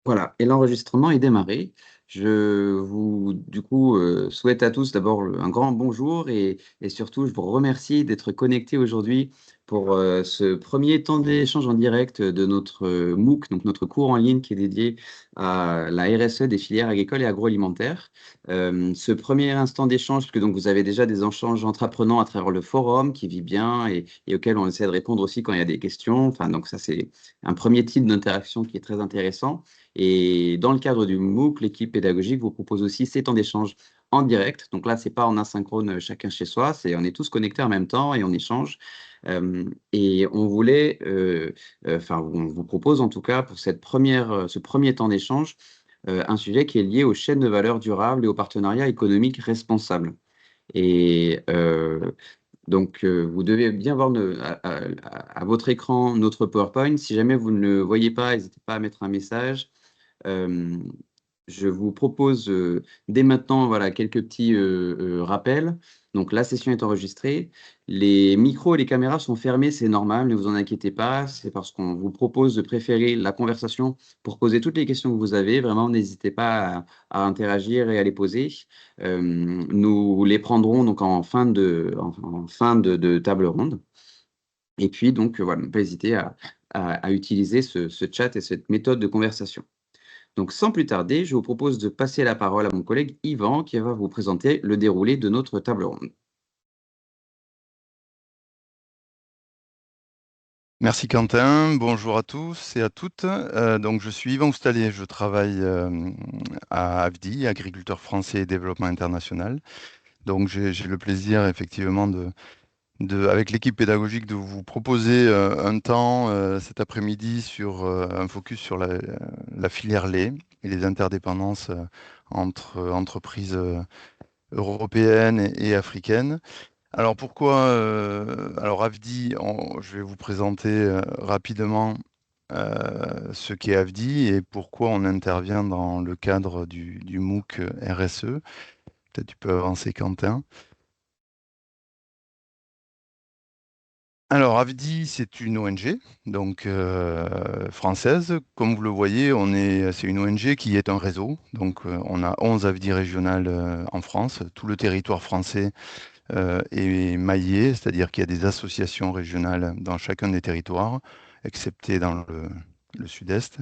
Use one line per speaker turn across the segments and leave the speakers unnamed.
Voilà, et l'enregistrement est démarré. Je vous, du coup, souhaite à tous d'abord un grand bonjour et surtout, je vous remercie d'être connectés aujourd'hui pour ce premier temps d'échange en direct de notre MOOC, donc notre cours en ligne qui est dédié à la RSE des filières agricoles et agroalimentaires. Ce premier instant d'échange, puisque donc vous avez déjà des échanges entre apprenants à travers le forum qui vit bien et auquel on essaie de répondre aussi quand il y a des questions. Enfin, donc ça, c'est un premier type d'interaction qui est très intéressant. Et dans le cadre du MOOC, l'équipe pédagogique vous propose aussi ces temps d'échange en direct. Donc là, c'est pas en asynchrone chacun chez soi, on est tous connectés en même temps et on échange. Et on voulait, enfin, on vous propose en tout cas pour ce premier temps d'échange, un sujet qui est lié aux chaînes de valeur durables et aux partenariats économiques responsables. Et vous devez bien voir à votre écran notre PowerPoint. Si jamais vous ne le voyez pas, n'hésitez pas à mettre un message. Euh, je vous propose dès maintenant voilà, quelques petits rappels. Donc, la session est enregistrée. Les micros et les caméras sont fermés, c'est normal, ne vous en inquiétez pas. C'est parce qu'on vous propose de préférer la conversation pour poser toutes les questions que vous avez. Vraiment, n'hésitez pas à interagir et à les poser. Nous les prendrons donc en fin de table ronde. Et puis, donc, voilà, ne pas hésiter à utiliser ce chat et cette méthode de conversation. Donc, sans plus tarder, je vous propose de passer la parole à mon collègue Yvan qui va vous présenter le déroulé de notre table ronde.
Merci Quentin, bonjour à tous et à toutes. Donc je suis Yvan Oustalier, je travaille à AFDI, Agriculteur français et développement international. Donc j'ai le plaisir effectivement avec l'équipe pédagogique de vous proposer un temps cet après-midi sur un focus sur la filière lait et les interdépendances entre entreprises européennes et africaines. Alors pourquoi alors AFDI, je vais vous présenter rapidement ce qu'est AFDI et pourquoi on intervient dans le cadre du MOOC RSE. Peut-être tu peux avancer, Quentin. Alors AFDI, c'est une ONG donc française. Comme vous le voyez, c'est une ONG qui est un réseau. Donc on a 11 AFDI régionales en France. Tout le territoire français est maillé, c'est-à-dire qu'il y a des associations régionales dans chacun des territoires, excepté dans le sud-est,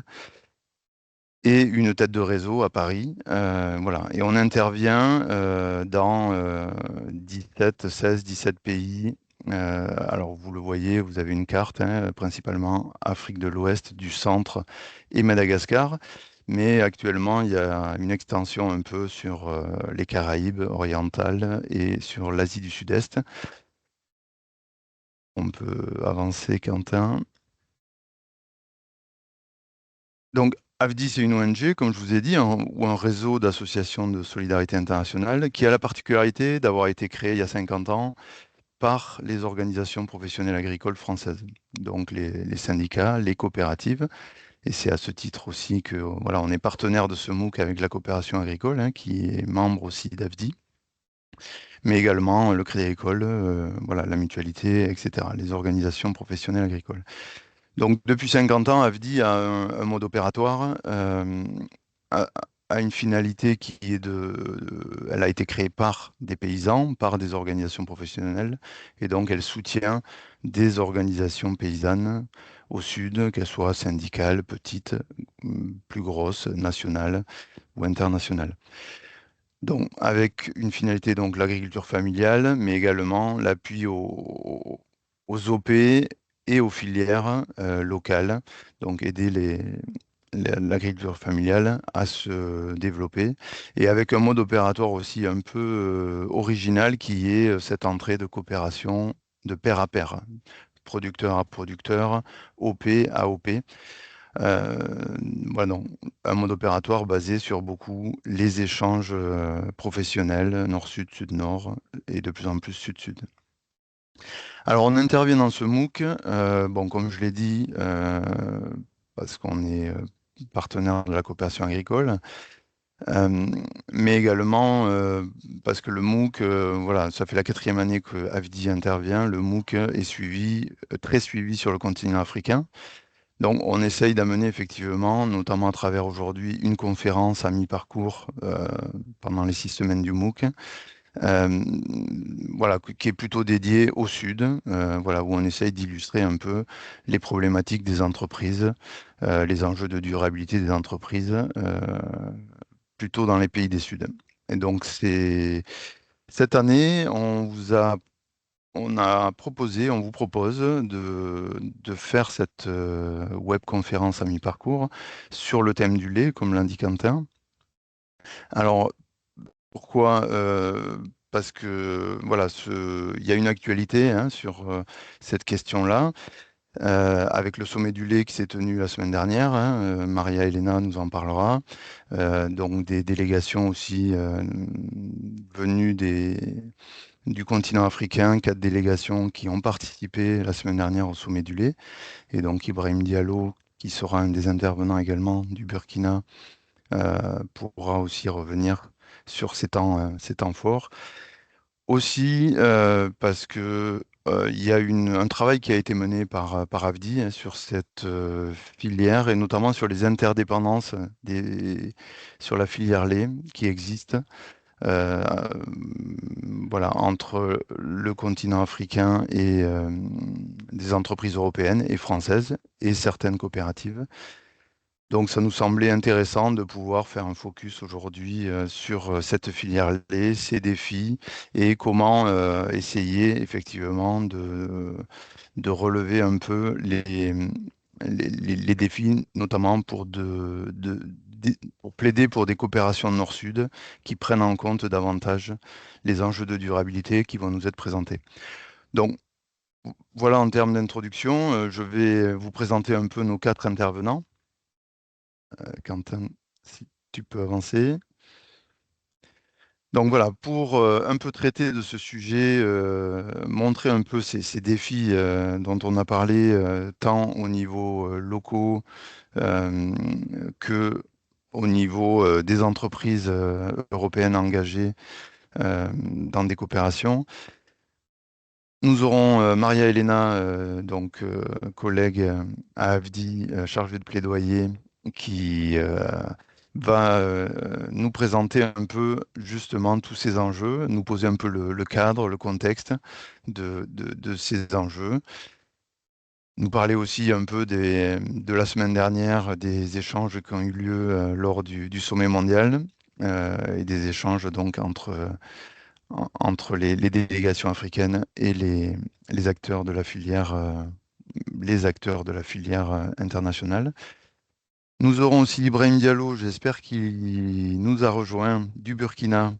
et une tête de réseau à Paris. Voilà. Et on intervient dans 17, 16, 17 pays. Alors vous le voyez, vous avez une carte, hein, principalement Afrique de l'Ouest, du Centre et Madagascar. Mais actuellement, il y a une extension un peu sur les Caraïbes orientales et sur l'Asie du Sud-Est. On peut avancer, Quentin. Donc, AFDI, c'est une ONG, comme je vous ai dit, ou un réseau d'associations de solidarité internationale qui a la particularité d'avoir été créé il y a 50 ans par les organisations professionnelles agricoles françaises, donc les syndicats, les coopératives. Et c'est à ce titre aussi que voilà, on est partenaire de ce MOOC avec la coopération agricole, hein, qui est membre aussi d'AFDI, mais également le Crédit Agricole, voilà, la Mutualité, etc., les organisations professionnelles agricoles. Donc, depuis 50 ans, AFDI a un mode opératoire, a, a une finalité qui est elle a été créée par des paysans, par des organisations professionnelles, et donc elle soutient des organisations paysannes au sud, qu'elles soient syndicales, petites, plus grosses, nationales ou internationales. Donc, avec une finalité, donc l'agriculture familiale, mais également l'appui aux OP et aux filières locales, donc aider l'agriculture familiale à se développer, et avec un mode opératoire aussi un peu original qui est cette entrée de coopération de pair à pair, producteur à producteur, OP à OP. Euh, voilà, donc, un mode opératoire basé sur beaucoup les échanges professionnels, nord-sud, sud-nord, et de plus en plus sud-sud. Alors, on intervient dans ce MOOC, bon, comme je l'ai dit, parce qu'on est partenaire de la coopération agricole, euh, mais également parce que le MOOC, voilà, ça fait la 4e année que AFDI intervient. Le MOOC est suivi, très suivi sur le continent africain. Donc, on essaye d'amener effectivement, notamment à travers aujourd'hui, une conférence à mi-parcours pendant les 6 semaines du MOOC, euh, voilà, qui est plutôt dédiée au Sud, voilà, où on essaye d'illustrer un peu les problématiques des entreprises, les enjeux de durabilité des entreprises, plutôt dans les pays des Sud. Et donc, cette année, on vous propose de faire cette webconférence à mi-parcours sur le thème du lait, comme l'indique Quentin. Alors, pourquoi? Parce que voilà, il y a une actualité hein, sur cette question-là, avec le sommet du lait qui s'est tenu la semaine dernière. Hein, Maria Elena nous en parlera. Donc des délégations aussi venues du continent africain, 4 délégations qui ont participé la semaine dernière au sommet du lait. Et donc Ibrahim Diallo, qui sera un des intervenants également du Burkina, pourra aussi revenir sur ces temps forts. Aussi parce que il y a un travail qui a été mené par AFDI hein, sur cette filière et notamment sur les interdépendances sur la filière lait qui existe euh, voilà, entre le continent africain et des entreprises européennes et françaises et certaines coopératives. Donc, ça nous semblait intéressant de pouvoir faire un focus aujourd'hui sur cette filière lait, ses défis et comment essayer effectivement de relever un peu les défis, notamment pour plaider pour des coopérations nord-sud qui prennent en compte davantage les enjeux de durabilité qui vont nous être présentés. Donc, voilà en termes d'introduction, je vais vous présenter un peu nos 4 intervenants. Quentin, si tu peux avancer. Donc voilà, pour un peu traiter de ce sujet, montrer un peu ces défis dont on a parlé tant au niveau locaux euh, que au niveau des entreprises européennes engagées dans des coopérations. Nous aurons Maria Elena, donc collègue à AFDI, chargée de plaidoyer, qui va nous présenter un peu justement tous ces enjeux, nous poser un peu le cadre, le contexte de ces enjeux, nous parler aussi un peu de la semaine dernière, des échanges qui ont eu lieu lors du sommet mondial et des échanges donc entre les délégations africaines et les acteurs de la filière, internationale. Nous aurons aussi Ibrahim Diallo, j'espère qu'il nous a rejoint du Burkina,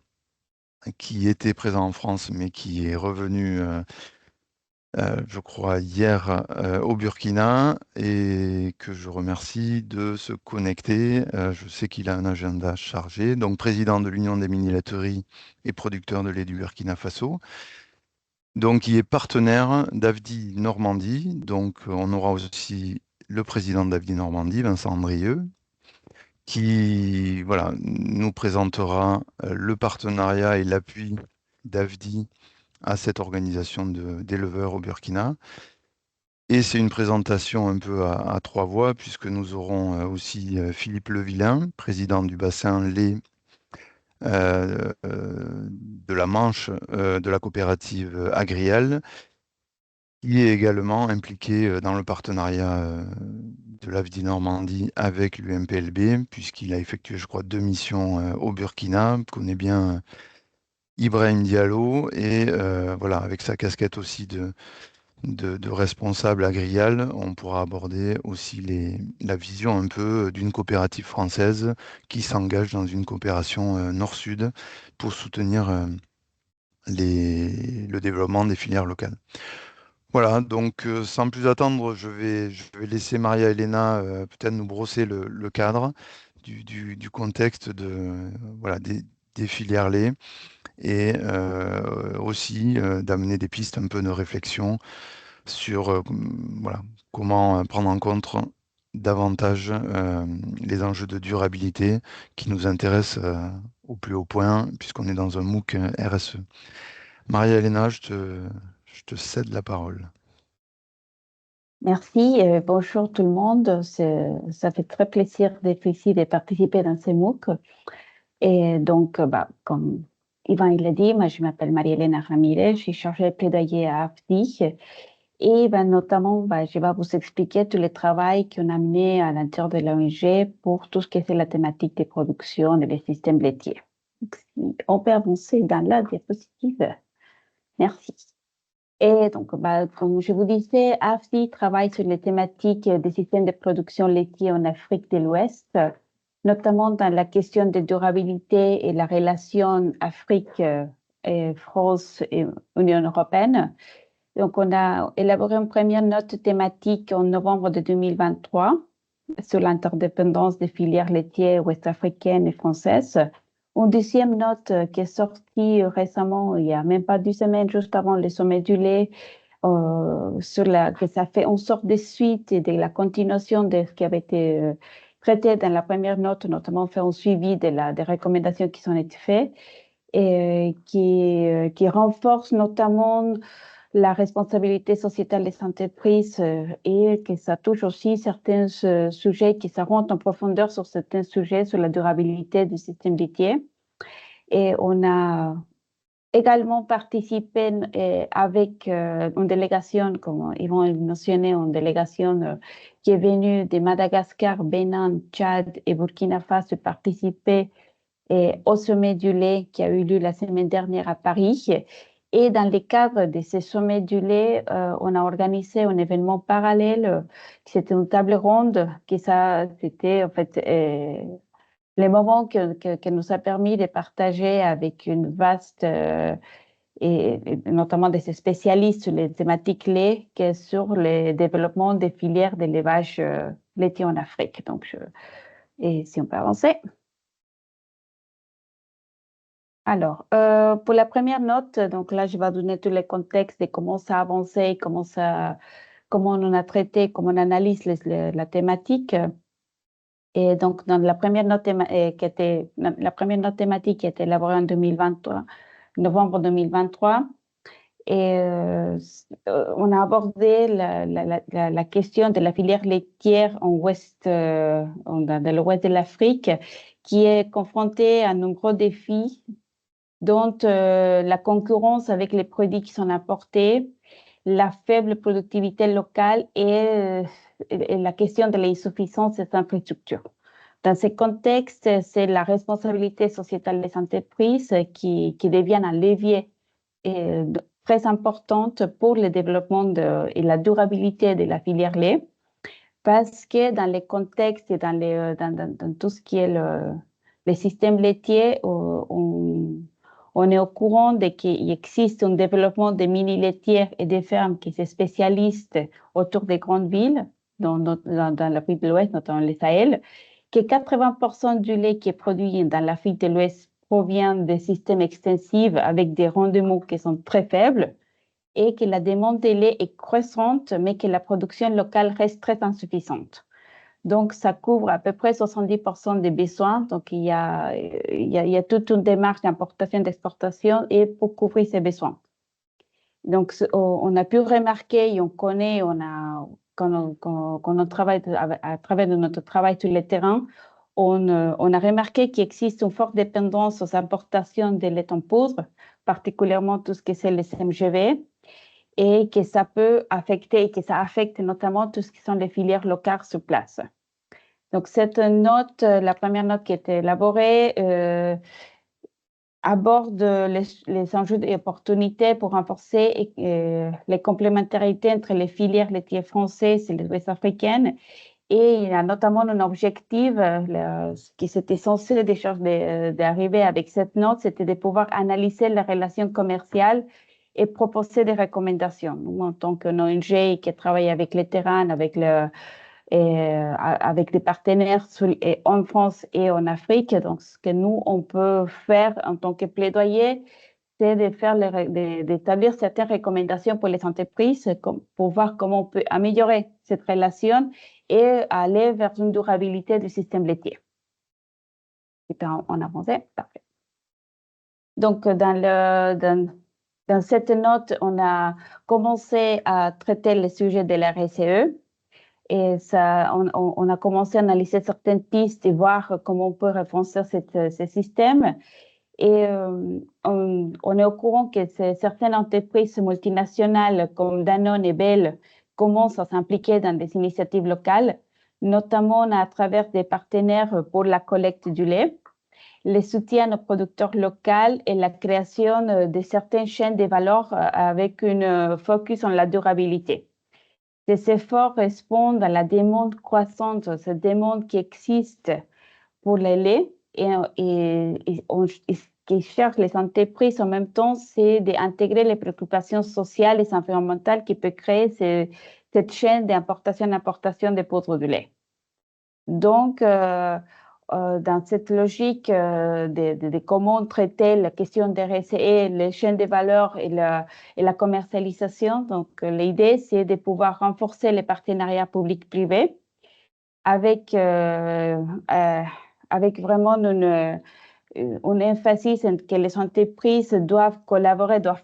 qui était présent en France, mais qui est revenu, je crois, hier au Burkina, et que je remercie de se connecter. Je sais qu'il a un agenda chargé, donc président de l'Union des mini-laiteries et producteurs de lait du Burkina Faso. Donc, il est partenaire d'AFDI Normandie. Donc, on aura aussi le président d'AFDI Normandie, Vincent Andrieux, qui voilà, nous présentera le partenariat et l'appui d'AFDI à cette organisation d'éleveurs au Burkina. Et c'est une présentation un peu à 3 voix, puisque nous aurons aussi Philippe Levillain, président du bassin lait de la Manche, de la coopérative Agriel, qui est également impliqué dans le partenariat de l'AFDI Normandie avec l'UMPLB, puisqu'il a effectué, je crois, 2 missions au Burkina, connaît bien Ibrahim Diallo, et voilà, avec sa casquette aussi de responsable agrial, on pourra aborder aussi la vision un peu d'une coopérative française qui s'engage dans une coopération nord-sud pour soutenir le développement des filières locales. Voilà, donc sans plus attendre, je vais laisser Maria Elena peut-être nous brosser le cadre du contexte voilà, des filières lait et aussi d'amener des pistes un peu de réflexion sur voilà, comment prendre en compte davantage les enjeux de durabilité qui nous intéressent au plus haut point, puisqu'on est dans un MOOC RSE. Maria Elena, je te cède la parole.
Merci, bonjour tout le monde. Ça fait très plaisir d'être ici, de participer dans ce MOOC. Et donc, comme Yvan il l'a dit, moi je m'appelle Marie-Hélène Ramirez, je suis chargée de plaidoyer à AFDI. Et notamment, je vais vous expliquer tout le travail qu'on a mené à l'intérieur de l'ONG pour tout ce qui est la thématique des productions et des systèmes laitiers. Donc, si on peut avancer dans la diapositive. Merci. Et donc, comme je vous disais, AFDI travaille sur les thématiques des systèmes de production laitier en Afrique de l'Ouest, notamment dans la question de durabilité et la relation Afrique, France et Union européenne. Donc, on a élaboré une première note thématique en novembre de 2023 sur l'interdépendance des filières laitières ouest-africaines et françaises. Une deuxième note qui est sortie récemment, il n'y a même pas 2 semaines, juste avant le sommet du lait, que ça fait une sorte de suite et de la continuation de ce qui avait été traité dans la première note, notamment faire un suivi des recommandations qui sont été faites et qui renforce notamment la responsabilité sociétale des entreprises et que ça touche aussi certains sujets qui ça rentre en profondeur sur certains sujets sur la durabilité du système laitier. Et on a également participé avec une délégation, comme ils vont mentionner, une délégation qui est venue de Madagascar, Bénin, Tchad et Burkina Faso participer au sommet du lait qui a eu lieu la semaine dernière à Paris. Et dans le cadre de ce sommet du lait, on a organisé un événement parallèle, c'était une table ronde, c'était en fait les moments que nous a permis de partager avec une vaste, et notamment des spécialistes sur les thématiques lait, que sur le développement des filières d'élevage laitier en Afrique. Donc, et si on peut avancer. Alors, pour la première note, donc là, je vais donner tous les contextes de comment ça a avancé, comment on a traité, comment on analyse la thématique. Et donc, dans la première note thématique qui a été élaborée en 2023, novembre 2023, et on a abordé la question de la filière laitière dans l'ouest de l'Afrique, qui est confrontée à un gros défi dont la concurrence avec les produits qui sont importés, la faible productivité locale et la question de l'insuffisance des infrastructures. Dans ce contexte, c'est la responsabilité sociétale des entreprises qui devient un levier très importante pour le développement et la durabilité de la filière lait, parce que dans les contextes et dans tout ce qui est les systèmes laitiers, on est au courant qu'il existe un développement de mini-laitières et des fermes qui se spécialisent autour des grandes villes, dans l'Afrique de l'Ouest, notamment le Sahel, que 80% du lait qui est produit dans l'Afrique de l'Ouest provient de systèmes extensifs avec des rendements qui sont très faibles et que la demande de lait est croissante, mais que la production locale reste très insuffisante. Donc, ça couvre à peu près 70% des besoins. Donc, il y a toute une démarche d'importation, d'exportation et pour couvrir ces besoins. Donc, on a pu remarquer et on connaît, quand on travaille à travers de notre travail sur le terrain, on a remarqué qu'il existe une forte dépendance aux importations de lait en poudre, particulièrement tout ce qui est les MGV, et que ça peut affecter, et que ça affecte notamment tout ce qui sont les filières locales sur place. Donc, cette note, la première note qui a été élaborée, aborde les enjeux et opportunités pour renforcer les complémentarités entre les filières laitières françaises et les ouest-africaines. Et il y a notamment un objectif qui s'était censé d'arriver avec cette note, c'était de pouvoir analyser les relations commerciales et proposer des recommandations. Nous, en tant qu'ONG qui travaille avec les terrains, avec des partenaires en France et en Afrique. Donc, ce que nous, on peut faire en tant que plaidoyer, c'est d'établir certaines recommandations pour les entreprises pour voir comment on peut améliorer cette relation et aller vers une durabilité du système laitier. On avançait, parfait. Donc, Dans cette note, on a commencé à traiter le sujet de la RSE et on a commencé à analyser certaines pistes et voir comment on peut renforcer ce système. Et on est au courant que certaines entreprises multinationales comme Danone et Bell commencent à s'impliquer dans des initiatives locales, notamment à travers des partenaires pour la collecte du lait, le soutien aux producteurs locaux et la création de certaines chaînes de valeur avec une focus sur la durabilité. Ces efforts répondent à la demande croissante, cette demande qui existe pour le lait et ce qui cherche les entreprises en même temps, c'est d'intégrer les préoccupations sociales et environnementales qui peuvent créer cette chaîne d'importation-importation des poudres de lait. Donc, dans cette logique de comment traiter la question des RSE, les chaînes de valeur et la commercialisation, donc l'idée, c'est de pouvoir renforcer les partenariats publics-privés avec vraiment une emphasis que les entreprises doivent collaborer, doivent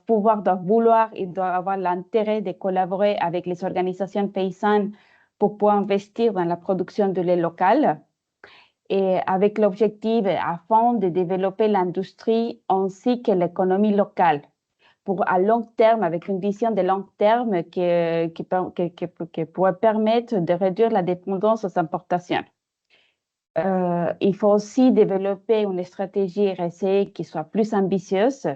vouloir et doivent avoir l'intérêt de collaborer avec les organisations paysannes pour pouvoir investir dans la production de lait local et avec l'objectif à fond de développer l'industrie ainsi que l'économie locale pour à long terme, avec une vision de long terme qui pourrait permettre de réduire la dépendance aux importations. Il faut aussi développer une stratégie RSE qui soit plus ambitieuse.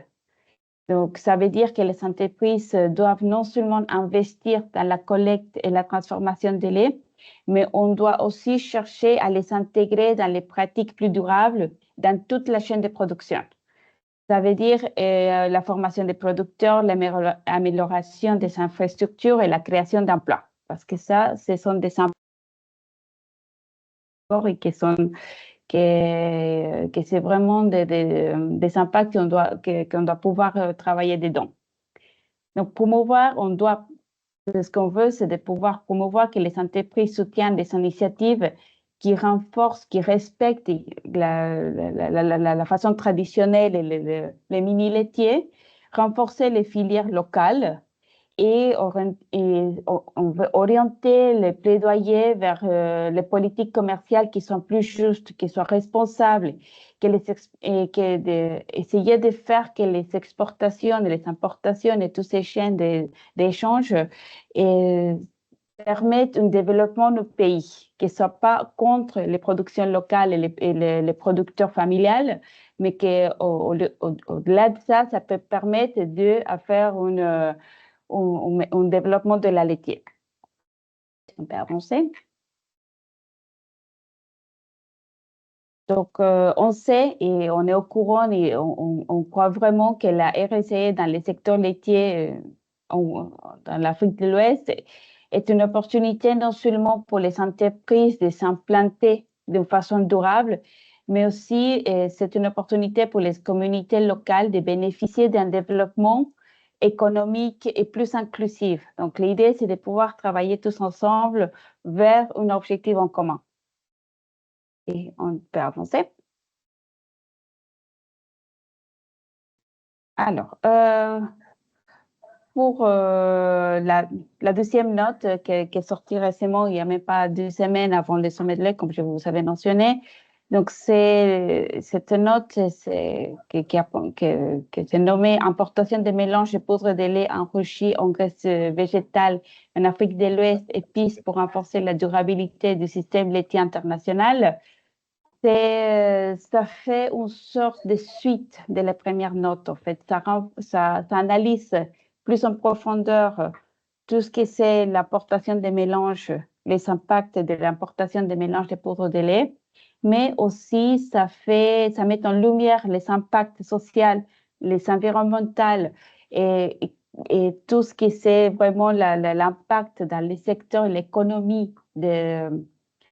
Donc, ça veut dire que les entreprises doivent non seulement investir dans la collecte et la transformation de lait, mais on doit aussi chercher à les intégrer dans les pratiques plus durables dans toute la chaîne de production. Ça veut dire la formation des producteurs, l'amélioration des infrastructures et la création d'emplois. Parce que ça, ce sont des emplois et que c'est vraiment des impacts qu'on doit pouvoir travailler dedans. Donc, ce qu'on veut, c'est de pouvoir promouvoir que les entreprises soutiennent des initiatives qui renforcent, qui respectent la façon traditionnelle et les mini-laitiers, renforcer les filières locales et on veut orienter les plaidoyers vers les politiques commerciales qui sont plus justes, qui soient responsables, essayer de faire que les exportations et les importations et toutes ces chaînes d'échange permettent un développement du pays, qui ne soit pas contre les productions locales et les producteurs familiales, mais qu'au-delà de ça, ça peut permettre de faire un développement de la laitière. On peut avancer. Donc, on sait et on est au courant et on croit vraiment que la RSE dans les secteurs laitiers dans l'Afrique de l'Ouest est une opportunité non seulement pour les entreprises de s'implanter de façon durable, mais aussi c'est une opportunité pour les communautés locales de bénéficier d'un développement économique et plus inclusif. Donc, l'idée, c'est de pouvoir travailler tous ensemble vers un objectif en commun. Et on peut avancer. Alors, pour la deuxième note qui est sortie récemment, il n'y a même pas 2 semaines avant le sommet de lait, comme je vous avais mentionné. Donc, cette note qui s'est nommée « Importation de mélanges de poudre de lait enrichi en graisse végétale en Afrique de l'Ouest et pistes pour renforcer la durabilité du système laitier international ». Ça fait une sorte de suite de la première note, en fait. Ça analyse plus en profondeur tout ce que c'est l'importation des mélanges, les impacts de l'importation des mélanges de poudre de lait, mais aussi ça met en lumière les impacts sociaux, les environnementaux et tout ce qui c'est vraiment l'impact dans les secteurs, l'économie de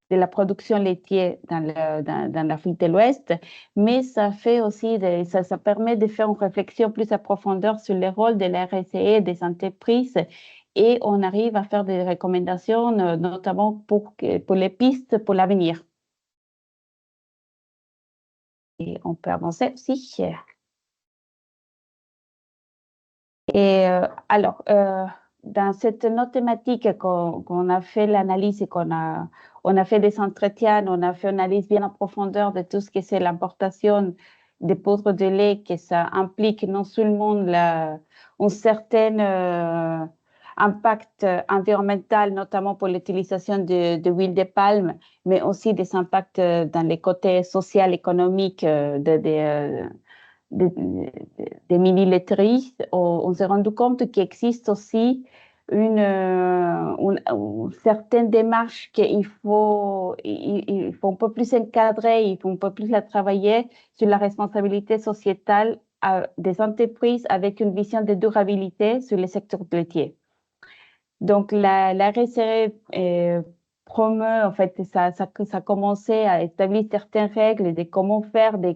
la production laitière dans l'Afrique de l'Ouest, mais ça fait aussi, ça permet de faire une réflexion plus à profondeur sur le rôle de la RSE des entreprises et on arrive à faire des recommandations, notamment pour les pistes pour l'avenir. Et on peut avancer aussi. Et alors, dans cette note thématique qu'on a fait l'analyse et on a fait des entretiens, on a fait une analyse bien en profondeur de tout ce que c'est l'importation des poudres de lait, que ça implique non seulement un certain impact environnemental, notamment pour l'utilisation de l'huile de palme, mais aussi des impacts dans les côtés social, économiques des mini-laiteries, on s'est rendu compte qu'il existe aussi une certaine démarche il faut un peu plus encadrer, il faut un peu plus la travailler sur la responsabilité sociétale des entreprises avec une vision de durabilité sur le secteur laitier. Donc, la RSE promeut, en fait, ça a commencé à établir certaines règles de comment faire, de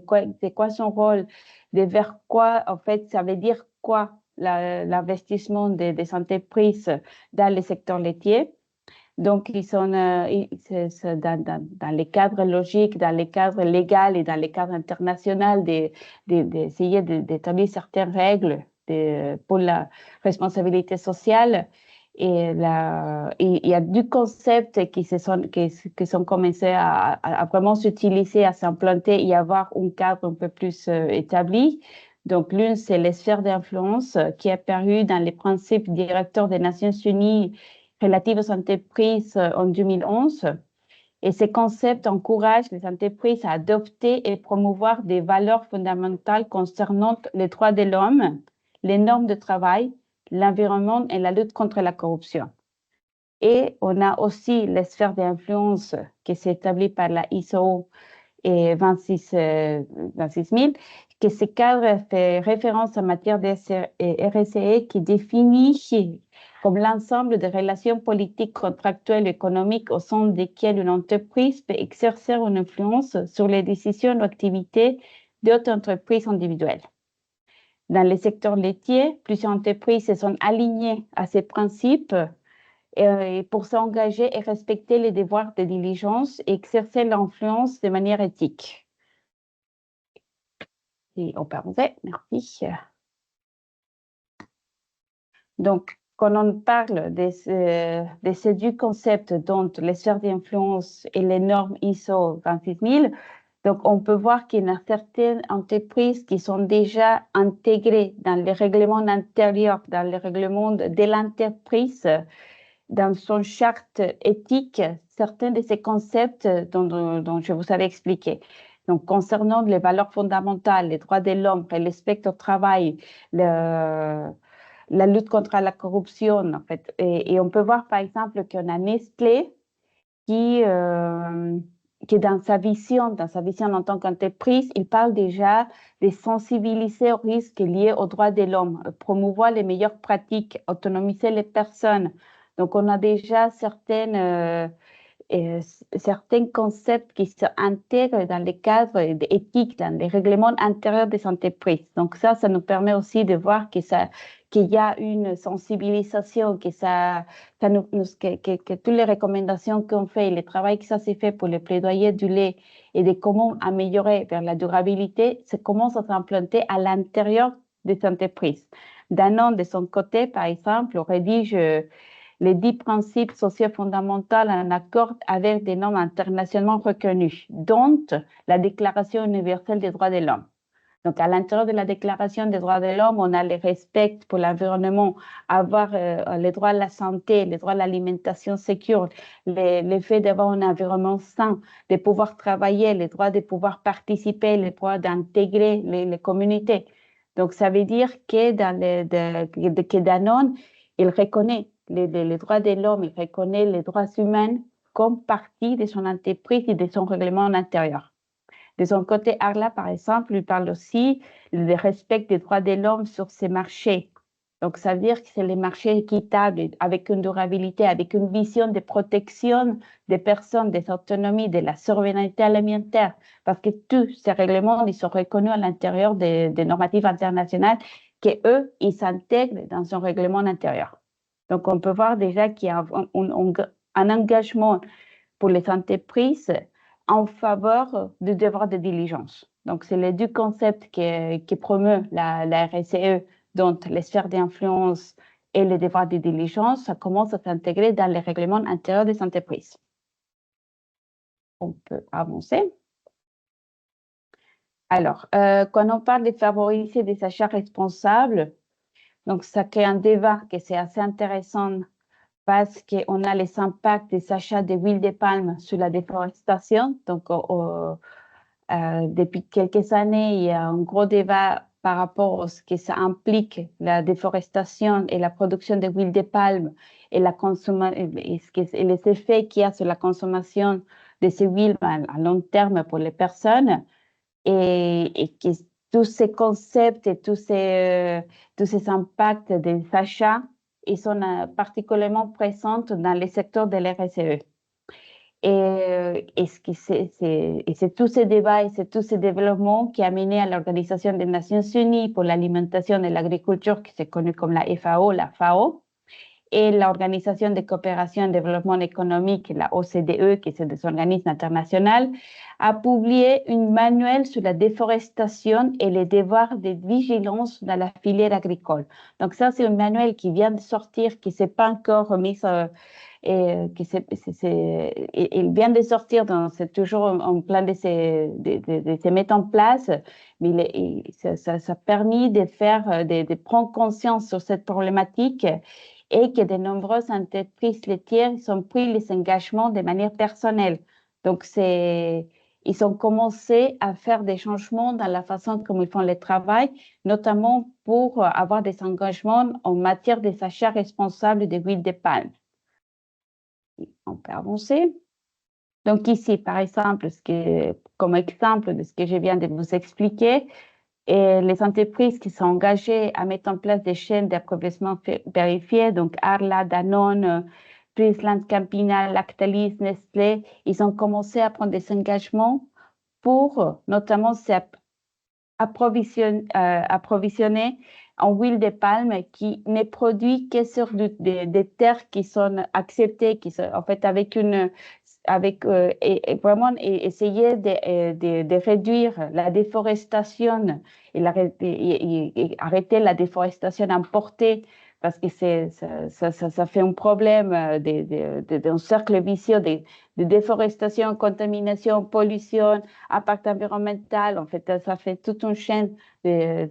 quoi son rôle, de vers quoi, en fait, ça veut dire quoi l'investissement des entreprises dans le secteur laitier. Donc, ils sont dans les cadres logiques, dans les cadres légaux et dans les cadres internationaux d'essayer d'établir certaines règles pour la responsabilité sociale. Et il y a deux concepts qui sont commencés à vraiment s'utiliser, à s'implanter et à avoir un cadre un peu plus établi. Donc, l'une, c'est les sphères d'influence qui est apparue dans les principes directeurs des Nations Unies relatifs aux entreprises en 2011. Et ces concepts encouragent les entreprises à adopter et promouvoir des valeurs fondamentales concernant les droits de l'homme, les normes de travail, l'environnement et la lutte contre la corruption. Et on a aussi les sphères d'influence qui s'établit par la ISO 26000, que ce cadre fait référence en matière de RSE qui définit comme l'ensemble des relations politiques, contractuelles et économiques au sein desquelles une entreprise peut exercer une influence sur les décisions ou activités d'autres entreprises individuelles. Dans le secteur laitier, plusieurs entreprises se sont alignées à ces principes pour s'engager et respecter les devoirs de diligence et exercer l'influence de manière éthique. Et on peut avancer, merci. Donc, quand on parle de ces deux concepts, dont les sphères d'influence et les normes ISO 26000, donc on peut voir qu'il y a certaines entreprises qui sont déjà intégrées dans les règlements intérieurs, dans les règlements de l'entreprise, dans son charte éthique, certains de ces concepts dont je vous avais expliqué. Donc, concernant les valeurs fondamentales, les droits de l'homme, le respect au travail, la lutte contre la corruption, en fait. Et on peut voir, par exemple, qu'on a Nestlé qui dans sa vision en tant qu'entreprise, il parle déjà de sensibiliser aux risques liés aux droits de l'homme, promouvoir les meilleures pratiques, autonomiser les personnes. Donc, on a déjà certains concepts qui s'intègrent dans les cadres éthiques, dans les règlements intérieurs des entreprises. Donc, ça nous permet aussi de voir qu'il y a une sensibilisation, que toutes les recommandations qu'on fait, le travail que ça s'est fait pour le plaidoyer du lait et de comment améliorer vers la durabilité, ça commence à s'implanter à l'intérieur des entreprises. Danone, de son côté, par exemple, rédige les 10 principes sociaux fondamentaux en accord avec des normes internationalement reconnues, dont la Déclaration universelle des droits de l'homme. Donc, à l'intérieur de la Déclaration des droits de l'homme, on a le respect pour l'environnement, avoir les droits à la santé, les droits à l'alimentation sécure, le fait d'avoir un environnement sain, de pouvoir travailler, les droits de pouvoir participer, les droits d'intégrer les communautés. Donc, ça veut dire que que Danone, il reconnaît les droits de l'homme, il reconnaît les droits humains comme partie de son entreprise et de son règlement intérieur. De son côté, Arla, par exemple, lui parle aussi du respect des droits de l'homme sur ses marchés. Donc, ça veut dire que c'est les marchés équitables, avec une durabilité, avec une vision de protection des personnes, des autonomies, de la souveraineté alimentaire, parce que tous ces règlements, ils sont reconnus à l'intérieur des normatifs internationales, qu'eux, ils s'intègrent dans un règlement intérieur. Donc, on peut voir déjà qu'il y a un engagement pour les entreprises en faveur du devoir de diligence. Donc, c'est les deux concepts qui promeut la RSE dont les sphères d'influence et les devoirs de diligence, ça commence à s'intégrer dans les règlements intérieurs des entreprises. On peut avancer. Alors, quand on parle de favoriser des achats responsables, donc ça crée un débat qui est assez intéressant parce qu'on a les impacts des achats de huile de palme sur la déforestation. Donc, depuis quelques années, il y a un gros débat par rapport à ce que ça implique, la déforestation et la production de huile de palme et, et les effets qu'il y a sur la consommation de ces huiles à long terme pour les personnes. Et que tous ces concepts et tous ces impacts des achats, ils sont particulièrement présents dans les secteurs de l'RSE. Et c'est tous ces débats et c'est tous ces développements qui a mené à l'Organisation des Nations Unies pour l'alimentation et l'agriculture, qui s'est connue comme la FAO, et l'Organisation de coopération et développement économique, la OCDE, qui est des organismes internationaux, a publié un manuel sur la déforestation et les devoirs de vigilance dans la filière agricole. Donc ça, c'est un manuel qui vient de sortir, qui ne s'est pas encore mis, il vient de sortir, c'est toujours en plein de se mettre en place, mais ça a permis de prendre conscience sur cette problématique et que de nombreuses entreprises laitières ont pris les engagements de manière personnelle. Donc, ils ont commencé à faire des changements dans la façon comme ils font le travail, notamment pour avoir des engagements en matière des achats responsables de huile de palme. On peut avancer. Donc ici, par exemple, comme exemple de ce que je viens de vous expliquer, et les entreprises qui sont engagées à mettre en place des chaînes d'approvisionnement vérifiées, donc Arla, Danone, Friesland Campina, Lactalis, Nestlé, ils ont commencé à prendre des engagements pour notamment approvisionner en huile de palme qui n'est produit que sur des terres qui sont acceptées, qui sont en fait et vraiment essayer de réduire la déforestation et arrêter la déforestation importée, parce que ça fait un problème d'un cercle vicieux de déforestation, contamination, pollution, impact environnemental. En fait, ça fait toute une chaîne de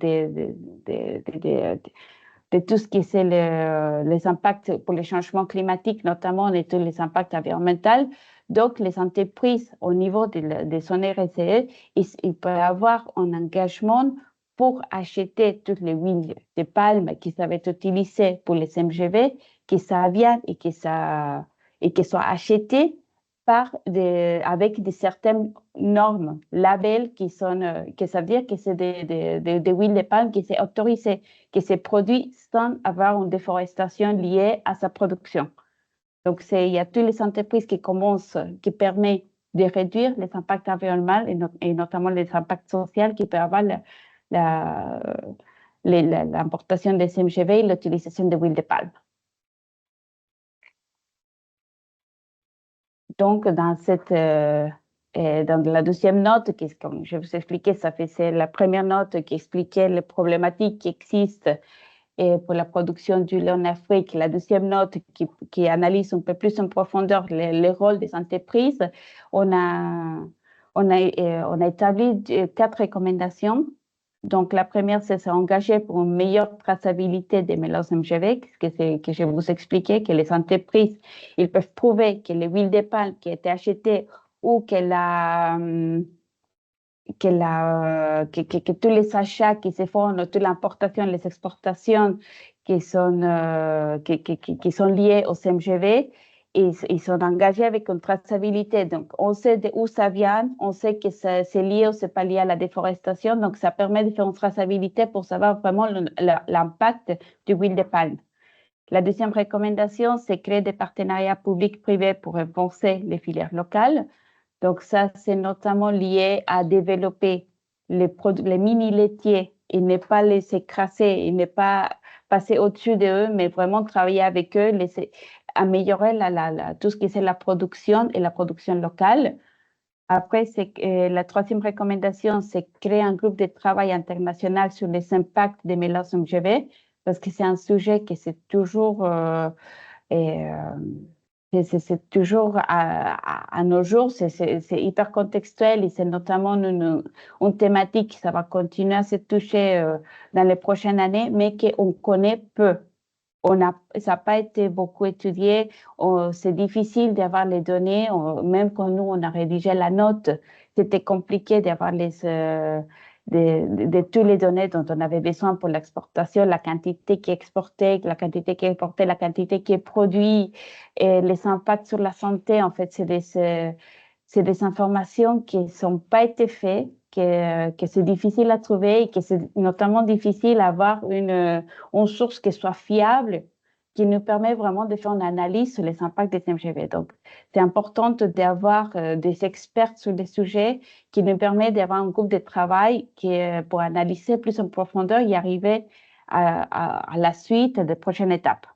tout ce qui est les impacts pour les changements climatiques, notamment et tous les impacts environnementaux. Donc, les entreprises, au niveau de son RSE, ils peuvent avoir un engagement pour acheter toutes les huiles de palme qui savaient être utilisées pour les MGV, que ça vienne et que soient achetées avec certaines normes, labels que ça veut dire que c'est des huiles de palme qui sont autorisées, qui se produisent sans avoir une déforestation liée à sa production. Donc, il y a toutes les entreprises qui permettent de réduire les impacts environnementaux et notamment les impacts sociaux qui peuvent avoir l'importation des MGV et l'utilisation de huile de palme. Donc, dans la deuxième note, comme je vous expliquais, c'est la première note qui expliquait les problématiques qui existent pour la production du lait en Afrique. La deuxième note qui analyse un peu plus en profondeur les rôles des entreprises. On a établi 4 recommandations. Donc, la première, c'est s'engager pour une meilleure traçabilité des mélanges MGV, que je vous expliquais, que les entreprises, ils peuvent prouver que les huiles de palme qui étaient achetées ou que tous les achats qui se font, toute l'importation, les exportations qui sont liées aux MGV, ils sont engagés avec une traçabilité. Donc, on sait d'où ça vient, on sait que c'est lié ou c'est pas lié à la déforestation. Donc, ça permet de faire une traçabilité pour savoir vraiment l'impact du huile de palme. La deuxième recommandation, c'est créer des partenariats publics-privés pour renforcer les filières locales. Donc, ça, c'est notamment lié à développer les mini-laitiers et ne pas les écraser et ne pas passer au-dessus d'eux, mais vraiment travailler avec eux, améliorer tout ce qui est la production et la production locale. Après, la troisième recommandation, c'est créer un groupe de travail international sur les impacts des mélanges MGV, parce que c'est un sujet qui c'est toujours, c'est toujours à nos jours, c'est hyper contextuel et c'est notamment une thématique, ça va continuer à se toucher dans les prochaines années, mais qu'on connaît peu. Ça n'a pas été beaucoup étudié. C'est difficile d'avoir les données. Même quand nous, on a rédigé la note, c'était compliqué d'avoir de tous les données dont on avait besoin pour l'exportation, la quantité qui est exportée, la quantité qui est importée, la quantité qui est produite, et les impacts sur la santé. En fait, c'est des informations qui ne sont pas été faites, que c'est difficile à trouver et que c'est notamment difficile à avoir une source qui soit fiable, qui nous permet vraiment de faire une analyse sur les impacts des MGV. Donc, c'est important d'avoir des experts sur des sujets qui nous permettent d'avoir un groupe de travail pour analyser plus en profondeur et arriver à la suite des prochaines étapes.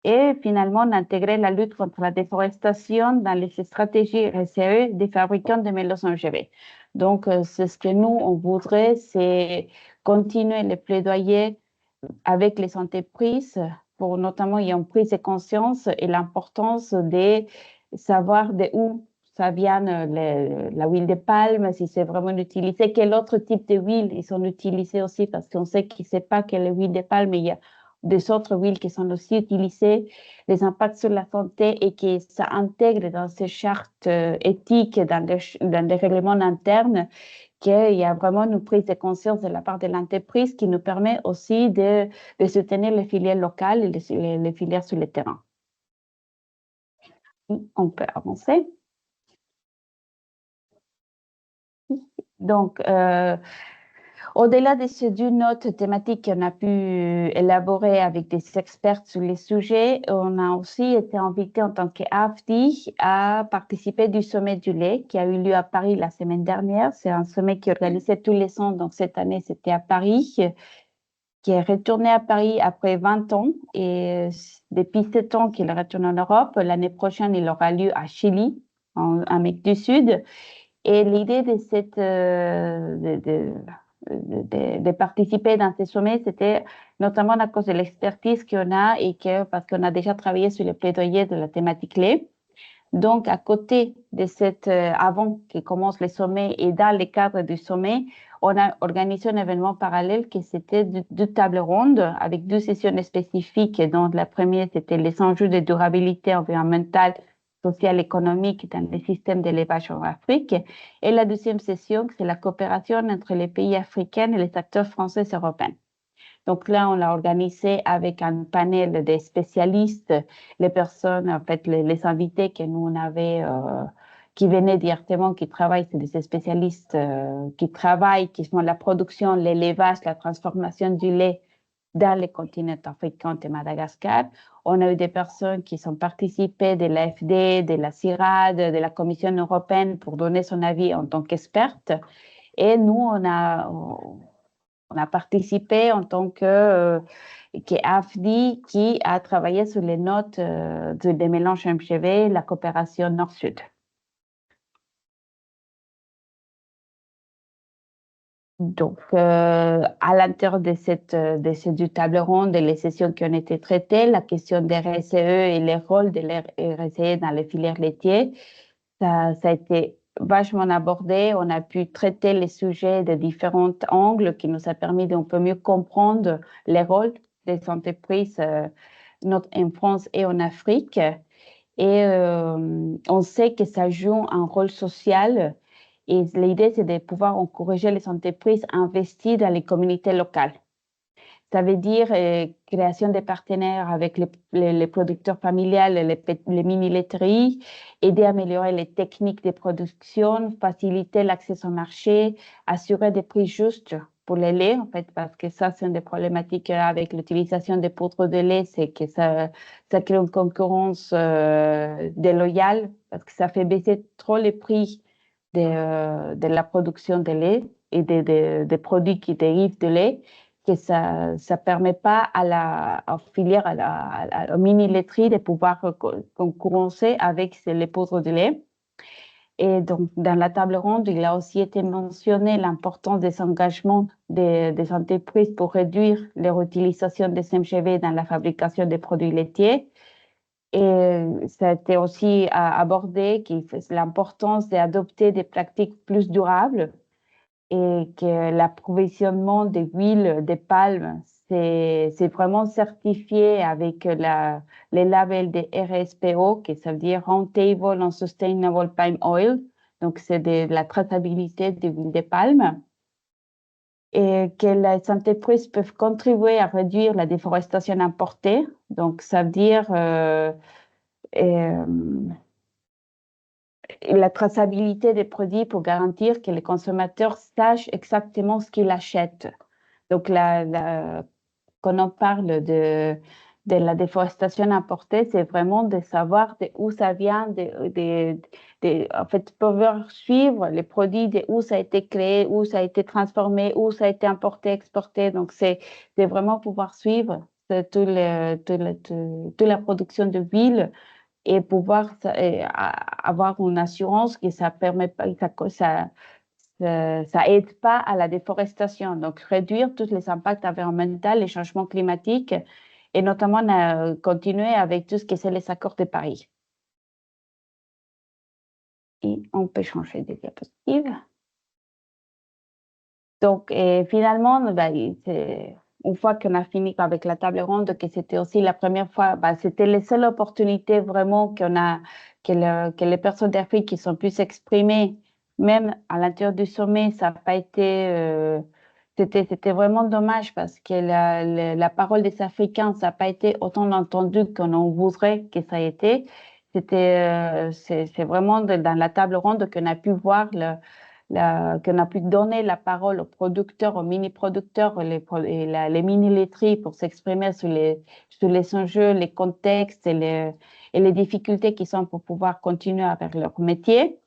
Et finalement, d'intégrer la lutte contre la déforestation dans les stratégies RSE des fabricants de mélanges MGV. Donc, c'est ce que nous, on voudrait, c'est continuer le plaidoyer avec les entreprises pour notamment il y a une prise de conscience et l'importance de savoir de où ça vient la huile de palme, si c'est vraiment utilisé, quel autre type de huile ils sont utilisés aussi, parce qu'on sait qu'il ne sait pas que l'huile de palme, il y a des autres huiles qui sont aussi utilisées, les impacts sur la santé et que ça intègre dans ces chartes éthiques, dans les règlements internes, qu'il y a vraiment une prise de conscience de la part de l'entreprise qui nous permet aussi de soutenir les filières locales et les filières sur le terrain. On peut avancer. Donc, au-delà de ces deux notes thématiques qu'on a pu élaborer avec des experts sur les sujets, on a aussi été invité en tant qu'AFDI à participer du sommet du lait qui a eu lieu à Paris la semaine dernière. C'est un sommet qui est organisé tous les ans, donc cette année c'était à Paris, qui est retourné à Paris après 20 ans et depuis 7 ans qu'il retourne en Europe. L'année prochaine, il aura lieu à Chili, en Amérique du Sud. Et l'idée de de participer dans ces sommets, c'était notamment à cause de l'expertise qu'on a et parce qu'on a déjà travaillé sur le plaidoyer de la thématique lait. Donc, à côté de avant qu'il commence le sommet et dans le cadre du sommet, on a organisé un événement parallèle qui c'était deux tables rondes avec deux sessions spécifiques. Donc, la première, c'était les enjeux de durabilité environnementale, sociale, économique dans les systèmes d'élevage en Afrique. Et la deuxième session, c'est la coopération entre les pays africains et les acteurs français et européens. Donc là, on l'a organisé avec un panel de spécialistes, les personnes, en fait, les invités que nous on avait, qui venaient directement, qui travaillent, c'est des spécialistes qui travaillent, qui font la production, l'élevage, la transformation du lait dans les continents africains et Madagascar. On a eu des personnes qui sont participées de l'AFD, de la CIRAD, de la Commission européenne pour donner son avis en tant qu'experte. Et nous, on a participé en tant qu'AFDI qui a travaillé sur les notes des mélanges MGV, la coopération Nord-Sud. Donc, à l'intérieur de ces deux tables rondes et les sessions qui ont été traitées, la question des RSE et les rôles des RSE dans les filières laitières, ça a été vachement abordé. On a pu traiter les sujets de différents angles qui nous a permis d'un peu mieux comprendre les rôles des entreprises en France et en Afrique. Et on sait que ça joue un rôle social. Et l'idée, c'est de pouvoir encourager les entreprises à investir dans les communautés locales. Ça veut dire création de partenaires avec les producteurs familiales, les mini-laiteries, aider à améliorer les techniques de production, faciliter l'accès au marché, assurer des prix justes pour les laits, en fait, parce que ça, c'est une des problématiques avec l'utilisation des poudres de lait, c'est que ça crée une concurrence déloyale, parce que ça fait baisser trop les prix de la production de lait et des produits qui dérivent de lait, que ça ne permet pas à la filière, à la mini-laiterie de pouvoir concurrencer avec les poudres de lait. Et donc, dans la table ronde, il a aussi été mentionné l'importance des engagements des entreprises pour réduire leur utilisation des MGV dans la fabrication des produits laitiers. Et ça a été aussi abordé l'importance d'adopter des pratiques plus durables et que l'approvisionnement des huiles de palme, c'est vraiment certifié avec les labels de RSPO, qui ça veut dire Roundtable on Sustainable Palm Oil. Donc, c'est de la traçabilité des huiles de palme. Et que les entreprises peuvent contribuer à réduire la déforestation importée. Donc, ça veut dire la traçabilité des produits pour garantir que les consommateurs sachent exactement ce qu'ils achètent. Donc, quand on parle de la déforestation importée, c'est vraiment de savoir d'où ça vient, en fait, pouvoir suivre les produits, d'où ça a été créé, où ça a été transformé, où ça a été importé, exporté. Donc, c'est vraiment pouvoir suivre toute la production de huile et pouvoir avoir une assurance que ça permet pas, ça aide pas à la déforestation. Donc, réduire tous les impacts environnementaux, les changements climatiques et notamment continuer avec tout ce que c'est les accords de Paris. Et on peut changer de diapositive. Donc, finalement, une fois qu'on a fini avec la table ronde, que c'était aussi la première fois, c'était les seules opportunités vraiment que les personnes d'Afrique qui sont pu s'exprimer, même à l'intérieur du sommet, ça n'a pas été, c'était vraiment dommage parce que la parole des Africains, ça n'a pas été autant entendu qu'on en voudrait que ça ait été. C'est vraiment dans la table ronde qu'on a pu voir qu'on a pu donner la parole aux producteurs, aux mini-producteurs et les mini-laiteries pour s'exprimer sur les enjeux, les contextes et les difficultés qui sont pour pouvoir continuer avec leur métier.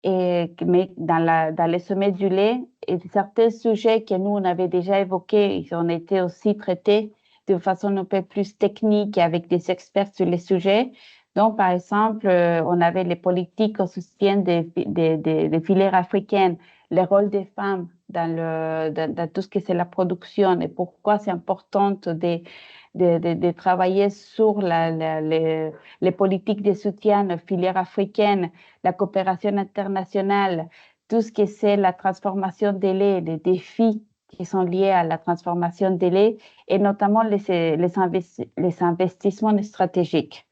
Mais dans les sommets du lait, et certains sujets que nous, on avait déjà évoqués, ils ont été aussi traités de façon un peu plus technique avec des experts sur les sujets. Donc, par exemple, on avait les politiques au soutien des filières africaines, le rôle des femmes dans tout ce que c'est la production et pourquoi c'est important de travailler sur les politiques de soutien aux filières africaines, la coopération internationale, tout ce que c'est la transformation des laits, les défis qui sont liés à la transformation des laits et notamment les investissements stratégiques.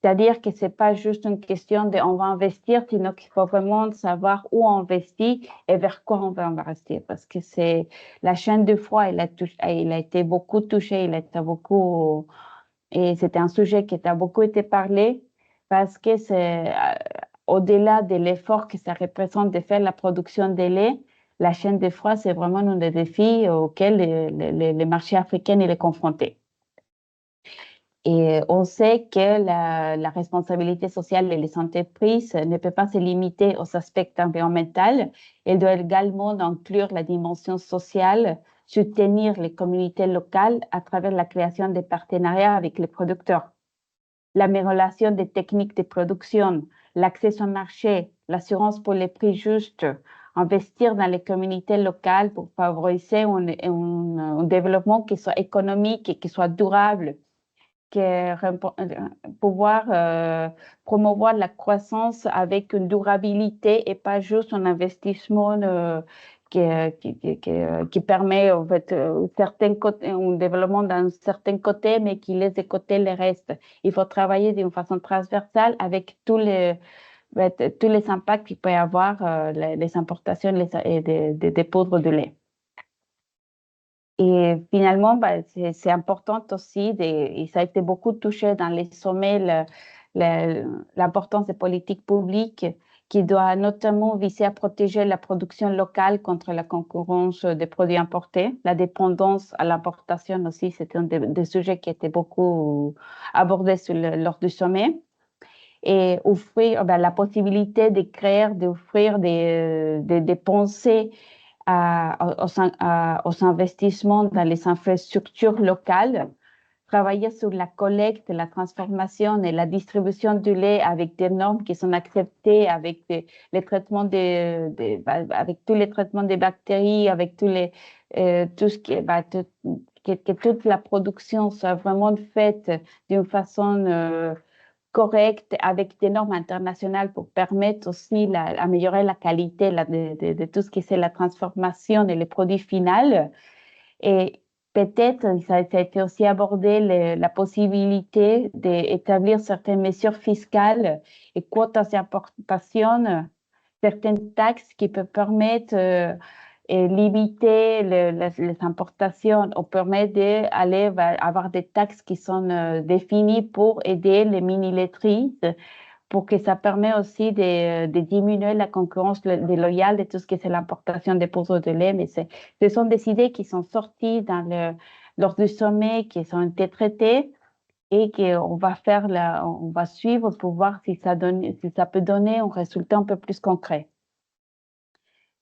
C'est-à-dire que c'est pas juste une question de on va investir, sinon qu'il faut vraiment savoir où on investit et vers quoi on va investir. Parce que c'est la chaîne de froid, il a été beaucoup touché, et c'était un sujet qui a beaucoup été parlé parce que c'est au-delà de l'effort que ça représente de faire la production de lait, la chaîne de froid, c'est vraiment un des défis auxquels les marchés africains sont confrontés. Et on sait que la responsabilité sociale et les entreprises ne peut pas se limiter aux aspects environnementaux. Elle doit également inclure la dimension sociale, soutenir les communautés locales à travers la création de partenariats avec les producteurs, l'amélioration des techniques de production, l'accès au marché, l'assurance pour les prix justes, investir dans les communautés locales pour favoriser un développement qui soit économique et qui soit durable, pouvoir promouvoir la croissance avec une durabilité et pas juste un investissement qui permet en fait, un développement d'un certain côté, mais qui laisse de côté le reste. Il faut travailler d'une façon transversale avec tous les impacts qu'il peut y avoir, les importations des poudres de lait. Et finalement, c'est important aussi, et ça a été beaucoup touché dans les sommets, l'importance des politiques publiques qui doit notamment viser à protéger la production locale contre la concurrence des produits importés. La dépendance à l'importation aussi, c'était un des sujets qui était beaucoup abordé lors du sommet. Et offrir la possibilité de créer, d'offrir des pensées aux investissements dans les infrastructures locales travailler sur la collecte, la transformation et la distribution du lait avec des normes qui sont acceptées, avec les traitements avec tous les traitements des bactéries, avec tout ce qui est, que toute la production soit vraiment faite d'une façon correcte avec des normes internationales pour permettre aussi d'améliorer la qualité de tout ce qui c'est la transformation et les produits finaux. Et peut-être, ça a été aussi abordé la possibilité d'établir certaines mesures fiscales et quotas d'importation, certaines taxes qui peuvent permettre et limiter les importations ou permettre d'aller avoir des taxes qui sont définies pour aider les mini-laiteries pour que ça permet aussi de diminuer la concurrence déloyale de tout ce qui est l'importation des poudres de lait. Mais ce sont des idées qui sont sorties lors du sommet, qui ont été traitées et qu'on va on va suivre pour voir si ça peut donner un résultat un peu plus concret.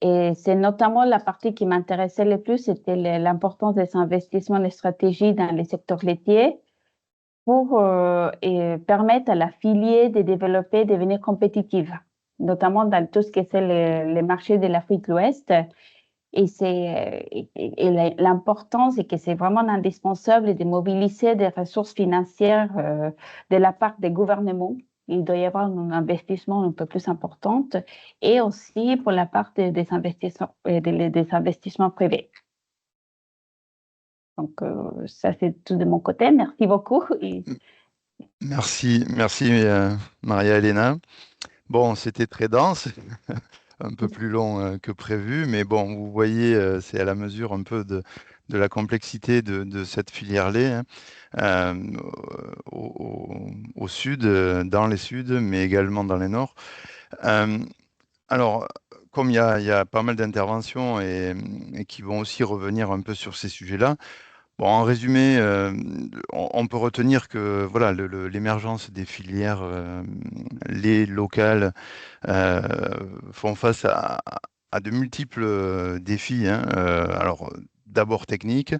Et c'est notamment la partie qui m'intéressait le plus, c'était l'importance des investissements et stratégies dans les secteurs laitiers pour permettre à la filière de développer, de devenir compétitive, notamment dans tout ce que c'est les marchés de l'Afrique de l'Ouest. Et l'importance, c'est que c'est vraiment indispensable de mobiliser des ressources financières de la part des gouvernements. Il doit y avoir un investissement un peu plus important et aussi pour la part des investissements privés. Donc, ça, c'est tout de mon côté. Merci beaucoup.
Merci, Maria Elena. Bon, c'était très dense, un peu plus long que prévu, mais bon, vous voyez, c'est à la mesure un peu de la complexité de cette filière lait, hein, au sud, dans les suds, mais également dans les nord. Alors, comme il y a pas mal d'interventions et qui vont aussi revenir un peu sur ces sujets-là, bon, en résumé, on peut retenir que voilà, l'émergence des filières lait locales font face à de multiples défis, hein. Alors, d'abord techniques,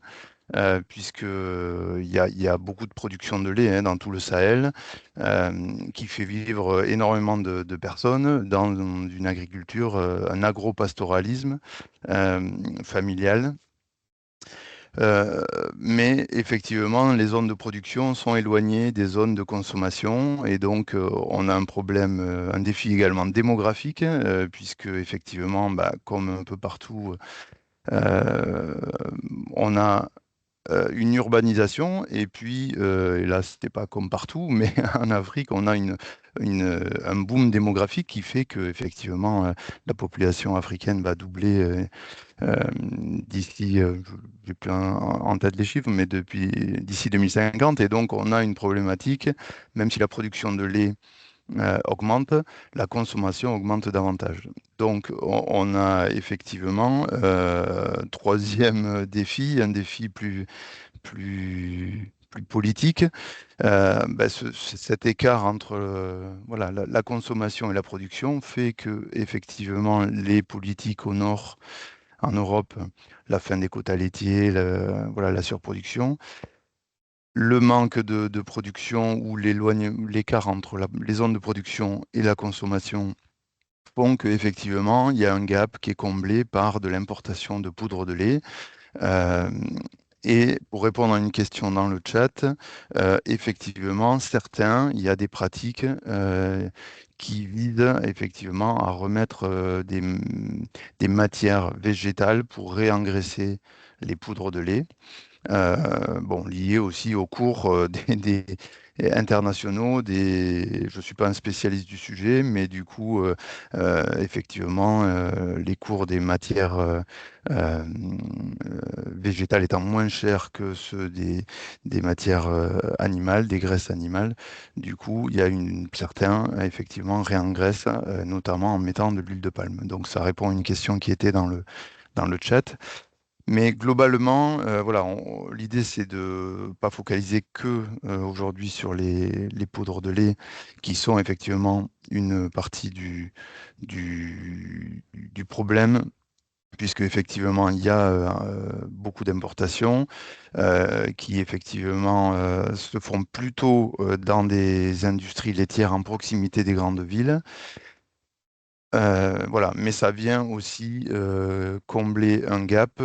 puisque il y a beaucoup de production de lait, hein, dans tout le Sahel, qui fait vivre énormément de personnes dans une agriculture, un agropastoralisme familial. Mais effectivement, les zones de production sont éloignées des zones de consommation et donc on a un problème, un défi également démographique, puisque effectivement, comme un peu partout, on a une urbanisation et puis, et là, c'était pas comme partout, mais en Afrique, on a un boom démographique qui fait que effectivement, la population africaine va doubler d'ici, j'ai plus en tête les chiffres, mais d'ici 2050. Et donc, on a une problématique, même si la production de lait augmente, la consommation augmente davantage. Donc, on a effectivement, troisième défi, un défi plus politique, cet écart entre voilà, la consommation et la production fait que effectivement les politiques au nord, en Europe, la fin des quotas laitiers, voilà, la surproduction, le manque de production ou l'écart entre les zones de production et la consommation font qu'effectivement, il y a un gap qui est comblé par de l'importation de poudre de lait. Et pour répondre à une question dans le chat, effectivement, il y a des pratiques qui visent effectivement à remettre des matières végétales pour réengraisser les poudres de lait. Bon, liées aussi aux cours des internationaux. Je ne suis pas un spécialiste du sujet, mais du coup, effectivement, les cours des matières végétales étant moins chers que ceux des matières animales, des graisses animales, du coup, il y a certains, effectivement, réengraissent, notamment en mettant de l'huile de palme. Donc, ça répond à une question qui était dans le chat. Mais globalement, voilà, l'idée, c'est de ne pas focaliser que aujourd'hui sur les poudres de lait, qui sont effectivement une partie du problème, puisque effectivement il y a beaucoup d'importations qui effectivement se font plutôt dans des industries laitières en proximité des grandes villes. Voilà, mais ça vient aussi combler un gap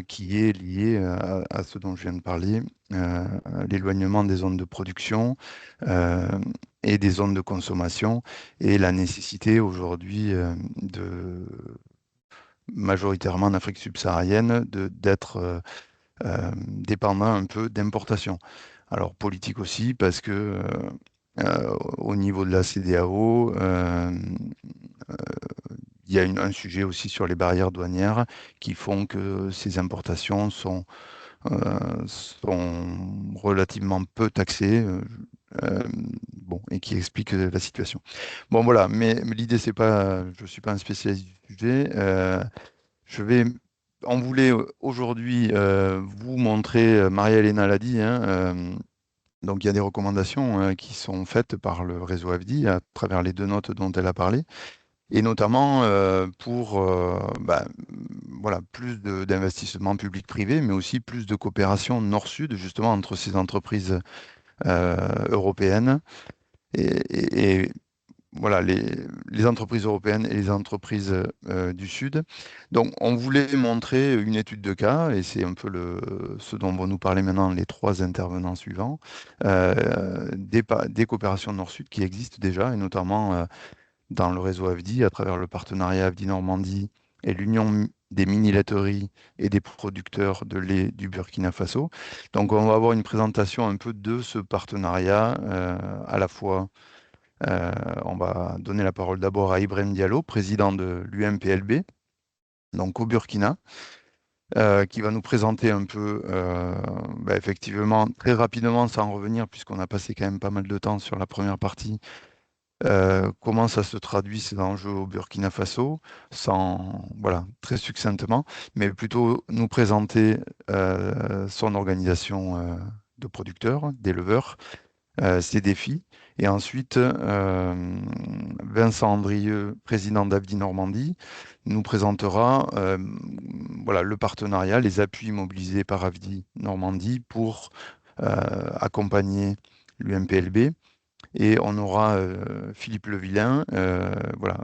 qui est lié à ce dont je viens de parler, euh, l'éloignement des zones de production euh, et des zones de consommation, et la nécessité aujourd'hui majoritairement en Afrique subsaharienne, d'être dépendant un peu d'importation. Alors politique aussi, parce que au niveau de la CEDEAO, il y a un sujet aussi sur les barrières douanières qui font que ces importations sont relativement peu taxées. Euh, bon, et qui explique la situation. Bon, voilà, mais l'idée, c'est pas, je suis pas un spécialiste du sujet. Je vais, on voulait aujourd'hui vous montrer, Maria-Elena l'a dit, hein, donc il y a des recommandations qui sont faites par le réseau AFDI à travers les 2 notes dont elle a parlé, et notamment pour voilà, plus d'investissements public-privé, mais aussi plus de coopération nord-sud, justement, entre ces entreprises européennes et voilà, les entreprises européennes et les entreprises du Sud. Donc, on voulait montrer une étude de cas, et c'est un peu ce dont vont nous parler maintenant les 3 intervenants suivants, des coopérations Nord-Sud qui existent déjà, et notamment dans le réseau AFDI, à travers le partenariat AFDI Normandie et l'Union des mini-laiteries et des producteurs de lait du Burkina Faso. Donc, on va avoir une présentation un peu de ce partenariat, à la fois on va donner la parole d'abord à Ibrahim Diallo, président de l'UMPLB, donc au Burkina, qui va nous présenter un peu, effectivement, très rapidement, sans revenir, puisqu'on a passé quand même pas mal de temps sur la première partie, comment ça se traduit ces enjeux au Burkina Faso, voilà, très succinctement, mais plutôt nous présenter son organisation de producteurs, d'éleveurs, ses défis. Et ensuite, Vincent Andrieux, président d'AFDI Normandie, nous présentera voilà, le partenariat, les appuis mobilisés par AFDI Normandie pour accompagner l'UMPLB. Et on aura Philippe Levillain, voilà,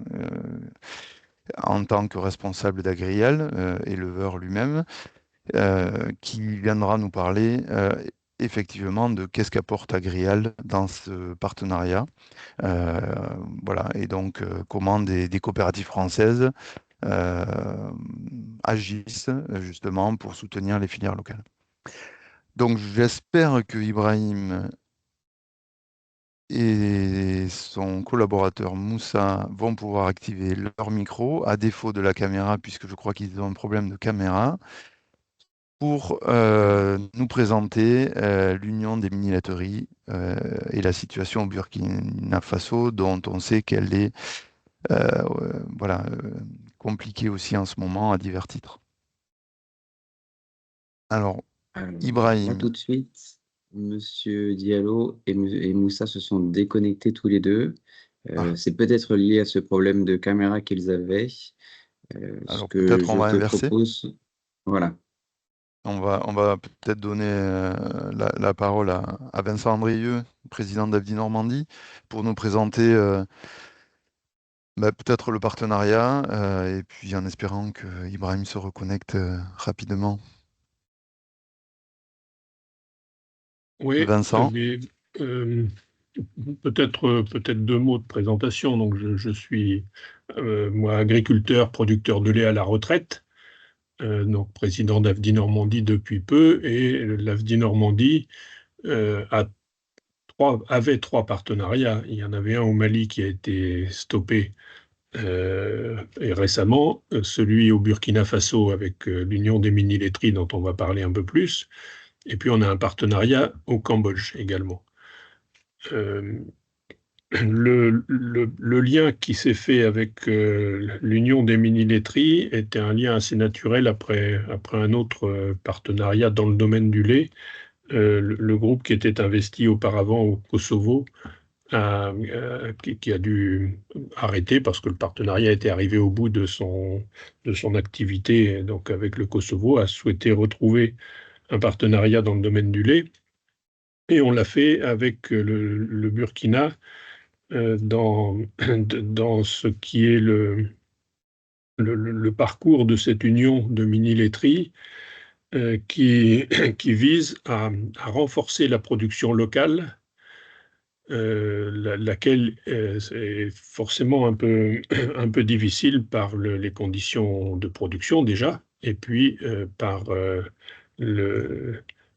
en tant que responsable d'Agriel, éleveur lui-même, qui viendra nous parler effectivement de qu'est-ce qu'apporte Agrial dans ce partenariat. Euh, voilà, et donc comment des coopératives françaises euh, agissent justement pour soutenir les filières locales. Donc j'espère que Ibrahim et son collaborateur Moussa vont pouvoir activer leur micro, à défaut de la caméra, puisque je crois qu'ils ont un problème de caméra, pour nous présenter l'Union des mini-laiteries et la situation au Burkina Faso, dont on sait qu'elle est voilà, compliquée aussi en ce moment à divers titres. Alors,
Là,
Ibrahim,
tout de suite, Monsieur Diallo et Moussa se sont déconnectés tous les deux.
ah,
C'est peut-être lié à ce problème de caméra qu'ils avaient. Ce
alors
que
peut-être on
je
va
te
inverser.
propose, voilà.
On va peut-être donner la parole à Vincent Andrieux, président d'AFDI Normandie, pour nous présenter peut-être le partenariat, et puis en espérant que Ibrahim se reconnecte rapidement.
Oui,
Vincent,
mais euh, peut-être 2 mots de présentation. Donc, je suis moi agriculteur, producteur de lait à la retraite, donc président d'AFDI Normandie depuis peu, et l'AFDI Normandie avait 3 partenariats. Il y en avait un au Mali qui a été stoppé et récemment, celui au Burkina Faso avec l'Union des mini-laiteries dont on va parler un peu plus, et puis on a un partenariat au Cambodge également. Euh, le lien qui s'est fait avec l'Union des mini-laiteries était un lien assez naturel après un autre partenariat dans le domaine du lait. Le groupe qui était investi auparavant au Kosovo qui a dû arrêter parce que le partenariat était arrivé au bout de son activité, donc avec le Kosovo, a souhaité retrouver un partenariat dans le domaine du lait. Et on l'a fait avec le Burkina dans ce qui est le parcours de cette union de mini-laiteries qui vise à renforcer la production locale, laquelle est forcément un peu difficile par les conditions de production déjà, et puis par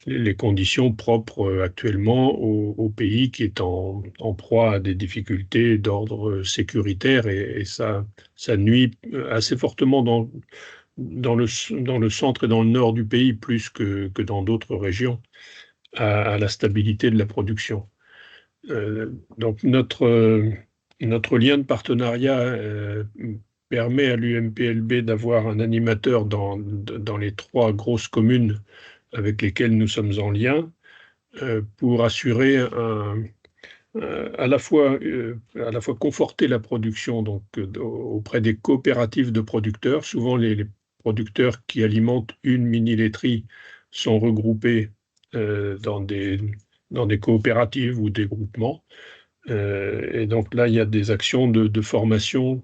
les conditions propres actuellement au pays qui est en proie à des difficultés d'ordre sécuritaire, et ça nuit assez fortement dans le centre et dans le nord du pays, plus que dans d'autres régions, à la stabilité de la production. Donc notre lien de partenariat permet à l'UMPLB d'avoir un animateur dans les 3 grosses communes avec lesquelles nous sommes en lien, pour assurer à la fois conforter la production donc, auprès des coopératives de producteurs. Souvent, les producteurs qui alimentent une mini-laiterie sont regroupés dans des coopératives ou des groupements. Et donc là, il y a des actions de formation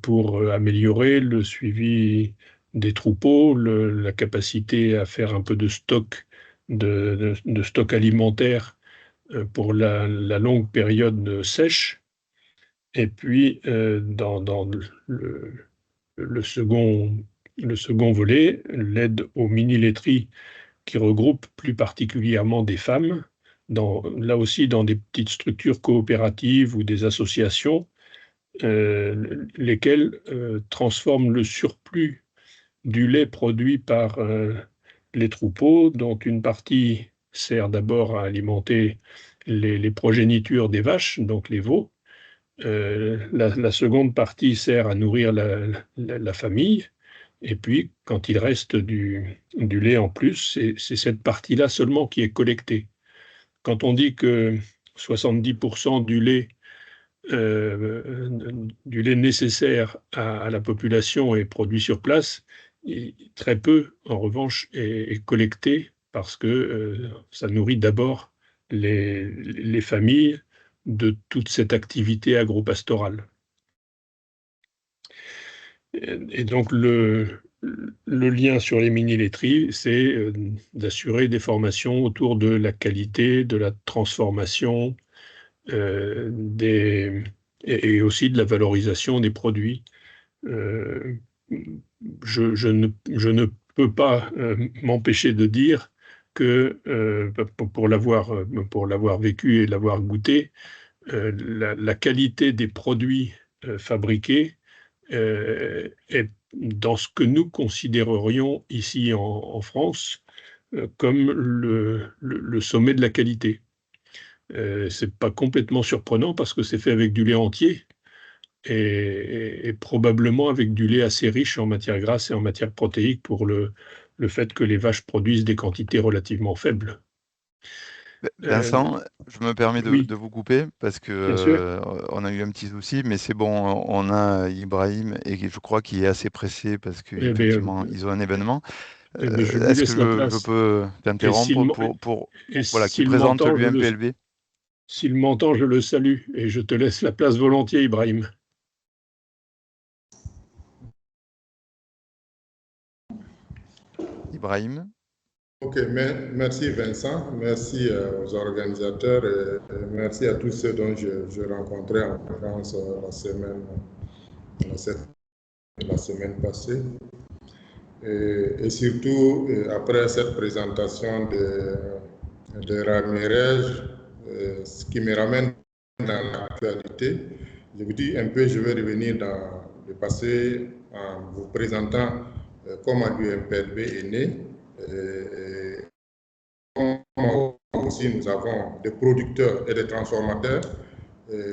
pour améliorer le suivi des troupeaux, la capacité à faire un peu de stock, de stock alimentaire pour la longue période sèche. Et puis, dans le second volet, l'aide aux mini-laiteries qui regroupe plus particulièrement des femmes, là aussi dans des petites structures coopératives ou des associations, lesquelles transforment le surplus du lait produit par les troupeaux, dont une partie sert d'abord à alimenter les progénitures des vaches, donc les veaux. La seconde partie sert à nourrir la famille. Et puis, quand il reste du lait en plus, c'est cette partie-là seulement qui est collectée. Quand on dit que 70% du lait nécessaire à la population est produit sur place, et très peu, en revanche, est collecté parce que ça nourrit d'abord les familles de toute cette activité agropastorale. Et donc, le lien sur les mini-laiteries, c'est d'assurer des formations autour de la qualité, de la transformation, et aussi de la valorisation des produits. Je ne peux pas m'empêcher de dire que, pour l'avoir vécu et l'avoir goûté, la qualité des produits fabriqués est dans ce que nous considérerions ici en France comme le sommet de la qualité. C'est pas complètement surprenant parce que c'est fait avec du lait entier et probablement avec du lait assez riche en matière grasse et en matière protéique pour le fait que les vaches produisent des quantités relativement faibles.
Vincent, je me permets
oui.
de vous couper parce que on a eu un petit souci, mais c'est bon, on a Ibrahim et je crois qu'il est assez pressé parce qu'effectivement, ils ont un événement. Est-ce que je peux t'interrompre pour qu'il présente l'UMPLB?
S'il m'entend, je le salue et je te laisse la place volontiers, Ibrahim.
Ibrahim.
Ok, merci Vincent, merci aux organisateurs et merci à tous ceux dont je rencontrais en France la semaine passée. Et surtout, après cette présentation de Ramirez, ce qui me ramène dans l'actualité, je vous dis un peu, je vais revenir dans le passé en vous présentant comment l'UMPLB est né. Aussi, nous avons des producteurs et des transformateurs.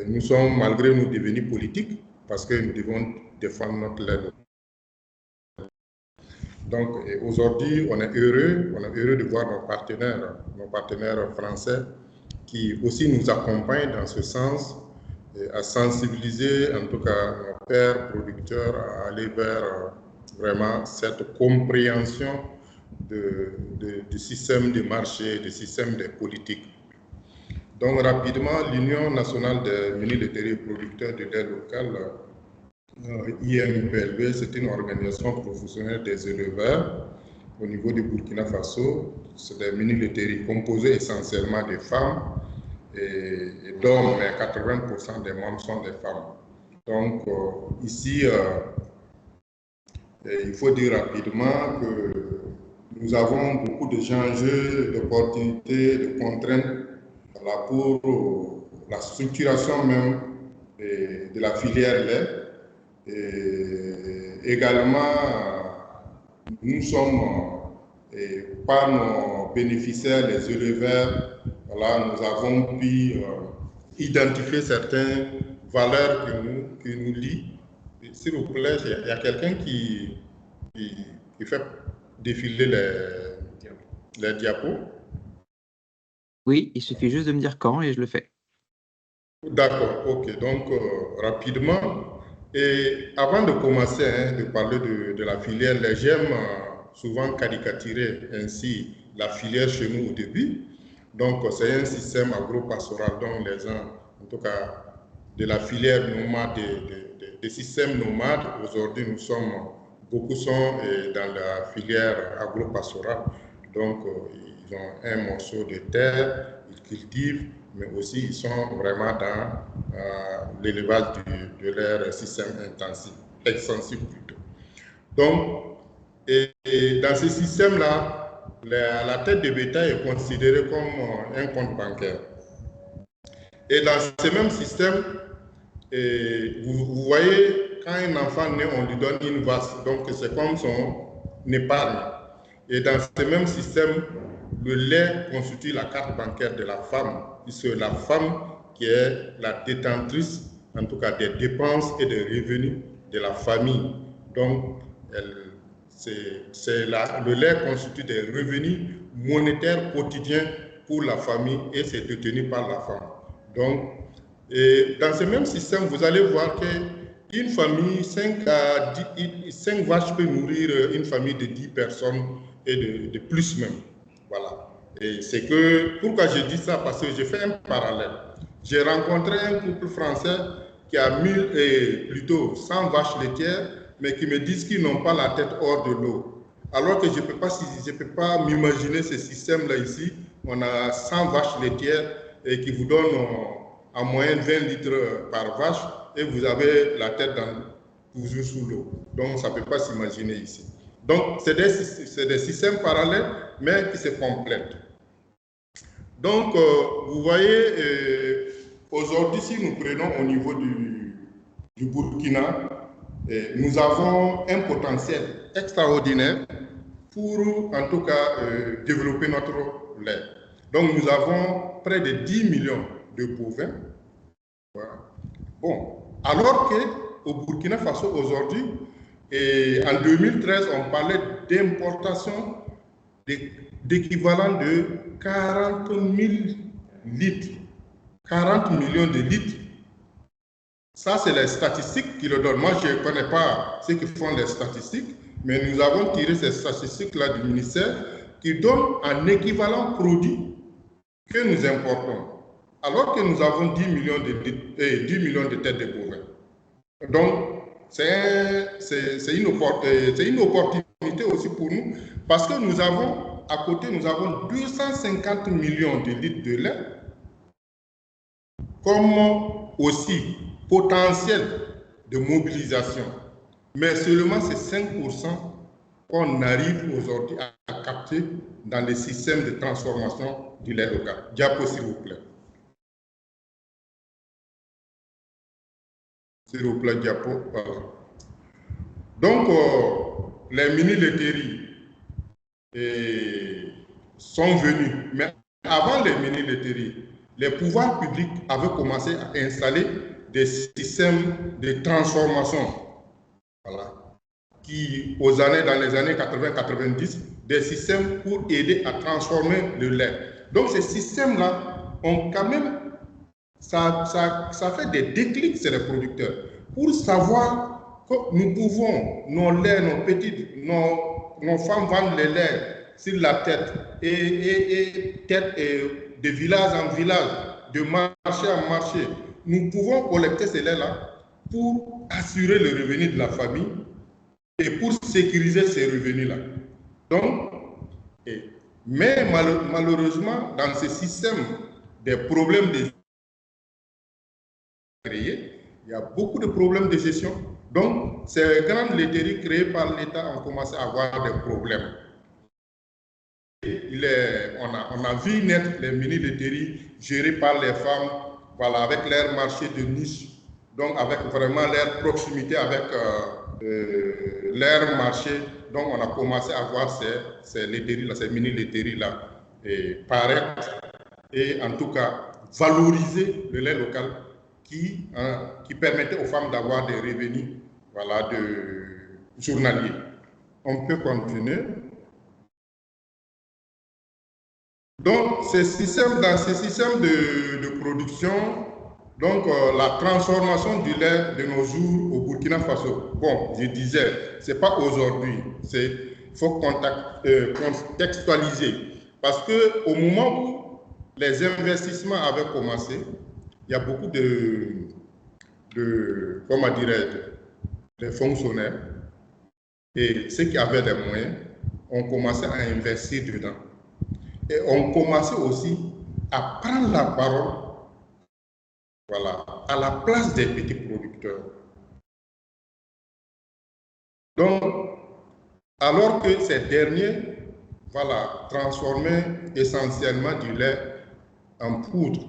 Nous sommes, malgré nous, devenus politiques parce que nous devons défendre notre lait. Donc, aujourd'hui, on est heureux de voir nos partenaires français qui aussi nous accompagne dans ce sens, à sensibiliser en tout cas nos pères producteurs à aller vers vraiment cette compréhension du système de marché, du système des politiques. Donc rapidement, l'Union nationale des mini-laiteries producteurs de lait local, IMPLB, c'est une organisation professionnelle des éleveurs au niveau du Burkina Faso. C'est des mini-laiteries composées essentiellement de femmes et d'hommes, mais 80% des membres sont des femmes. Donc ici, il faut dire rapidement que nous avons beaucoup d'enjeux, d'opportunités, de contraintes pour la structuration même de la filière lait. Et également, nous sommes, par nos bénéficiaires, les éleveurs, voilà, nous avons pu identifier certaines valeurs qui nous lient. S'il vous plaît, il y a quelqu'un qui fait défiler les diapos.
Oui, il suffit juste de me dire quand et je le fais.
D'accord, ok. Donc, rapidement, et avant de commencer de parler de la filière, j'aime souvent caricaturer ainsi la filière chez nous au début. Donc, c'est un système agro-pastoral dont les gens, en tout cas, de la filière nomade, des systèmes nomades, aujourd'hui, beaucoup sont dans la filière agro-pastorale. Donc, ils ont un morceau de terre, ils cultivent, mais aussi ils sont vraiment dans l'élevage de leur système extensif plutôt. Donc, et dans ce système-là, la tête de bétail est considérée comme un compte bancaire. Et dans ce même système, vous voyez, quand un enfant naît, on lui donne une vache, donc c'est comme son épargne. Et dans ce même système, le lait constitue la carte bancaire de la femme, puisque la femme qui est la détentrice, en tout cas des dépenses et des revenus de la famille. Donc, le lait constitue des revenus monétaires quotidiens pour la famille et c'est détenu par la femme. Donc, et dans ce même système, vous allez voir qu'une famille, 5 vaches peut nourrir une famille de 10 personnes et de plus même. Voilà. Et c'est que, pourquoi je dis ça? Parce que j'ai fait un parallèle. J'ai rencontré un couple français qui a 100 vaches laitières, mais qui me disent qu'ils n'ont pas la tête hors de l'eau. Alors que je ne peux pas m'imaginer ce système-là ici. On a 100 vaches laitières et qui vous donnent en moyenne 20 litres par vache et vous avez la tête toujours sous l'eau. Donc, ça ne peut pas s'imaginer ici. Donc, c'est des systèmes parallèles, mais qui se complètent. Donc, vous voyez, aujourd'hui, si nous prenons au niveau du Burkina, nous avons un potentiel extraordinaire pour, en tout cas, développer notre lait. Donc, nous avons près de 10 millions de bovins. Voilà. Bon, alors qu'au Burkina Faso, aujourd'hui, en 2013, on parlait d'importation d'équivalent de 40 000 litres, 40 millions de litres. Ça, c'est les statistiques qui le donnent. Moi, je ne connais pas ceux qui font les statistiques, mais nous avons tiré ces statistiques-là du ministère qui donnent un équivalent produit que nous importons, alors que nous avons 10 millions de têtes de bovins. Donc, c'est une opportunité aussi pour nous, parce que nous avons, à côté, nous avons 250 millions de litres de lait, comme aussi potentiel de mobilisation. Mais seulement c'est 5% qu'on arrive aujourd'hui à capter dans les systèmes de transformation du lait local. Diapo, s'il vous plaît. S'il vous plaît, diapo. Voilà. Donc, les mini-laiteries sont venus. Mais avant les mini-laiteries, les pouvoirs publics avaient commencé à installer des systèmes de transformation. Voilà. Qui, dans les années 80-90, des systèmes pour aider à transformer le lait. Donc, ces systèmes-là ont quand même, ça fait des déclics chez les producteurs pour savoir que nous pouvons, nos laits, nos femmes vendent les laits sur la tête et de village en village, de marché en marché. Nous pouvons collecter ces laits-là pour assurer le revenu de la famille et pour sécuriser ces revenus-là. Donc, mais malheureusement, dans ce système des problèmes de créés, il y a beaucoup de problèmes de gestion. Donc, ces grandes laiteries créées par l'État ont commencé à avoir des problèmes. On a vu naître les mini-laiteries gérées par les femmes, voilà, avec leur marché de niche, donc avec vraiment leur proximité avec leur marché. Donc, on a commencé à voir ces laiteries-là, ces mini-laiteries-là paraître et en tout cas valoriser le lait local qui permettait aux femmes d'avoir des revenus, voilà, journaliers. On peut continuer. Donc, dans ces systèmes de production, donc la transformation du lait de nos jours au Burkina Faso, bon, je disais, c'est pas aujourd'hui, il faut contextualiser. Parce qu'au moment où les investissements avaient commencé, il y a beaucoup comment dirais-je, de fonctionnaires et ceux qui avaient les moyens ont commencé à investir dedans. Et on commençait aussi à prendre la parole, voilà, à la place des petits producteurs. Donc, alors que ces derniers, voilà, transformaient essentiellement du lait en poudre,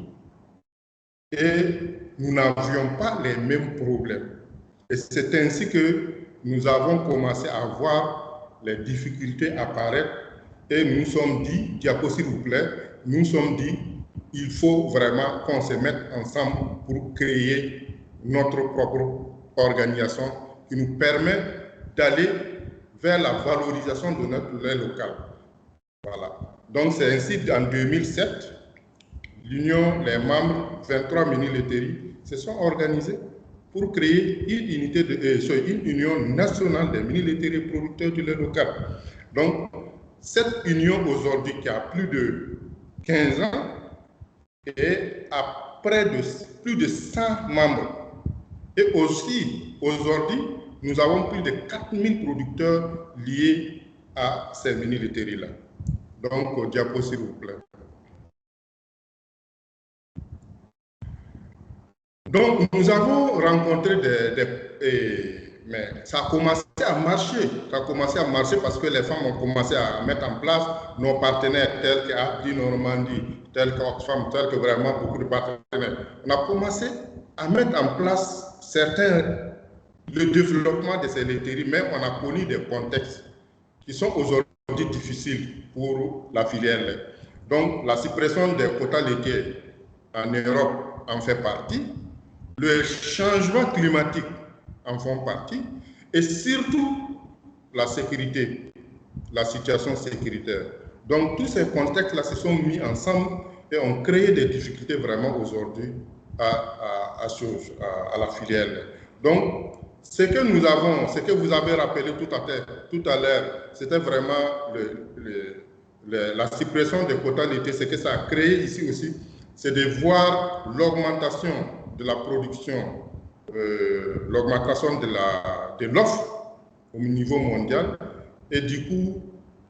et nous n'avions pas les mêmes problèmes. Et c'est ainsi que nous avons commencé à voir les difficultés apparaître. Et nous nous sommes dit, diapo s'il vous plaît, nous nous sommes dit, il faut vraiment qu'on se mette ensemble pour créer notre propre organisation qui nous permet d'aller vers la valorisation de notre lait local. Voilà. Donc c'est ainsi qu'en 2007, l'Union, les membres, 23 mini-laiteries, se sont organisés pour créer une union nationale des mini-laiteries producteurs du lait local. Donc, cette union aujourd'hui qui a plus de 15 ans et a plus de 100 membres. Et aussi, aujourd'hui, nous avons plus de 4000 producteurs liés à ces mini-laiteries-là. Donc, diapo s'il vous plaît. Donc, nous avons rencontré mais ça a commencé à marcher. Ça a commencé à marcher parce que les femmes ont commencé à mettre en place nos partenaires tels qu'Abdi Normandie, tels qu'Oxfam, tels que vraiment beaucoup de partenaires. On a commencé à mettre en place le développement de ces laiteries, mais on a connu des contextes qui sont aujourd'hui difficiles pour la filière lait. Donc, la suppression des quotas laitiers en Europe en fait partie. Le changement climatique en font partie, et surtout la sécurité, la situation sécuritaire. Donc tous ces contextes-là se sont mis ensemble et ont créé des difficultés vraiment aujourd'hui à la filière. Donc ce que nous avons, ce que vous avez rappelé tout à l'heure, c'était vraiment la suppression des quotas laitiers. Ce que ça a créé ici aussi, c'est de voir l'augmentation de la production, l'augmentation de l'offre au niveau mondial, et du coup,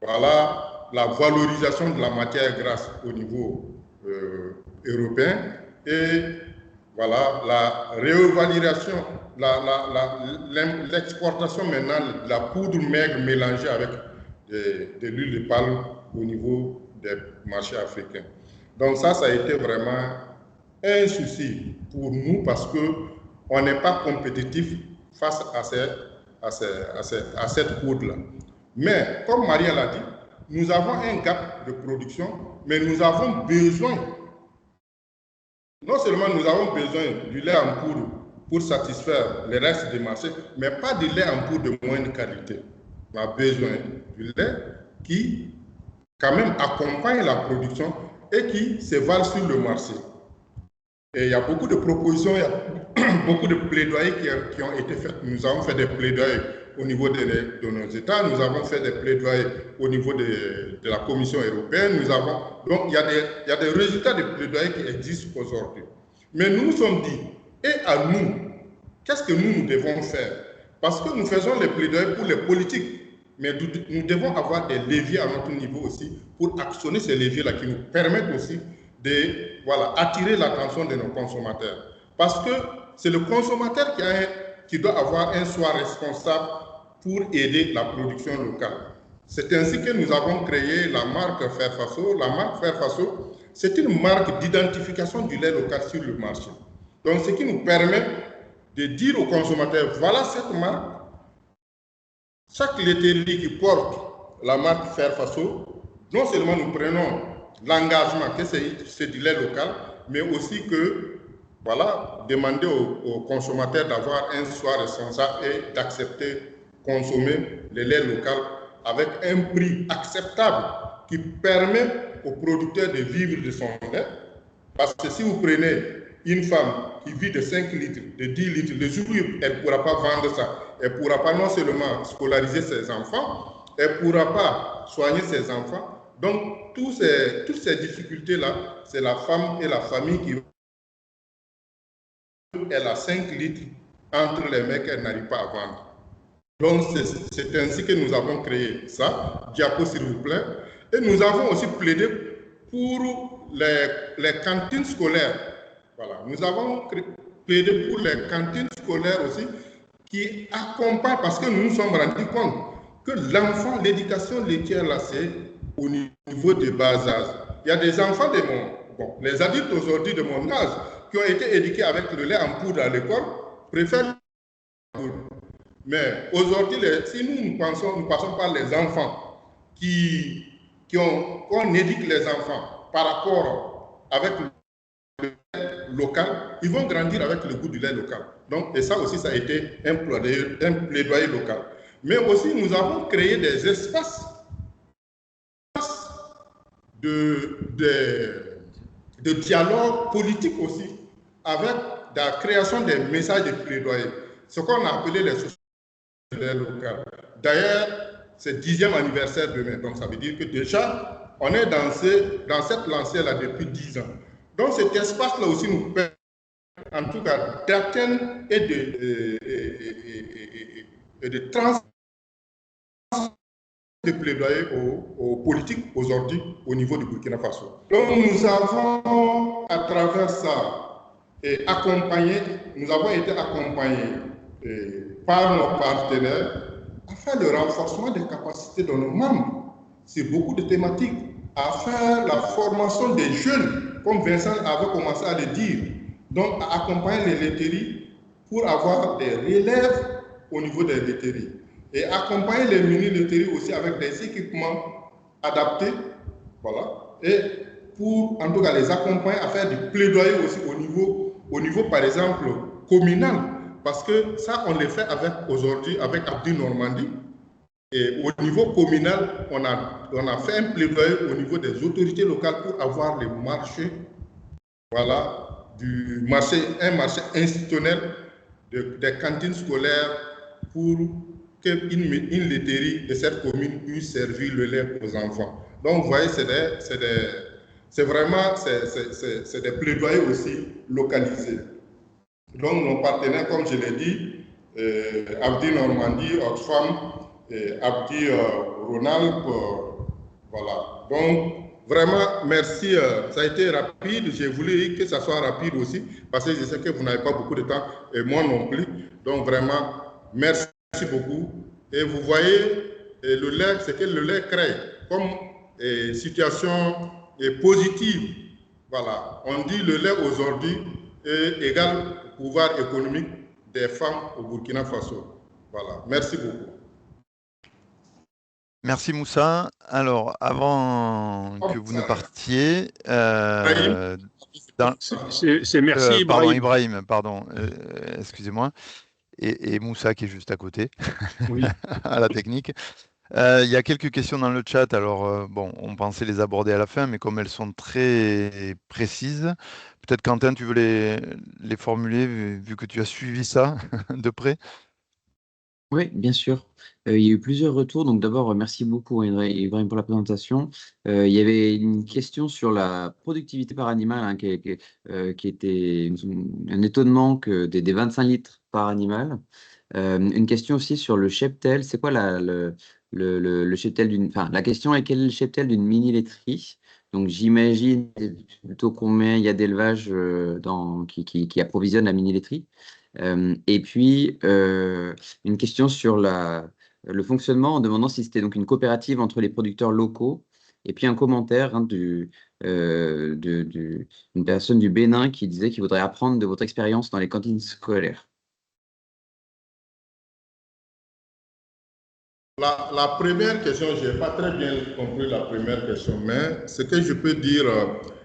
voilà, la valorisation de la matière grasse au niveau européen, et voilà, la réévaluation, l'exportation maintenant de la poudre maigre mélangée avec de l'huile de palme au niveau des marchés africains. Donc ça a été vraiment un souci pour nous parce qu'on n'est pas compétitif face à cette poudre-là. Mais comme Maria l'a dit, nous avons un gap de production, mais nous avons besoin, non seulement nous avons besoin du lait en poudre pour satisfaire les restes des marchés, mais pas du lait en poudre de moindre qualité. On a besoin du lait qui, quand même, accompagne la production et qui se valent sur le marché. Et il y a beaucoup de propositions, il y a beaucoup de plaidoyers qui ont été faits. Nous avons fait des plaidoyers au niveau de nos États, nous avons fait des plaidoyers au niveau de la Commission européenne, donc il y a des résultats de plaidoyers qui existent aujourd'hui. Mais nous nous sommes dit, et à nous, qu'est-ce que nous devons faire? Parce que nous faisons les plaidoyers pour les politiques, mais nous devons avoir des leviers à notre niveau aussi pour actionner ces leviers-là qui nous permettent aussi attirer l'attention de nos consommateurs. Parce que c'est le consommateur qui doit avoir un choix responsable pour aider la production locale. C'est ainsi que nous avons créé la marque Fairfaso. La marque Fairfaso, c'est une marque d'identification du lait local sur le marché. Donc, ce qui nous permet de dire aux consommateurs, voilà cette marque. Chaque laiterie qui porte la marque Fairfaso, non seulement nous prenons l'engagement que c'est du lait local, mais aussi que, demander aux consommateurs d'avoir un choix responsable et d'accepter consommer le lait local avec un prix acceptable qui permet aux producteurs de vivre de son lait. Parce que si vous prenez une femme qui vit de 5 litres, de 10 litres, le jour où elle ne pourra pas vendre ça, elle ne pourra pas non seulement scolariser ses enfants, elle ne pourra pas soigner ses enfants. Donc, toutes ces difficultés-là, c'est la femme et la famille qui elle a 5 litres entre les mains qu'elle n'arrive pas à vendre. Donc, c'est ainsi que nous avons créé ça. Diapo, s'il vous plaît. Et nous avons aussi plaidé pour les cantines scolaires. Voilà. Nous avons plaidé pour les cantines scolaires aussi qui accompagnent, parce que nous nous sommes rendus compte que l'enfant, l'éducation laitière, là, c'est au niveau de bas âge. Il y a des enfants les adultes aujourd'hui de mon âge qui ont été éduqués avec le lait en poudre à l'école préfèrent le lait en poudre. Mais aujourd'hui, si nous passons par les enfants qu'on éduque les enfants par rapport avec le lait local, ils vont grandir avec le goût du lait local. Donc, et ça aussi, ça a été un plaidoyer local. Mais aussi, nous avons créé des espaces de dialogue politique aussi, avec la création des messages de plaidoyer, ce qu'on a appelé les sociétés locales. D'ailleurs, c'est le 10e anniversaire demain, donc ça veut dire que déjà, on est dans cette lancée-là depuis 10 ans. Donc cet espace-là aussi nous permet, en tout cas, d'atteindre et de transmettre de plaidoyer aux politiques aujourd'hui au niveau du Burkina Faso. Donc nous avons, à travers ça, nous avons été accompagnés par nos partenaires à faire le renforcement des capacités de nos membres sur beaucoup de thématiques, à faire la formation des jeunes, comme Vincent avait commencé à le dire, donc à accompagner les laiteries pour avoir des relèves au niveau des laiteries. Et accompagner les mini-laiteries aussi avec des équipements adaptés, et pour en tout cas les accompagner à faire du plaidoyer aussi au niveau par exemple communal, parce que ça on le fait aujourd'hui avec Abdi Normandie, et au niveau communal on a fait un plaidoyer au niveau des autorités locales pour avoir les marchés, un marché institutionnel des cantines scolaires pour qu'une laiterie de cette commune puisse servir le lait aux enfants. Donc, vous voyez, c'est vraiment des plaidoyers aussi localisés. Donc, nos partenaires, comme je l'ai dit, Abdi Normandie, Oxfam, Abdi Ronald, voilà. Donc, vraiment, merci. Ça a été rapide. J'ai voulu que ça soit rapide aussi, parce que je sais que vous n'avez pas beaucoup de temps, et moi non plus. Donc, vraiment, merci beaucoup. Et vous voyez, le lait, c'est que le lait crée comme situation positive. Voilà. On dit le lait aujourd'hui égale pouvoir économique des femmes au Burkina Faso. Voilà. Merci beaucoup.
Merci Moussa. Alors, avant que vous ne partiez,
c'est merci
Ibrahim, pardon, excusez-moi, et Moussa qui est juste à côté,
oui.
à la technique. Il y a quelques questions dans le chat. Alors, bon, on pensait les aborder à la fin, mais comme elles sont très précises, peut-être Quentin, tu veux les formuler, vu que tu as suivi ça de près.
Oui, bien sûr. Il y a eu plusieurs retours. Donc d'abord, merci beaucoup Ibrahim pour la présentation. Il y avait une question sur la productivité par animal hein, qui était un étonnement que des 25 litres par animal. Une question aussi sur le cheptel. C'est quoi le cheptel d'une... Enfin, la question est quel est le cheptel d'une mini-laiterie? Donc j'imagine plutôt combien il y a d'élevage qui approvisionne la mini-laiterie. Et puis, une question sur le fonctionnement en demandant si c'était donc une coopérative entre les producteurs locaux. Et puis un commentaire hein, d'une personne du Bénin qui disait qu'il voudrait apprendre de votre expérience dans les cantines scolaires.
La première question, je n'ai pas très bien compris la première question, mais ce que je peux dire,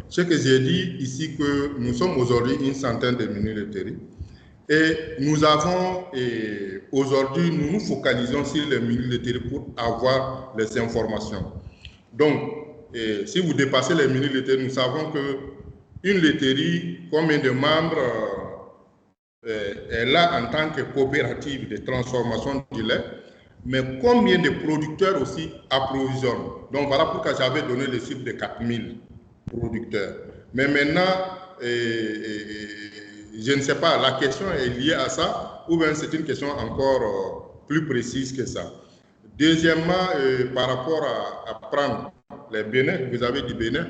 c'est que j'ai dit ici que nous sommes aujourd'hui une centaine de mini-laiteries. Et nous avons, aujourd'hui, nous nous focalisons sur les mini-laiteries pour avoir les informations. Donc, si vous dépassez les mini-laiteries, nous savons qu'une laiterie, combien de membres est là en tant que coopérative de transformation du lait, mais combien de producteurs aussi approvisionnent. Donc, voilà pourquoi j'avais donné le chiffre de 4000 producteurs. Mais maintenant, je ne sais pas, la question est liée à ça ou bien c'est une question encore plus précise que ça. Deuxièmement, par rapport à prendre les Bénin, vous avez dit Bénin.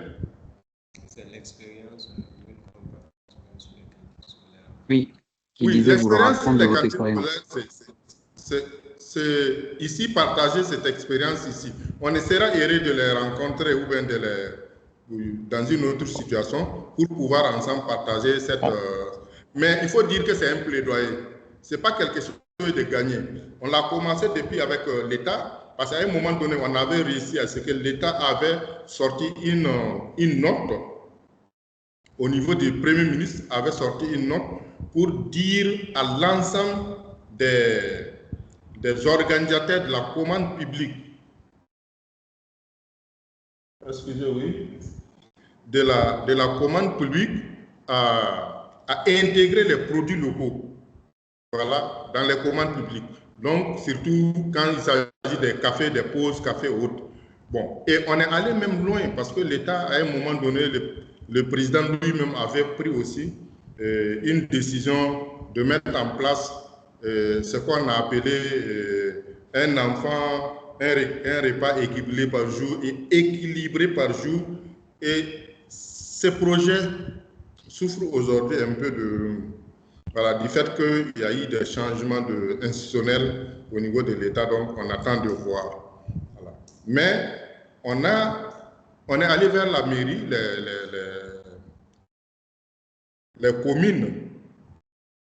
C'est l'expérience.
Oui, qui disait vouloir apprendre de votre expérience.
C'est ici partager cette expérience ici. On essaiera de les rencontrer ou bien dans une autre situation pour pouvoir ensemble partager cette... mais il faut dire que c'est un plaidoyer. Ce n'est pas quelque chose de gagné. On l'a commencé depuis avec l'État, parce qu'à un moment donné, on avait réussi à ce que l'État avait sorti une note au niveau du Premier ministre, avait sorti une note pour dire à l'ensemble des organisateurs de la commande publique, de la commande publique à intégrer les produits locaux, voilà, dans les commandes publiques. Donc, surtout quand il s'agit des cafés, des pauses, cafés autres. Bon, et on est allé même loin parce que l'État, à un moment donné, le président lui-même avait pris aussi une décision de mettre en place ce qu'on a appelé un enfant, un repas équilibré par jour et équilibré par jour. Et ce projet souffre aujourd'hui un peu du fait qu'il y a eu des changements institutionnels au niveau de l'État, donc on attend de voir. Voilà. Mais on est allé vers la mairie, les communes,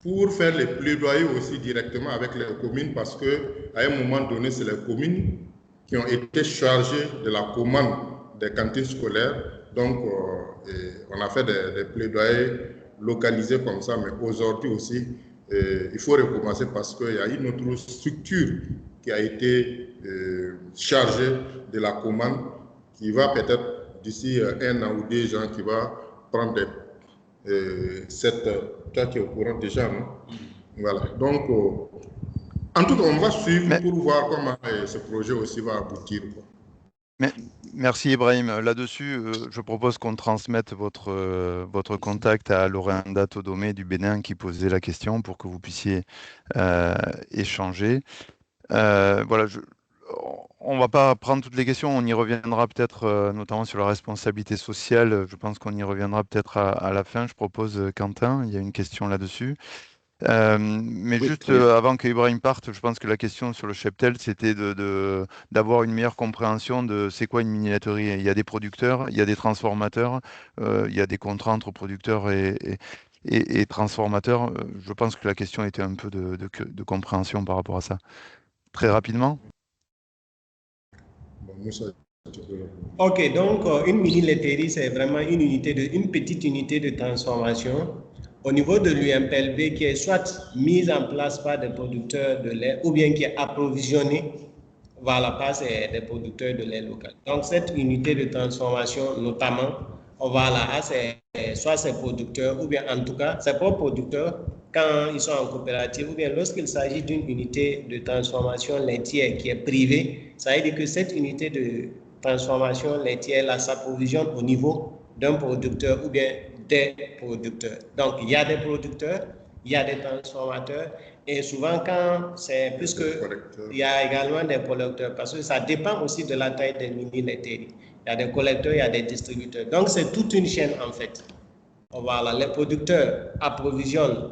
pour faire les plaidoyers aussi directement avec les communes, parce qu'à un moment donné, c'est les communes qui ont été chargées de la commande des cantines scolaires. Donc, on a fait des plaidoyers localisés comme ça, mais aujourd'hui aussi, il faut recommencer parce qu'il y a une autre structure qui a été chargée de la commande, qui va peut-être d'ici 1 an ou 2 ans, qui va prendre toi qui es au courant déjà, non? Voilà. Donc, en tout cas, on va suivre pour voir comment ce projet aussi va aboutir.
Merci Ibrahim. Là-dessus, je propose qu'on transmette votre contact à Lorinda Todomé du Bénin qui posait la question pour que vous puissiez échanger. Voilà, on ne va pas prendre toutes les questions, on y reviendra peut-être notamment sur la responsabilité sociale. Je pense qu'on y reviendra peut-être à la fin. Je propose, Quentin, il y a une question là-dessus. Mais oui, juste avant que Ibrahim parte, je pense que la question sur le cheptel, c'était d'avoir une meilleure compréhension de c'est quoi une mini-laiterie. Il y a des producteurs, il y a des transformateurs, il y a des contrats entre producteurs et transformateurs. Je pense que la question était un peu de compréhension par rapport à ça. Très rapidement.
Ok, donc une mini-laiterie, c'est vraiment une petite unité de transformation au niveau de l'UMPLB qui est soit mise en place par des producteurs de lait ou bien qui est approvisionnée Voilà, pas des producteurs de lait local. Donc, cette unité de transformation, notamment, voilà, soit ces producteurs, ou bien en tout cas, ces propres producteurs, quand ils sont en coopérative, ou bien lorsqu'il s'agit d'une unité de transformation laitière qui est privée, ça veut dire que cette unité de transformation laitière, là, s'approvisionne au niveau d'un producteur ou bien des producteurs. Donc, il y a des producteurs, il y a des transformateurs, et souvent, quand c'est plus que il y a également des collecteurs, parce que ça dépend aussi de la taille des mini-laiteries. Il y a des collecteurs, il y a des distributeurs. Donc, c'est toute une chaîne, en fait. Voilà, les producteurs approvisionnent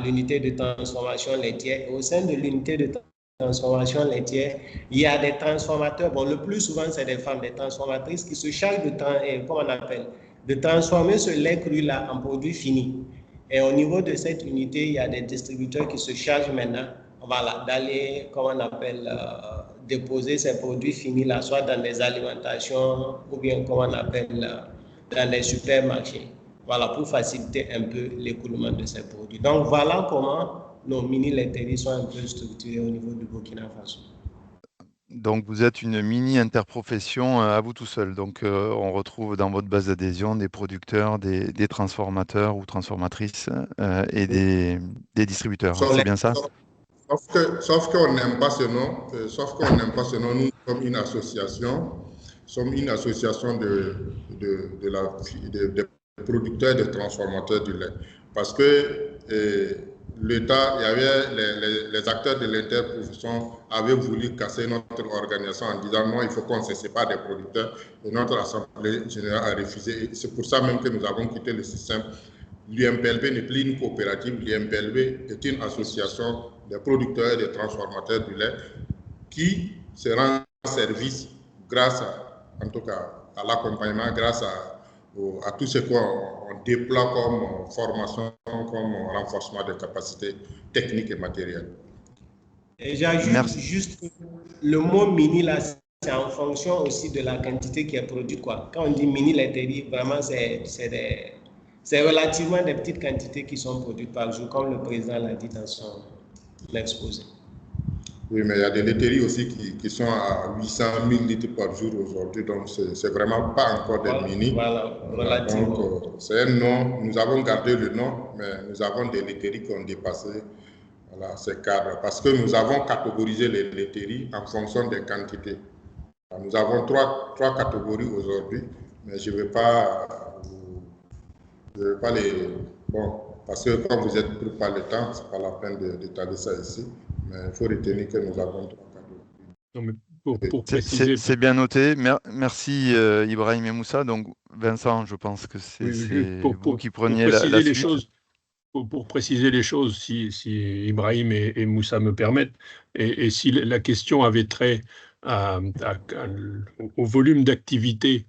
l'unité de transformation laitière. Et au sein de l'unité de transformation laitière, il y a des transformateurs. Bon, le plus souvent, c'est des femmes, des transformatrices qui se chargent de transformer ce lait cru-là en produit fini. Et au niveau de cette unité, il y a des distributeurs qui se chargent maintenant, voilà, d'aller, déposer ces produits finis-là, soit dans des alimentations ou bien, dans les supermarchés. Voilà, pour faciliter un peu l'écoulement de ces produits. Donc, voilà comment nos mini-laiteries sont un peu structurées au niveau du Burkina Faso.
Donc, vous êtes une mini interprofession à vous tout seul. Donc, on retrouve dans votre base d'adhésion des producteurs, des transformateurs ou transformatrices et des distributeurs. C'est bien ça?
Sauf qu'on n'aime pas ce nom. Nous sommes une association. Nous sommes une association de producteurs et de transformateurs du lait. Parce que l'État, il y avait les acteurs de l'interprofession avaient voulu casser notre organisation en disant non, il faut qu'on se sépare des producteurs. Et notre Assemblée générale a refusé. C'est pour ça même que nous avons quitté le système. L'UMPLB n'est plus une coopérative. L'UMPLB est une association des producteurs et des transformateurs du lait qui se rend service grâce en tout cas, à l'accompagnement, grâce à tout ce qu'on déploie comme formation, comme renforcement des capacités techniques et matérielles.
Et j'ajoute juste le mot mini là, c'est en fonction aussi de la quantité qui est produite, quoi. Quand on dit mini laiterie, vraiment c'est relativement des petites quantités qui sont produites par jour, comme le président l'a dit dans son exposé.
Oui, mais il y a des laiteries aussi qui sont à 800 000 litres par jour aujourd'hui, donc c'est vraiment pas encore des mini.
Voilà, relativement.
Donc, c'est un nom, nous avons gardé le nom, mais nous avons des laiteries qui ont dépassé ces cadres, parce que nous avons catégorisé les laiteries en fonction des quantités. Nous avons trois catégories aujourd'hui, mais je ne vais pas les... Bon, parce que quand vous êtes pris par le temps, ce n'est pas la peine d'étaler ça ici, mais il faut retenir que nous avons 3 catégories.
Non, mais pour préciser...
C'est bien noté. Merci Ibrahim et Moussa. Donc Vincent, je pense que c'est vous qui preniez la suite.
Pour préciser les choses, si Ibrahim et Moussa me permettent, et si la question avait trait au volume d'activité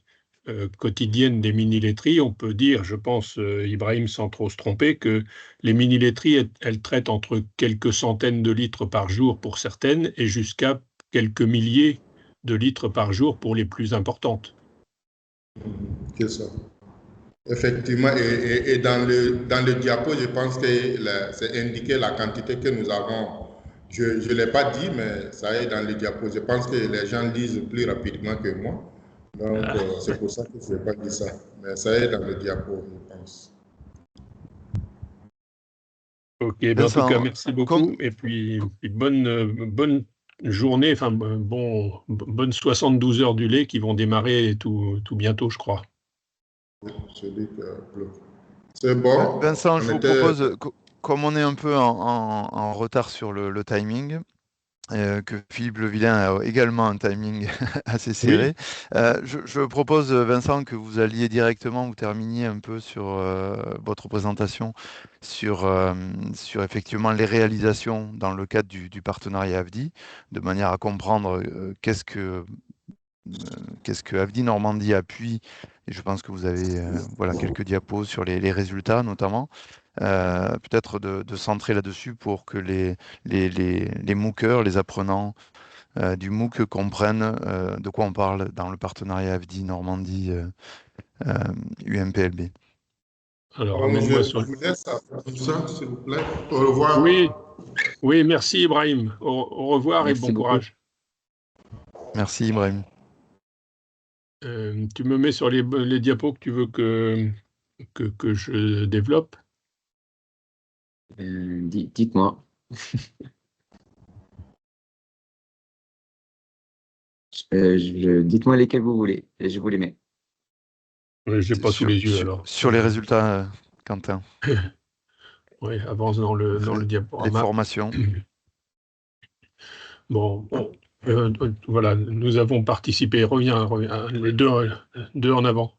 quotidienne des mini-laiteries, on peut dire, je pense, Ibrahim, sans trop se tromper, que les mini-laiteries, elles traitent entre quelques centaines de litres par jour pour certaines et jusqu'à quelques milliers de litres par jour pour les plus importantes.
C'est ça. Effectivement, et dans le diapo, je pense que c'est indiqué la quantité que nous avons. Je ne l'ai pas dit, mais ça est dans le diapo. Je pense que les gens lisent plus rapidement que moi. Donc, c'est pour ça que je n'ai pas dit ça. Mais ça est dans le diapo, je pense.
Ok, ben en tout cas, merci beaucoup. Et puis bonne journée, enfin, bonne 72 heures du lait qui vont démarrer tout bientôt, je crois.
C'est bon.
Vincent, je vous propose, comme on est un peu en retard sur le timing, que Philippe Levillain a également un timing assez serré. Oui. Je propose, Vincent, que vous alliez directement, vous terminiez un peu sur votre présentation sur effectivement les réalisations dans le cadre du partenariat AFDI, de manière à comprendre qu'est-ce que AFDI Normandie appuie, et je pense que vous avez voilà, quelques diapos sur les résultats notamment. Peut-être de centrer là-dessus pour que les MOOCers, les apprenants du MOOC comprennent de quoi on parle dans le partenariat AFDI Normandie UMPLB.
Alors,
je vous laisse s'il vous plaît. Au revoir.
Oui, merci Ibrahim. Au revoir. Merci et bon courage.
Merci Ibrahim.
Tu me mets sur les diapos que tu veux que je développe.
Dites-moi. Dites-moi lesquels vous voulez et je vous les mets.
Je n'ai pas sous les yeux alors.
Sur les résultats, Quentin.
Oui, avance dans le
Les
diaporama.
formations.
Bon, voilà, nous avons participé. Reviens, les deux en avant.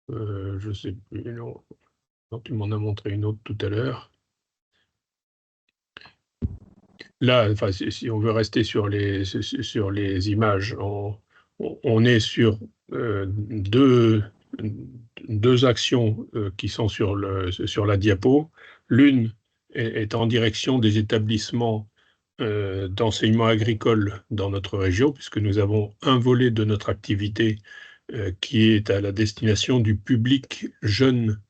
Je sais plus, non, tu m'en as montré une autre tout à l'heure. Là, enfin, si on veut rester sur les images, on est sur deux actions qui sont sur la diapo. L'une est en direction des établissements d'enseignement agricole dans notre région, puisque nous avons un volet de notre activité qui est à la destination du public jeune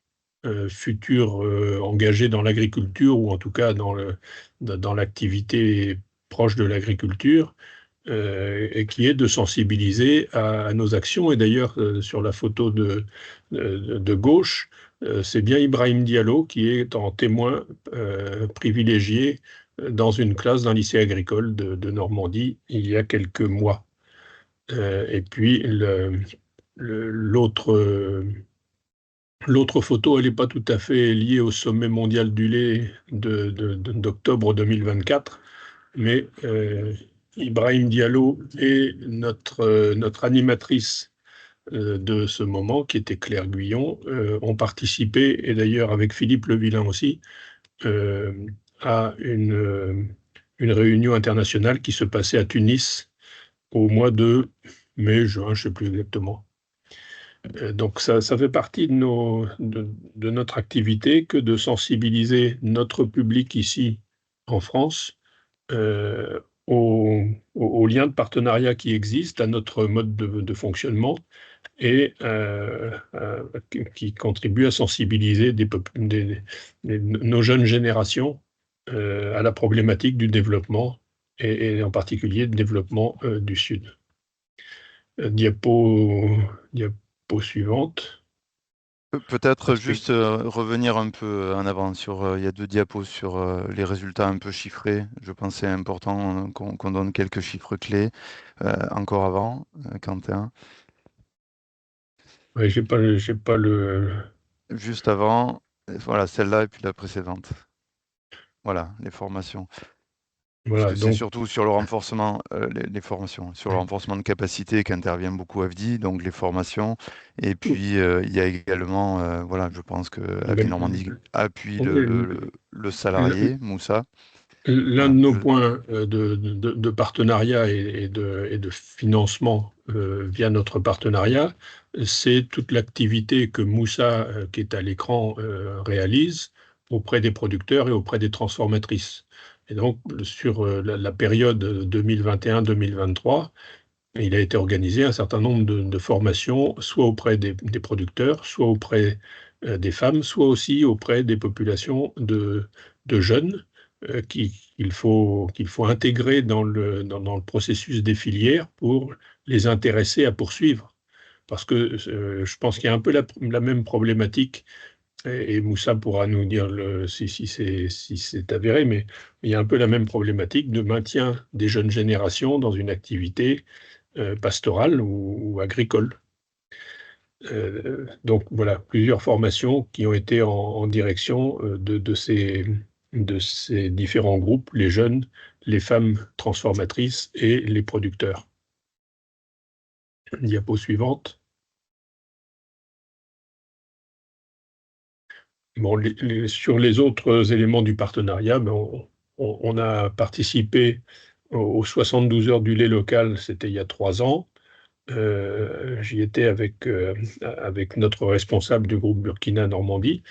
futur engagé dans l'agriculture ou en tout cas dans l'activité proche de l'agriculture, et qui est de sensibiliser à nos actions. Et d'ailleurs, sur la photo de gauche, c'est bien Ibrahim Diallo qui est en témoin privilégié dans une classe d'un lycée agricole de Normandie il y a quelques mois. Et puis l'autre photo, elle n'est pas tout à fait liée au sommet mondial du lait d'octobre 2024, mais Ibrahim Diallo et notre animatrice de ce moment, qui était Claire Guyon, ont participé, et d'ailleurs avec Philippe Levillain aussi, à une réunion internationale qui se passait à Tunis au mois de mai, juin, je ne sais plus exactement. Donc ça fait partie de notre activité que de sensibiliser notre public ici en France aux liens de partenariat qui existent, à notre mode de fonctionnement et qui contribuent à sensibiliser nos jeunes générations à la problématique du développement et en particulier le développement du Sud. Diapo suivante.
Peut-être juste revenir un peu en avant sur, il y a 2 diapos sur les résultats un peu chiffrés. Je pensais important qu'on donne quelques chiffres clés encore avant, Quentin.
Oui, j'ai pas le.
Juste avant, voilà, celle-là et puis la précédente. Voilà, les formations.
Voilà,
Parce que c'est
donc,
surtout sur le renforcement, les formations, sur le renforcement de capacité qu'intervient beaucoup AFDI, donc les formations. Et puis, il y a également, voilà, je pense que AFDI Normandie appuie le salarié, Moussa.
l'un
Voilà,
de nos points de partenariat et de financement via notre partenariat, c'est toute l'activité que Moussa, qui est à l'écran, réalise auprès des producteurs et auprès des transformatrices. Et donc, sur la période 2021-2023, il a été organisé un certain nombre de formations, soit auprès des producteurs, soit auprès des femmes, soit aussi auprès des populations de jeunes qu'il faut intégrer dans le processus des filières pour les intéresser à poursuivre. Parce que je pense qu'il y a un peu la même problématique, et Moussa pourra nous dire si c'est avéré, mais il y a un peu la même problématique de maintien des jeunes générations dans une activité pastorale ou agricole. Donc voilà, plusieurs formations qui ont été en direction de ces différents groupes, les jeunes, les femmes transformatrices et les producteurs. Diapo suivante. Bon, sur les autres éléments du partenariat, ben, on a participé aux 72 heures du lait local, c'était il y a 3 ans. J'y étais avec notre responsable du groupe Burkina Normandie.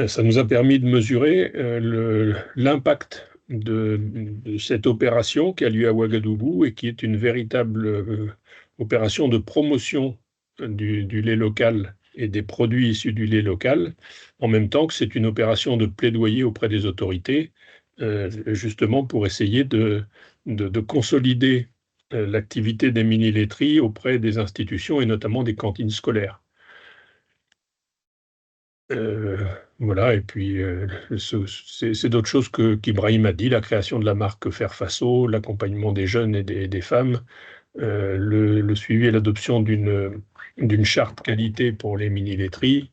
Ça nous a permis de mesurer l'impact de cette opération qui a lieu à Ouagadougou et qui est une véritable opération de promotion du lait local et des produits issus du lait local, en même temps que c'est une opération de plaidoyer auprès des autorités, justement pour essayer de consolider l'activité des mini-laiteries auprès des institutions et notamment des cantines scolaires. Voilà, et puis c'est d'autres choses qu'Ibrahim a dit, la création de la marque Fairfaso, l'accompagnement des jeunes et des femmes, le suivi et l'adoption d'une charte qualité pour les mini-laiteries.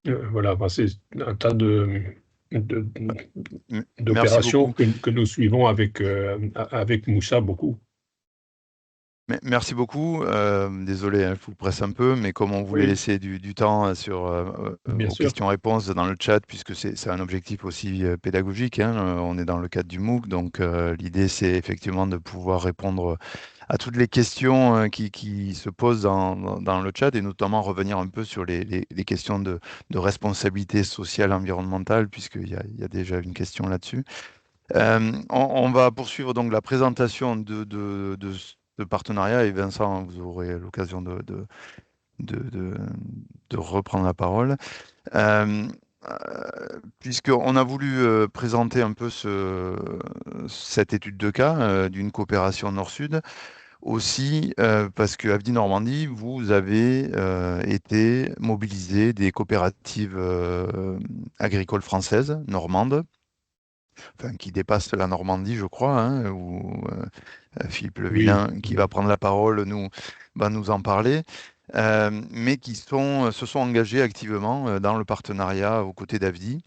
Voilà, enfin, c'est un tas d'opérations que nous suivons avec Moussa beaucoup.
Merci beaucoup. Désolé, je vous presse un peu, mais comme on voulait laisser du temps aux questions-réponses dans le chat, puisque c'est un objectif aussi pédagogique, hein, on est dans le cadre du MOOC, donc l'idée c'est effectivement de pouvoir répondre à toutes les questions qui se posent dans le chat, et notamment revenir un peu sur les questions de responsabilité sociale environnementale, puisqu'il y a déjà une question là-dessus. On va poursuivre donc la présentation de partenariat, et Vincent, vous aurez l'occasion de reprendre la parole. Puisqu'on a voulu présenter un peu cette étude de cas d'une coopération Nord-Sud, aussi parce que AFDI Normandie, vous avez été mobilisé des coopératives agricoles françaises, normandes, enfin, qui dépassent la Normandie, je crois, hein, où Philippe Le Villain, qui va prendre la parole, va nous en parler, mais qui se sont engagés activement dans le partenariat aux côtés d'AFDI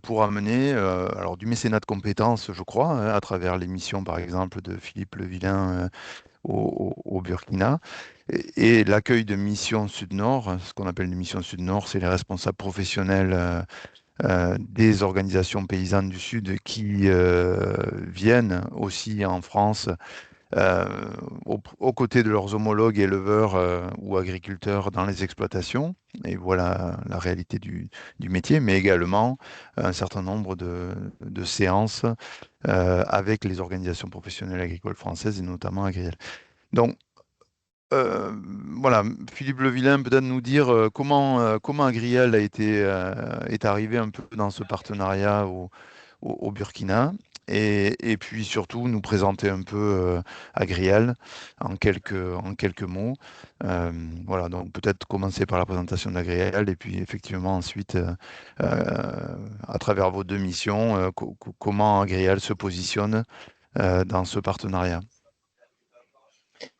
pour amener alors, du mécénat de compétences, je crois, hein, à travers les missions, par exemple, de Philippe Le Villain au Burkina, et l'accueil de missions Sud-Nord. Ce qu'on appelle des missions Sud-Nord, c'est les responsables professionnels des organisations paysannes du Sud qui viennent aussi en France aux côtés de leurs homologues éleveurs ou agriculteurs dans les exploitations. Et voilà la réalité du métier, mais également un certain nombre de séances avec les organisations professionnelles agricoles françaises et notamment Agriel. Donc, voilà, Philippe Le Villain peut-être nous dire comment Agriel est arrivé un peu dans ce partenariat au Burkina, et puis surtout nous présenter un peu Agriel en quelques mots. Voilà, donc peut-être commencer par la présentation d'Agriel, et puis effectivement ensuite, à travers vos deux missions, comment Agriel se positionne dans ce partenariat.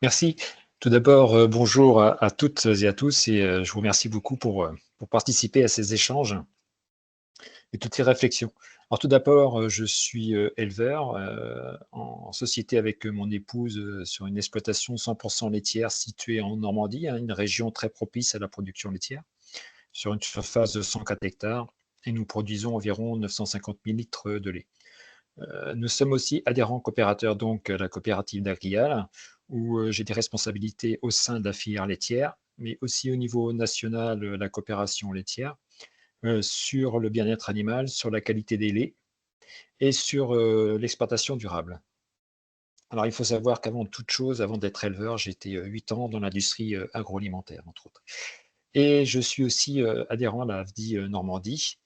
Merci. Tout d'abord, bonjour à toutes et à tous, et je vous remercie beaucoup pour participer à ces échanges et toutes ces réflexions. Alors tout d'abord, je suis éleveur en société avec mon épouse sur une exploitation 100% laitière située en Normandie, hein, une région très propice à la production laitière, sur une surface de 104 hectares, et nous produisons environ 950 000 litres de lait. Nous sommes aussi adhérents coopérateurs donc à la coopérative d'Agrial, où j'ai des responsabilités au sein de la filière laitière, mais aussi au niveau national, la coopération laitière, sur le bien-être animal, sur la qualité des laits et sur l'exploitation durable. Alors, il faut savoir qu'avant toute chose, avant d'être éleveur, j'ai été 8 ans dans l'industrie agroalimentaire, entre autres. Et je suis aussi adhérent à la AFDI Normandie,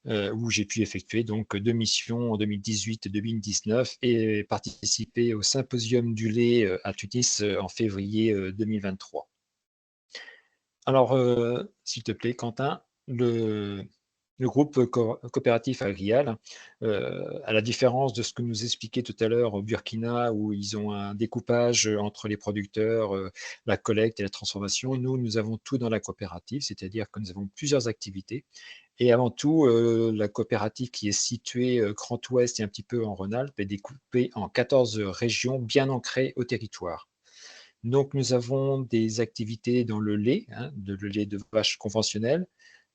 où j'ai pu effectuer donc 2 missions en 2018 et 2019 et participer au symposium du lait à Tunis en février 2023. Alors, s'il te plaît, Quentin, le groupe coopératif Agrial, à la différence de ce que nous expliquait tout à l'heure au Burkina, où ils ont un découpage entre les producteurs, la collecte et la transformation, nous avons tout dans la coopérative, c'est-à-dire que nous avons plusieurs activités. Et avant tout, la coopérative qui est située Grand Ouest et un petit peu en Rhône-Alpes est découpée en 14 régions bien ancrées au territoire. Donc, nous avons des activités dans le lait, hein, le lait de vache conventionnel,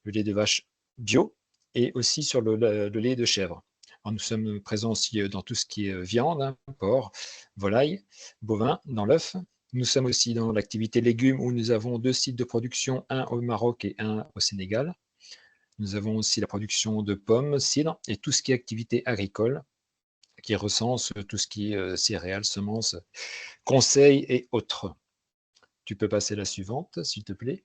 le lait de vache bio, et aussi sur le lait de chèvre. Alors, nous sommes présents aussi dans tout ce qui est viande, hein, porc, volaille, bovin, dans l'œuf. Nous sommes aussi dans l'activité légumes, où nous avons 2 sites de production, un au Maroc et un au Sénégal. Nous avons aussi la production de pommes, cidre, et tout ce qui est activité agricole, qui recense tout ce qui est céréales, semences, conseils et autres. Tu peux passer la suivante, s'il te plaît.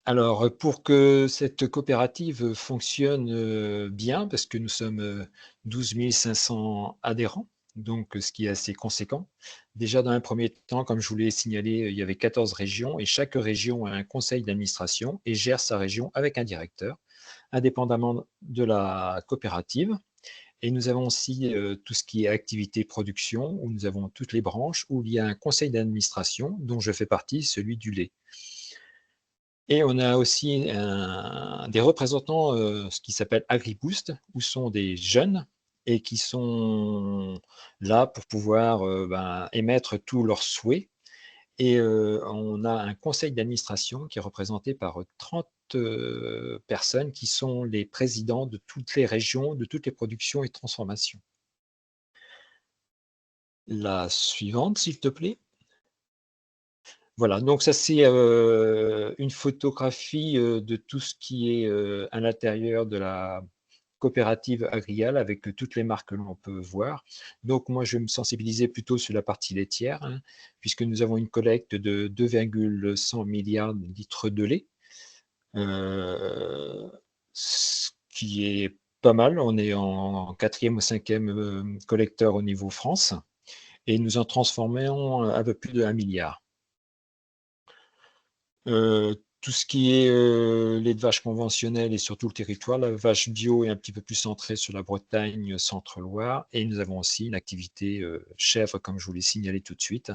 Alors, pour que cette coopérative fonctionne bien, parce que nous sommes 12 500 adhérents, donc ce qui est assez conséquent. Déjà, dans un premier temps, comme je vous l'ai signalé, il y avait 14 régions et chaque région a un conseil d'administration et gère sa région avec un directeur, indépendamment de la coopérative. Et nous avons aussi tout ce qui est activité production, où nous avons toutes les branches, où il y a un conseil d'administration, dont je fais partie, celui du lait. Et on a aussi des représentants, ce qui s'appelle AgriBoost, où sont des jeunes et qui sont là pour pouvoir émettre tous leurs souhaits. Et on a un conseil d'administration qui est représenté par 30 personnes qui sont les présidents de toutes les régions, de toutes les productions et transformations. La suivante, s'il te plaît. Voilà, donc ça c'est une photographie de tout ce qui est à l'intérieur de la coopérative Agrial avec toutes les marques que l'on peut voir. Donc moi je vais me sensibiliser plutôt sur la partie laitière, hein, puisque nous avons une collecte de 2,1 milliards de litres de lait, ce qui est pas mal. On est en 4e ou 5e collecteur au niveau France et nous en transformons un peu plus de 1 milliard. Tout ce qui est lait de vache conventionnel et sur tout le territoire, la vache bio est un petit peu plus centrée sur la Bretagne, Centre-Loire, et nous avons aussi une activité chèvre, comme je vous l'ai signalé tout de suite,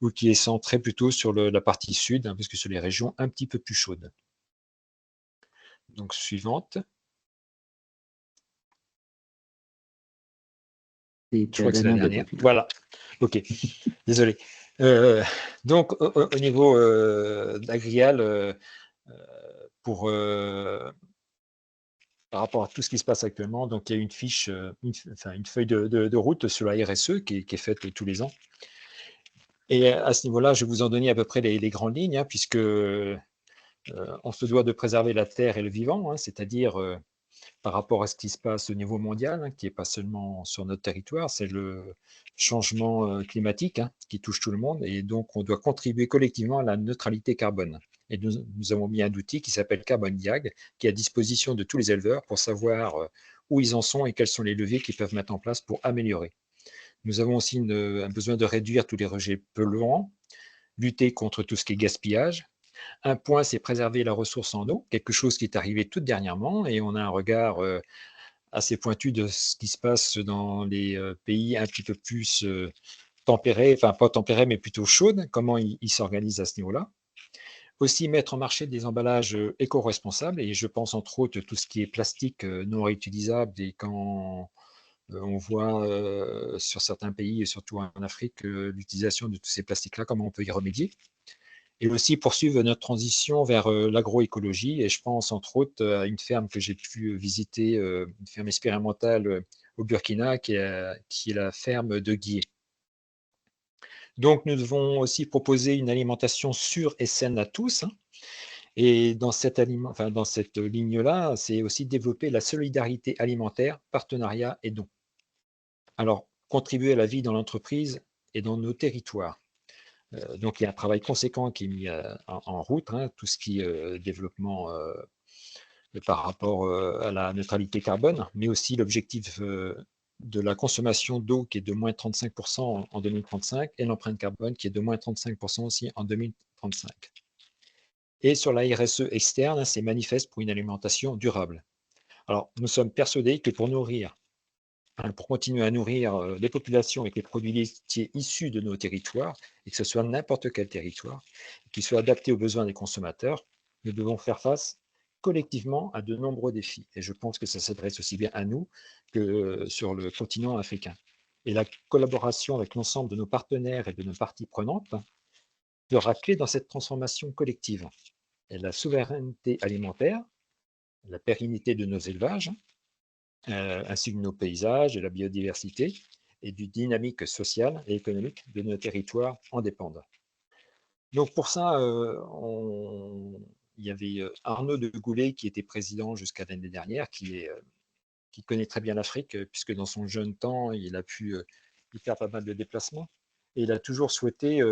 ou qui est centrée plutôt sur la partie sud, hein, parce que sur les régions un petit peu plus chaudes. Donc, suivante. Je crois que c'est la dernière. Voilà. OK. Désolé. Donc, au niveau d'Agrial, par rapport à tout ce qui se passe actuellement, donc il y a une fiche, une feuille de route sur la RSE qui est faite tous les ans. Et à ce niveau-là, je vais vous en donner à peu près les grandes lignes, hein, puisque on se doit de préserver la terre et le vivant, hein, c'est-à-dire par rapport à ce qui se passe au niveau mondial, hein, qui n'est pas seulement sur notre territoire, c'est le changement climatique, hein, qui touche tout le monde, et donc on doit contribuer collectivement à la neutralité carbone. Et nous avons mis un outil qui s'appelle Carbon Diag, qui est à disposition de tous les éleveurs pour savoir où ils en sont et quels sont les leviers qu'ils peuvent mettre en place pour améliorer. Nous avons aussi un besoin de réduire tous les rejets polluants, lutter contre tout ce qui est gaspillage. Un point, c'est préserver la ressource en eau, quelque chose qui est arrivé tout dernièrement, et on a un regard assez pointu de ce qui se passe dans les pays un petit peu plus tempérés, enfin pas tempérés, mais plutôt chaudes, comment ils s'organisent à ce niveau-là. Aussi mettre en marché des emballages éco-responsables, et je pense entre autres tout ce qui est plastique non réutilisable, et quand on voit sur certains pays, et surtout en Afrique, l'utilisation de tous ces plastiques-là, comment on peut y remédier. Et aussi poursuivre notre transition vers l'agroécologie. Et je pense entre autres à une ferme que j'ai pu visiter, une ferme expérimentale au Burkina, qui est la ferme de Guier. Donc nous devons aussi proposer une alimentation sûre et saine à tous, hein. Et dans cette ligne-là, c'est aussi développer la solidarité alimentaire, partenariat et don. Alors, contribuer à la vie dans l'entreprise et dans nos territoires. Donc, il y a un travail conséquent qui est mis en route, hein, tout ce qui est développement par rapport à la neutralité carbone, mais aussi l'objectif de la consommation d'eau qui est de moins 35% en 2035 et l'empreinte carbone qui est de moins 35% aussi en 2035. Et sur la RSE externe, c'est manifeste pour une alimentation durable. Alors, nous sommes persuadés que pour continuer à nourrir les populations avec les produits laitiers issus de nos territoires, et que ce soit n'importe quel territoire, qui soit adapté aux besoins des consommateurs, nous devons faire face collectivement à de nombreux défis. Et je pense que ça s'adresse aussi bien à nous que sur le continent africain. Et la collaboration avec l'ensemble de nos partenaires et de nos parties prenantes sera clé dans cette transformation collective. Et la souveraineté alimentaire, la pérennité de nos élevages, ainsi que nos paysages et la biodiversité et du dynamique sociale et économique de nos territoires en dépendent. Donc pour ça, il y avait Arnaud de Goulet qui était président jusqu'à l'année dernière, qui connaît très bien l'Afrique, puisque dans son jeune temps, il a pu faire pas mal de déplacements. Et il a toujours souhaité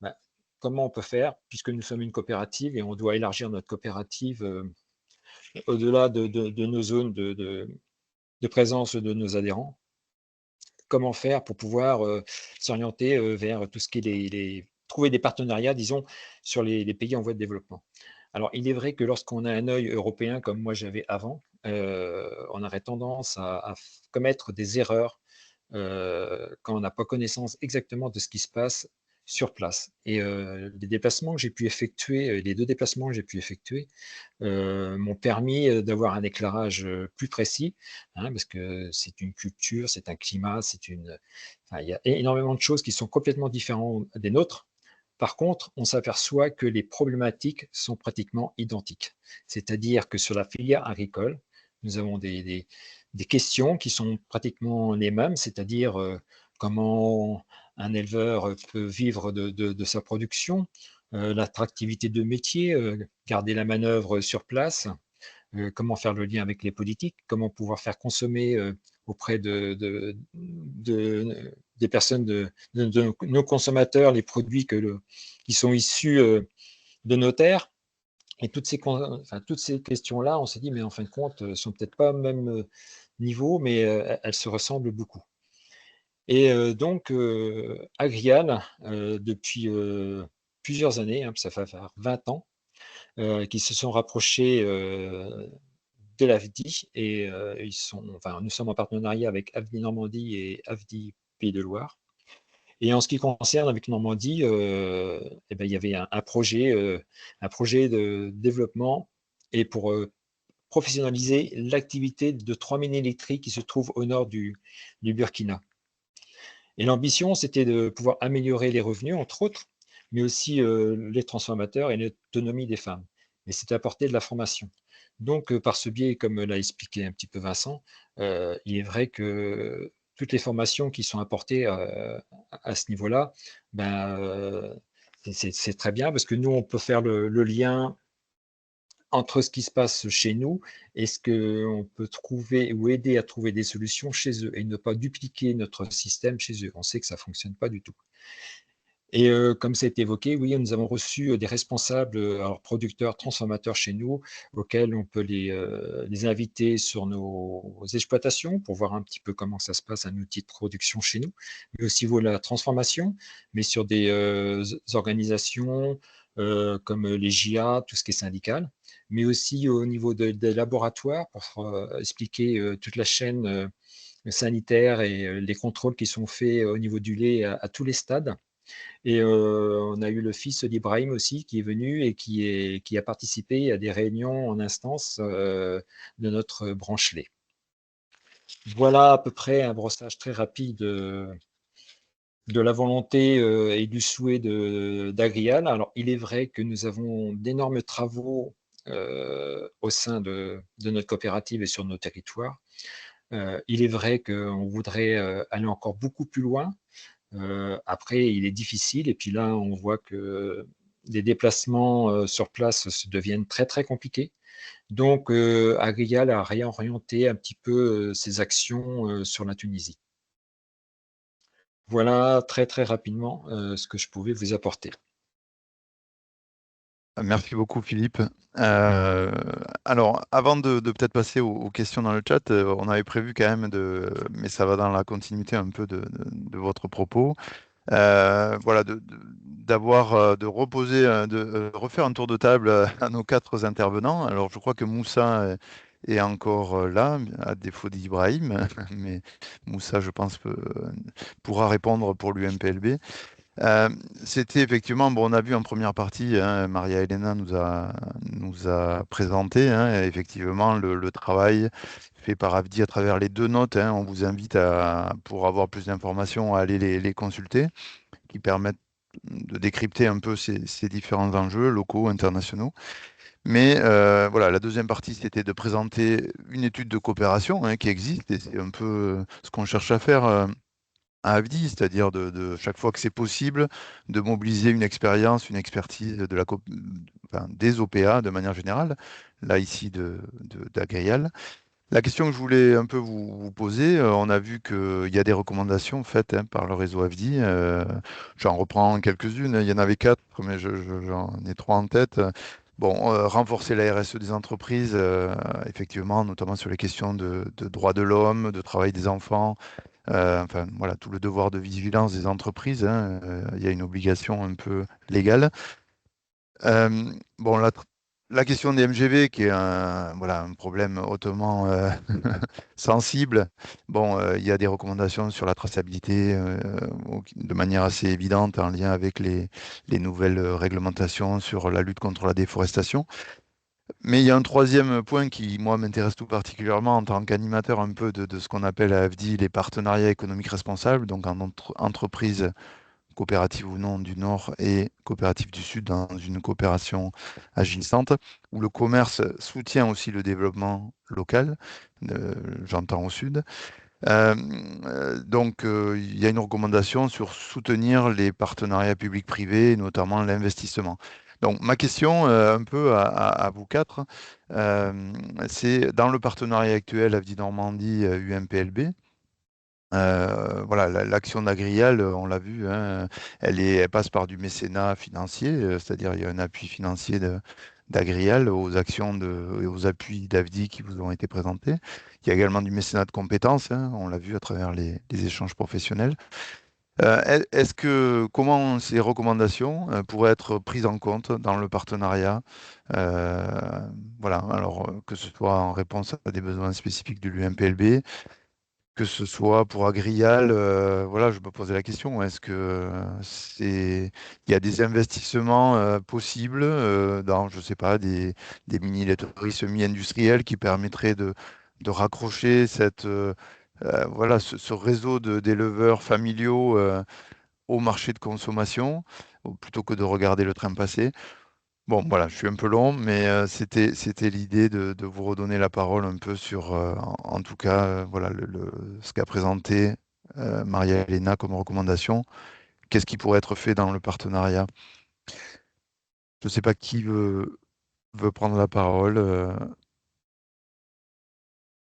bah, comment on peut faire, puisque nous sommes une coopérative et on doit élargir notre coopérative au-delà de nos zones de présence de nos adhérents. Comment faire pour pouvoir s'orienter vers tout ce qui est trouver des partenariats, disons, sur les pays en voie de développement. Alors, il est vrai que lorsqu'on a un œil européen, comme moi j'avais avant, on aurait tendance à commettre des erreurs quand on n'a pas connaissance exactement de ce qui se passe sur place. Et les déplacements que j'ai pu effectuer, les 2 déplacements que j'ai pu effectuer, m'ont permis d'avoir un éclairage plus précis, hein, parce que c'est une culture, c'est un climat, enfin, il y a énormément de choses qui sont complètement différentes des nôtres. Par contre, on s'aperçoit que les problématiques sont pratiquement identiques. C'est-à-dire que sur la filière agricole, nous avons des questions qui sont pratiquement les mêmes, c'est-à-dire comment un éleveur peut vivre de sa production, l'attractivité de métier, garder la manœuvre sur place, comment faire le lien avec les politiques, comment pouvoir faire consommer auprès des personnes, de nos consommateurs, les produits qui sont issus de nos terres. Et toutes ces questions-là, on s'est dit, mais en fin de compte, ne sont peut-être pas au même niveau, mais elles se ressemblent beaucoup. Et donc, Agrial, depuis plusieurs années, hein, ça va faire 20 ans, qui se sont rapprochés de l'AFDI et nous sommes en partenariat avec AFDI Normandie et AFDI Pays de Loire. Et en ce qui concerne avec Normandie, eh ben, il y avait un projet de développement et pour professionnaliser l'activité de 3 mines électriques qui se trouvent au nord du Burkina. Et l'ambition, c'était de pouvoir améliorer les revenus, entre autres, mais aussi les transformateurs et l'autonomie des femmes. Et c'était apporter de la formation. Donc, par ce biais, comme l'a expliqué un petit peu Vincent, il est vrai que toutes les formations qui sont apportées à ce niveau-là, ben, c'est très bien parce que nous, on peut faire le lien entre ce qui se passe chez nous et ce qu'on peut trouver ou aider à trouver des solutions chez eux et ne pas dupliquer notre système chez eux. On sait que ça ne fonctionne pas du tout. Et comme ça a été évoqué, oui, nous avons reçu des responsables, alors producteurs, transformateurs chez nous, auxquels on peut les inviter sur nos exploitations pour voir un petit peu comment ça se passe, un outil de production chez nous, mais aussi la transformation, mais sur des organisations comme les JA, tout ce qui est syndical, mais aussi au niveau des laboratoires pour expliquer toute la chaîne sanitaire et les contrôles qui sont faits au niveau du lait à tous les stades. Et on a eu le fils d'Ibrahim aussi qui est venu et qui a participé à des réunions en instance de notre branche lait. Voilà à peu près un brossage très rapide de la volonté et du souhait d'Agrial. Alors, il est vrai que nous avons d'énormes travaux au sein de notre coopérative et sur nos territoires. Il est vrai qu'on voudrait aller encore beaucoup plus loin. Après, il est difficile et puis là, on voit que les déplacements sur place deviennent très, très compliqués. Donc, Agrial a réorienté un petit peu ses actions sur la Tunisie. Voilà très, très rapidement ce que je pouvais vous apporter.
Merci beaucoup, Philippe. Alors, avant de peut-être passer aux questions dans le chat, on avait prévu quand même mais ça va dans la continuité un peu de votre propos, voilà, de refaire un tour de table à nos 4 intervenants. Alors, je crois que Moussa est encore là, à défaut d'Ibrahim, mais Moussa, je pense, pourra répondre pour l'UMPLB. C'était effectivement, bon, on a vu en première partie, hein, Maria Elena nous a présenté hein, effectivement le travail fait par AFDI à travers les 2 notes. Hein. On vous invite pour avoir plus d'informations, à aller les consulter, qui permettent de décrypter un peu ces différents enjeux locaux, internationaux. Mais voilà, la deuxième partie, c'était de présenter une étude de coopération hein, qui existe, et c'est un peu ce qu'on cherche à faire à AFDI, c'est-à-dire de chaque fois que c'est possible, de mobiliser une expérience, une expertise des OPA de manière générale, là ici d'Agrial, La question que je voulais un peu vous poser, on a vu qu'il y a des recommandations faites par le réseau AFDI. J'en reprends quelques-unes. Il y en avait 4, mais j'en ai 3 en tête. Bon, renforcer la RSE des entreprises, effectivement, notamment sur les questions de droits de l'homme, de travail des enfants. Enfin, voilà, tout le devoir de vigilance des entreprises. Il y a une obligation un peu légale. Bon, la question des MGV, qui est voilà, un problème hautement sensible. Bon, il y a des recommandations sur la traçabilité de manière assez évidente en lien avec les nouvelles réglementations sur la lutte contre la déforestation. Mais il y a un troisième point qui, moi, m'intéresse tout particulièrement en tant qu'animateur un peu de ce qu'on appelle à AFDI les partenariats économiques responsables, donc en entreprise coopérative ou non du Nord et coopérative du Sud dans une coopération agissante, où le commerce soutient aussi le développement local, j'entends au Sud. Donc, il y a une recommandation sur soutenir les partenariats publics-privés, notamment l'investissement. Donc, ma question, un peu à vous quatre, c'est dans le partenariat actuel AFDI Normandie UMPLB, voilà, l'action d'Agrial, on l'a vu, hein, elle passe par du mécénat financier, c'est-à-dire il y a un appui financier d'Agrial aux actions et aux appuis d'AFDI qui vous ont été présentés. Il y a également du mécénat de compétences, hein, on l'a vu à travers les échanges professionnels. Comment ces recommandations pourraient être prises en compte dans le partenariat? Voilà, alors que ce soit en réponse à des besoins spécifiques de l'UMPLB, que ce soit pour Agrial, voilà, je me posais la question, est-ce que il y a des investissements possibles dans, je sais pas, des mini-laiteries semi-industrielles qui permettraient de raccrocher voilà, ce réseau d'éleveurs familiaux au marché de consommation, plutôt que de regarder le train passer. Bon, voilà, je suis un peu long, mais c'était l'idée de vous redonner la parole un peu sur, en tout cas, voilà, ce qu'a présenté Maria-Elena comme recommandation. Qu'est-ce qui pourrait être fait dans le partenariat? Je ne sais pas qui veut prendre la parole.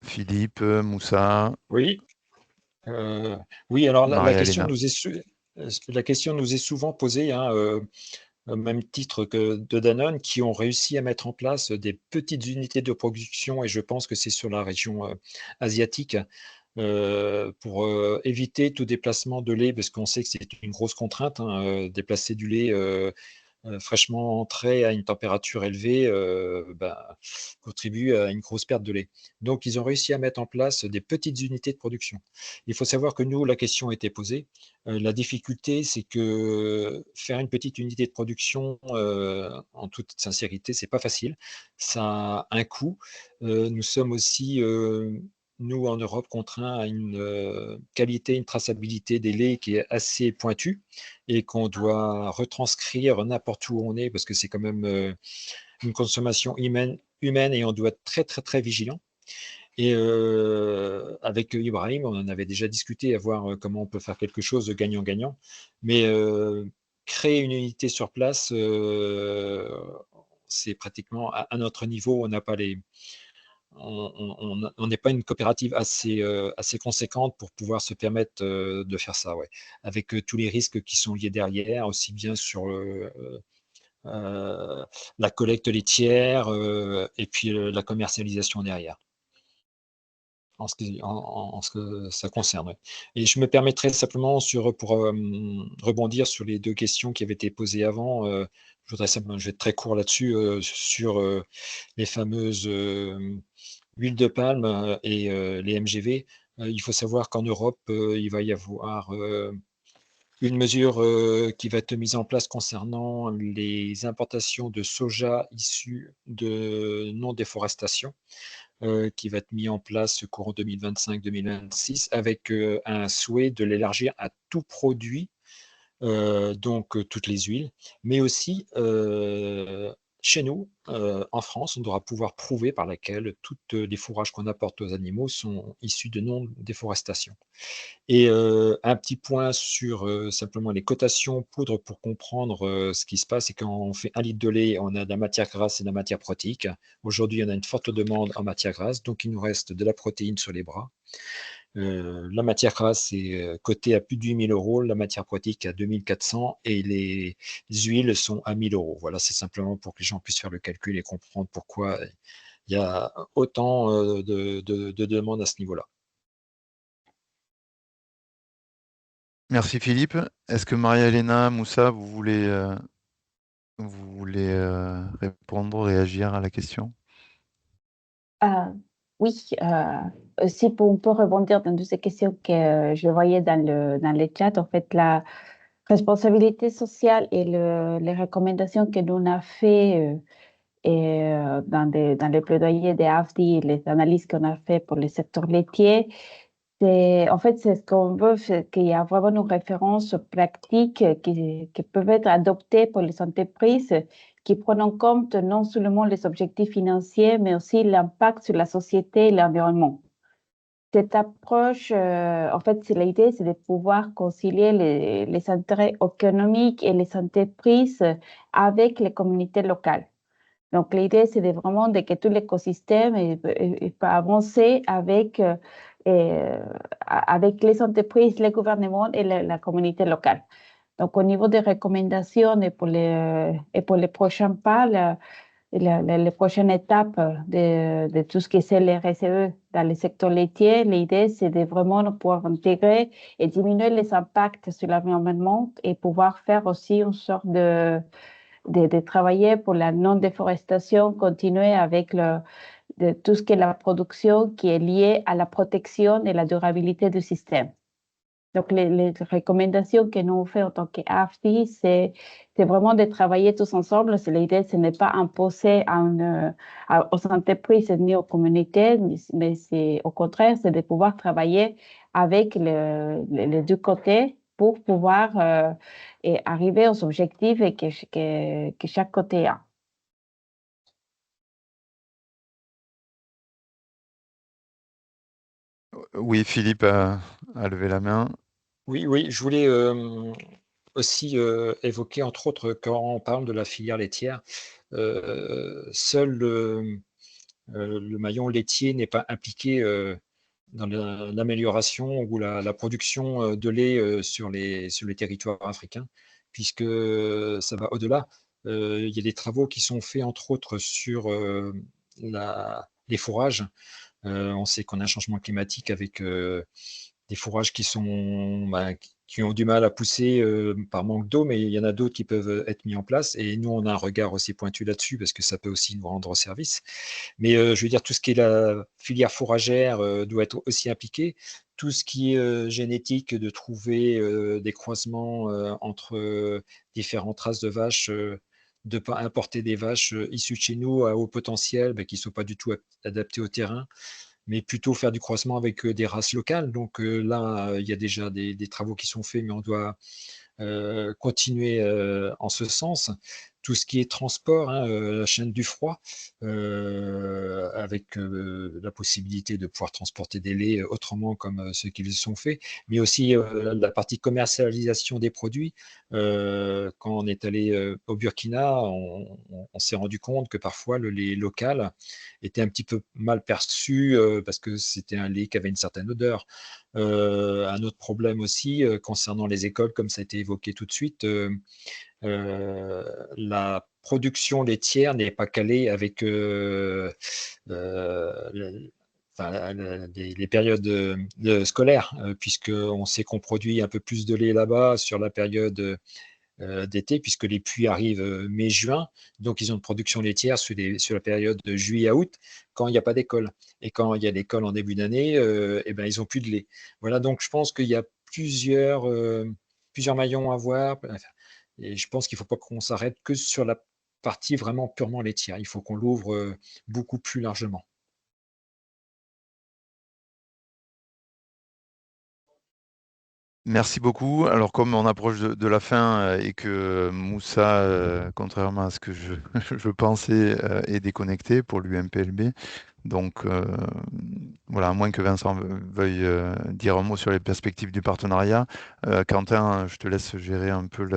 Philippe, Moussa,
Oui, oui, alors
Maria-Elena.
la question nous est souvent posée, hein, au même titre que de Danone, qui ont réussi à mettre en place des petites unités de production, et je pense que c'est sur la région asiatique, pour éviter tout déplacement de lait, parce qu'on sait que c'est une grosse contrainte, hein, déplacer du lait fraîchement entré à une température élevée contribue à une grosse perte de lait. Donc, ils ont réussi à mettre en place des petites unités de production. Il faut savoir que nous, la question a été posée. La difficulté, c'est que faire une petite unité de production, en toute sincérité, c'est pas facile. Ça a un coût. Nous sommes aussi, nous, en Europe, contraints à une qualité, une traçabilité des laits qui est assez pointue et qu'on doit retranscrire n'importe où on est, parce que c'est quand même une consommation humaine et on doit être très, très, très vigilant. Et avec Ibrahim, on en avait déjà discuté, à voir comment on peut faire quelque chose de gagnant-gagnant. Mais créer une unité sur place, c'est pratiquement à notre niveau, on n'a pas les, on n'est pas une coopérative assez conséquente pour pouvoir se permettre de faire ça, ouais. Avec tous les risques qui sont liés derrière, aussi bien sur la collecte laitière et puis la commercialisation derrière, en ce que ça concerne. Ouais. Et je me permettrai simplement pour rebondir sur les deux questions qui avaient été posées avant. Je vais être très court là-dessus, sur les fameuses huile de palme et les MGV. Il faut savoir qu'en Europe, il va y avoir une mesure qui va être mise en place concernant les importations de soja issus de non-déforestation, qui va être mis en place courant 2025-2026, avec un souhait de l'élargir à tout produit, donc toutes les huiles, mais aussi chez nous, en France, on devra pouvoir prouver par laquelle toutes les fourrages qu'on apporte aux animaux sont issus de non-déforestation. Et un petit point sur simplement les cotations poudre pour comprendre ce qui se passe, c'est quand on fait 1 litre de lait, on a de la matière grasse et de la matière protéique. Aujourd'hui, on a une forte demande en matière grasse, donc il nous reste de la protéine sur les bras. La matière grasse est cotée à plus de 8 000 €, la matière protéique à 2 400 et les huiles sont à 1 000 €. Voilà, c'est simplement pour que les gens puissent faire le calcul et comprendre pourquoi il y a autant de demandes à ce niveau-là.
Merci Philippe. Est-ce que Maria-Elena, Moussa, vous voulez répondre, réagir à la question?
Oui, si on peut rebondir dans toutes ces questions que je voyais dans le chat, en fait, la responsabilité sociale et les recommandations que nous on a fait dans les plaidoyers des AFDI, les analyses qu'on a fait pour le secteur laitier, en fait, c'est ce qu'on veut, c'est qu'il y a vraiment une référence pratique qui peuvent être adoptées pour les entreprises qui prennent en compte non seulement les objectifs financiers, mais aussi l'impact sur la société et l'environnement. Cette approche, en fait, l'idée, c'est de pouvoir concilier les intérêts économiques et les entreprises avec les communautés locales. Donc, l'idée, c'est vraiment que tout l'écosystème peut avancer avec les entreprises, les gouvernements et la communauté locale. Donc, au niveau des recommandations et pour les prochains pas, les prochaines étapes de tout ce qui est les RSE dans le secteur laitier, l'idée, c'est de vraiment pouvoir intégrer et diminuer les impacts sur l'environnement et pouvoir faire aussi une sorte de travailler pour la non-déforestation, continuer avec tout ce qui est la production qui est liée à la protection et la durabilité du système. Donc, les recommandations que nous faisons en tant qu'AFDI, c'est vraiment de travailler tous ensemble. L'idée, ce n'est pas imposer aux entreprises ni aux communautés, mais c'est au contraire, c'est de pouvoir travailler avec les deux côtés pour pouvoir et arriver aux objectifs que chaque côté a.
Oui, Philippe a levé la main.
Oui, oui, je voulais aussi évoquer, entre autres, quand on parle de la filière laitière, seul le maillon laitier n'est pas impliqué dans l'amélioration ou la production de lait sur les territoires africains, puisque ça va au-delà. Il y a des travaux qui sont faits, entre autres, sur les fourrages. On sait qu'on a un changement climatique avec des fourrages qui ont du mal à pousser par manque d'eau, mais il y en a d'autres qui peuvent être mis en place. Et nous, on a un regard aussi pointu là-dessus parce que ça peut aussi nous rendre service. Mais je veux dire, tout ce qui est la filière fourragère doit être aussi impliqué. Tout ce qui est génétique, de trouver des croisements entre différentes races de vaches, de ne pas importer des vaches issues de chez nous à haut potentiel, qui ne sont pas du tout adaptées au terrain, mais plutôt faire du croisement avec des races locales. Donc là, il y a déjà des travaux qui sont faits, mais on doit continuer en ce sens. Tout ce qui est transport, hein, la chaîne du froid, avec la possibilité de pouvoir transporter des laits autrement comme ceux qui sont faits, mais aussi la partie commercialisation des produits. Quand on est allé au Burkina, on s'est rendu compte que parfois le lait local était un petit peu mal perçu parce que c'était un lait qui avait une certaine odeur. Un autre problème aussi concernant les écoles, comme ça a été évoqué tout de suite, la production laitière n'est pas calée avec les périodes scolaires, puisqu'on sait qu'on produit un peu plus de lait là-bas sur la période d'été, puisque les pluies arrivent mai-juin. Donc, ils ont une production laitière sur la période de juillet à août, quand il n'y a pas d'école. Et quand il y a l'école en début d'année, eh ben, ils n'ont plus de lait. Voilà, donc je pense qu'il y a plusieurs maillons à voir. Et je pense qu'il ne faut pas qu'on s'arrête que sur la partie vraiment purement laitière. Il faut qu'on l'ouvre beaucoup plus largement.
Merci beaucoup. Alors, comme on approche de la fin et que Moussa, contrairement à ce que je pensais, est déconnecté pour l'UMPLB, donc voilà, à moins que Vincent veuille dire un mot sur les perspectives du partenariat. Quentin, je te laisse gérer un peu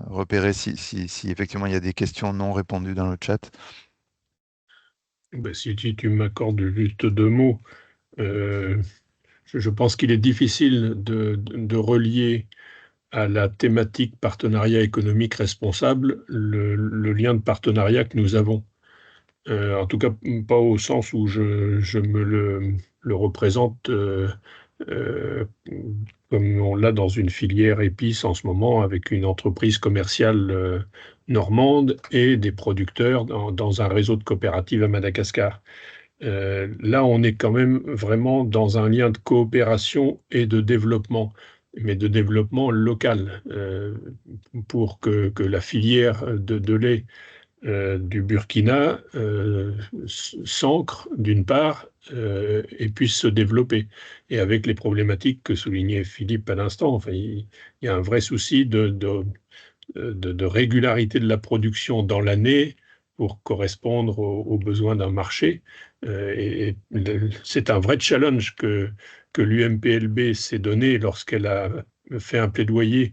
repérer si effectivement il y a des questions non répondues dans le chat.
Ben, si tu m'accordes juste 2 mots, je pense qu'il est difficile de relier à la thématique partenariat économique responsable le lien de partenariat que nous avons. En tout cas, pas au sens où je me le représente euh, comme on l'a dans une filière épices en ce moment, avec une entreprise commerciale normande et des producteurs dans un réseau de coopératives à Madagascar. Là, on est quand même vraiment dans un lien de coopération et de développement, mais de développement local, pour que la filière de lait du Burkina s'ancre d'une part et puisse se développer. Et avec les problématiques que soulignait Philippe à l'instant, enfin, il y a un vrai souci de régularité de la production dans l'année pour correspondre aux besoins d'un marché. C'est un vrai challenge que l'UMPLB s'est donné lorsqu'elle a fait un plaidoyer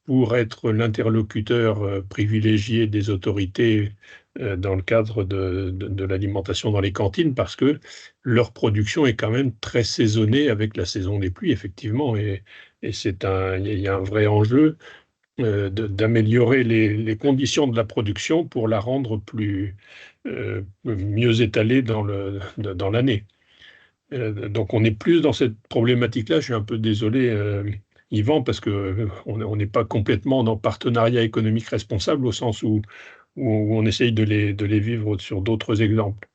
pour être l'interlocuteur privilégié des autorités dans le cadre de l'alimentation dans les cantines, parce que leur production est quand même très saisonnée avec la saison des pluies, effectivement, et il y a un vrai enjeu d'améliorer les conditions de la production pour la rendre mieux étalée dans l'année. Donc on est plus dans cette problématique-là. Je suis un peu désolé, Yvan, parce que on n'est pas complètement dans partenariat économique responsable au sens où on essaye de les vivre sur d'autres exemples.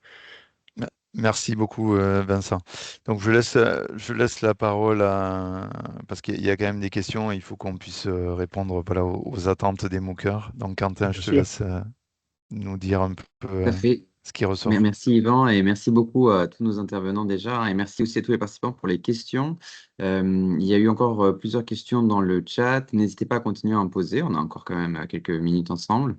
Merci beaucoup, Vincent. Donc, je laisse la parole parce qu'il y a quand même des questions et il faut qu'on puisse répondre voilà, aux attentes des moqueurs. Donc, Quentin, je
Bien
te
sûr.
laisse nous dire un peu
Tout à fait.
ce qui ressort.
Merci Yvan et merci beaucoup à tous nos intervenants déjà et merci aussi à tous les participants pour les questions. Il y a eu encore plusieurs questions dans le chat. N'hésitez pas à continuer à en poser. On a encore quand même quelques minutes ensemble.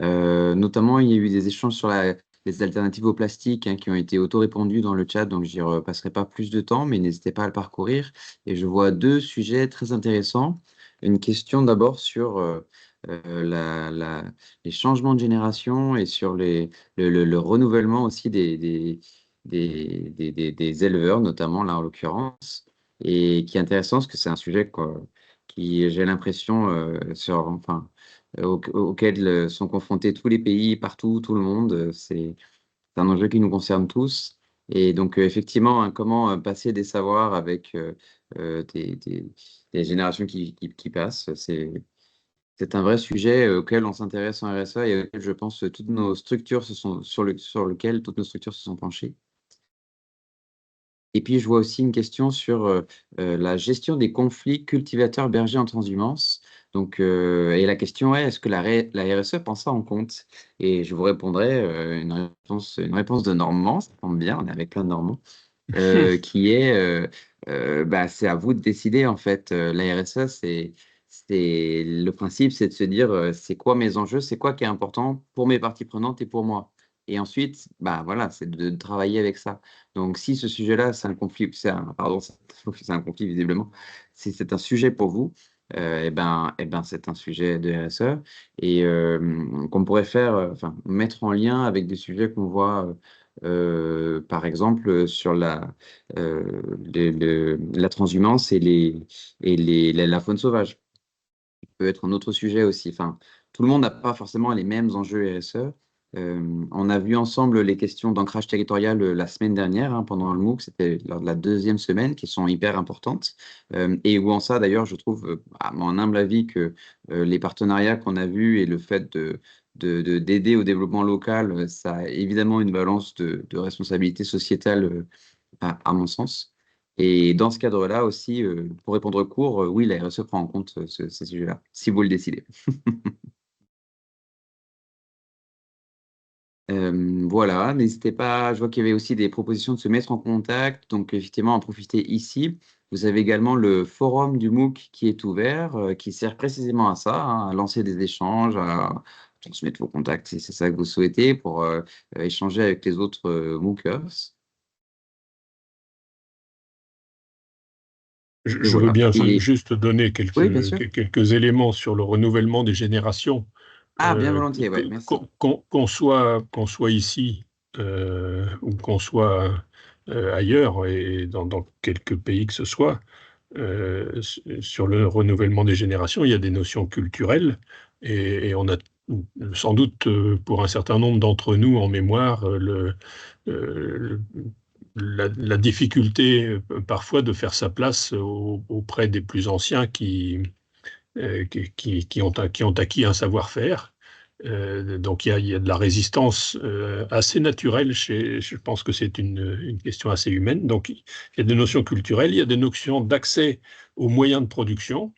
Notamment, il y a eu des échanges sur les alternatives au plastique qui ont été auto-répondues dans le chat, donc j'y repasserai pas plus de temps, mais n'hésitez pas à le parcourir. Et je vois 2 sujets très intéressants. Une question d'abord sur les changements de génération et sur le renouvellement aussi des éleveurs, notamment là en l'occurrence, et qui est intéressant parce que c'est un sujet qui, j'ai l'impression, auquel sont confrontés tous les pays, partout, tout le monde. C'est un enjeu qui nous concerne tous. Et donc, effectivement, hein, comment passer des savoirs avec des générations qui passent, c'est un vrai sujet auquel on s'intéresse en RSA et auquel je pense toutes nos structures sur lequel toutes nos structures se sont penchées. Et puis, je vois aussi une question sur la gestion des conflits cultivateurs-bergers en transhumance. Donc, et la question est, est-ce que la RSE prend ça en compte? Et je vous répondrai une réponse de Normand, ça tombe bien, on est avec plein de Normands, qui est, c'est à vous de décider en fait. La RSE, le principe, c'est de se dire, c'est quoi mes enjeux, c'est quoi qui est important pour mes parties prenantes et pour moi. Et ensuite, bah voilà, c'est de travailler avec ça. Donc, si ce sujet-là, c'est un conflit, pardon, c'est un conflit visiblement, si c'est un sujet pour vous, c'est un sujet de RSE et qu'on pourrait faire, mettre en lien avec des sujets qu'on voit, par exemple, sur la transhumance la faune sauvage. Ça peut être un autre sujet aussi. Enfin, tout le monde n'a pas forcément les mêmes enjeux RSE. On a vu ensemble les questions d'ancrage territorial la semaine dernière, hein, pendant le MOOC, c'était lors de la 2e semaine, qui sont hyper importantes. Et où en ça, d'ailleurs, je trouve, à mon humble avis, que les partenariats qu'on a vus et le fait d'aider au développement local, ça a évidemment une balance de responsabilité sociétale, à mon sens. Et dans ce cadre-là aussi, pour répondre court, oui, la RSE prend en compte ces sujets-là, si vous le décidez. Voilà, n'hésitez pas, je vois qu'il y avait aussi des propositions de se mettre en contact, donc effectivement en profiter ici. Vous avez également le forum du MOOC qui est ouvert, qui sert précisément à ça, hein, à lancer des échanges, à transmettre vos contacts si c'est ça que vous souhaitez, pour échanger avec les autres MOOCers. Et
Je veux
voilà.
bien
Et
juste donner
oui, bien sûr.
quelques éléments sur le renouvellement des générations.
Ah, bien volontiers, ouais, merci.
Qu'on soit ici ou qu'on soit ailleurs et dans quelques pays que ce soit, sur le renouvellement des générations, il y a des notions culturelles et on a sans doute pour un certain nombre d'entre nous en mémoire euh, la difficulté parfois de faire sa place auprès des plus anciens qui ont acquis un savoir-faire. Donc il y a de la résistance assez naturelle je pense que c'est une question assez humaine. Donc il y a des notions culturelles, il y a des notions d'accès aux moyens de production.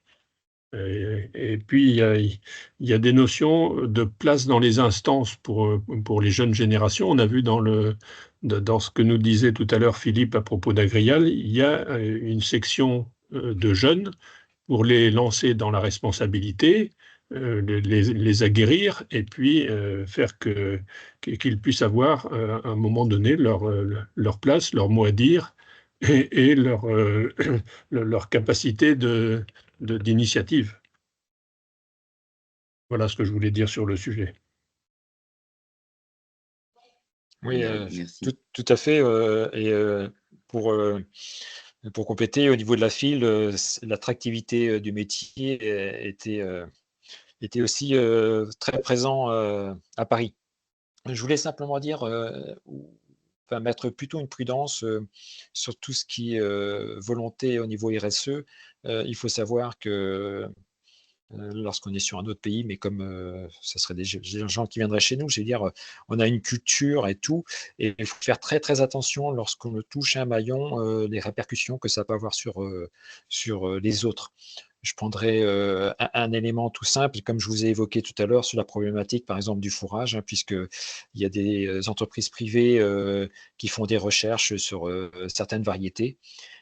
Et puis il y a des notions de place dans les instances pour les jeunes générations. On a vu dans ce que nous disait tout à l'heure Philippe à propos d'Agrial, il y a une section de jeunes pour les lancer dans la responsabilité, les aguerrir et puis faire qu'ils puissent avoir à un moment donné leur place, leur mot à dire et leur capacité d'initiative. Voilà ce que je voulais dire sur le sujet.
Oui,
Merci.
tout à fait. Pour compléter, au niveau de la file, l'attractivité du métier était aussi très présent à Paris. Je voulais simplement dire, mettre plutôt une prudence sur tout ce qui est volonté au niveau RSE. Il faut savoir que lorsqu'on est sur un autre pays, mais comme ça serait des gens qui viendraient chez nous, je veux dire, on a une culture et tout, et il faut faire très très attention lorsqu'on touche un maillon, les répercussions que ça peut avoir sur les autres. Je prendrai un élément tout simple, comme je vous ai évoqué tout à l'heure sur la problématique, par exemple, du fourrage, hein, puisqu'il y a des entreprises privées qui font des recherches sur certaines variétés.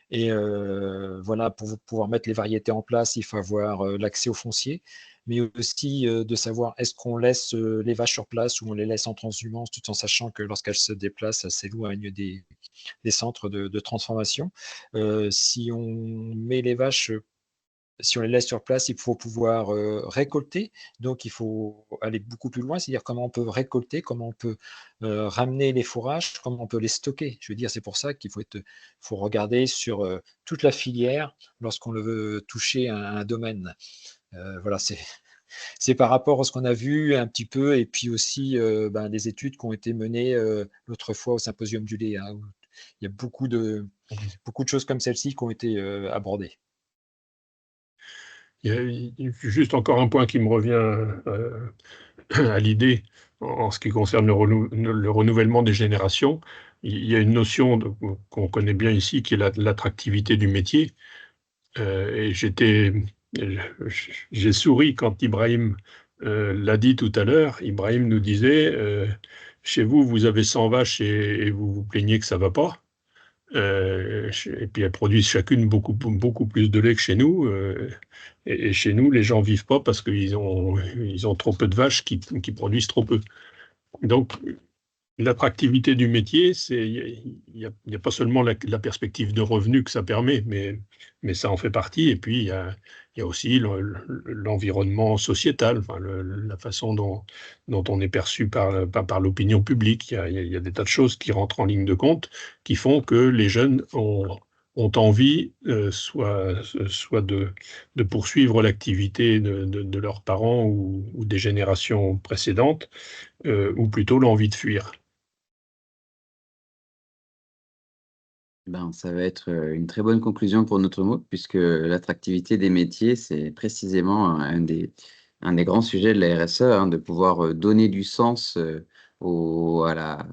Et voilà, pour pouvoir mettre les variétés en place, il faut avoir l'accès au foncier, mais aussi de savoir est-ce qu'on laisse les vaches sur place ou on les laisse en transhumance, tout en sachant que lorsqu'elles se déplacent, elles s'éloignent des centres de transformation. Si on met les vaches si on les laisse sur place, il faut pouvoir récolter. Donc, il faut aller beaucoup plus loin, c'est-à-dire comment on peut récolter, comment on peut ramener les fourrages, comment on peut les stocker. Je veux dire, c'est pour ça qu'il faut regarder sur toute la filière lorsqu'on veut toucher un domaine. Voilà, c'est par rapport à ce qu'on a vu un petit peu, et puis aussi des études qui ont été menées l'autre fois au Symposium du lait, hein, où il y a beaucoup de choses comme celle-ci qui ont été abordées.
Il y a juste encore un point qui me revient à l'idée en ce qui concerne le renouvellement des générations. Il y a une notion qu'on connaît bien ici qui est l'attractivité du métier. Et j'ai souri quand Ibrahim l'a dit tout à l'heure. Ibrahim nous disait chez vous, vous avez 100 vaches et vous vous plaignez que ça ne va pas. Et puis elles produisent chacune beaucoup plus de lait que chez nous. Et chez nous, les gens vivent pas parce qu'ils ont trop peu de vaches qui produisent trop peu. Donc, l'attractivité du métier, il y a pas seulement la perspective de revenus que ça permet, mais ça en fait partie. Et puis, il y a aussi l'environnement sociétal, enfin, la façon dont on est perçu par l'opinion publique. Il y a des tas de choses qui rentrent en ligne de compte qui font que les jeunes ont envie soit de poursuivre l'activité de leurs parents ou des générations précédentes, ou plutôt l'envie de fuir.
Ben, ça va être une très bonne conclusion pour notre MOOC, puisque l'attractivité des métiers, c'est précisément un des grands sujets de la RSE, hein, de pouvoir donner du sens à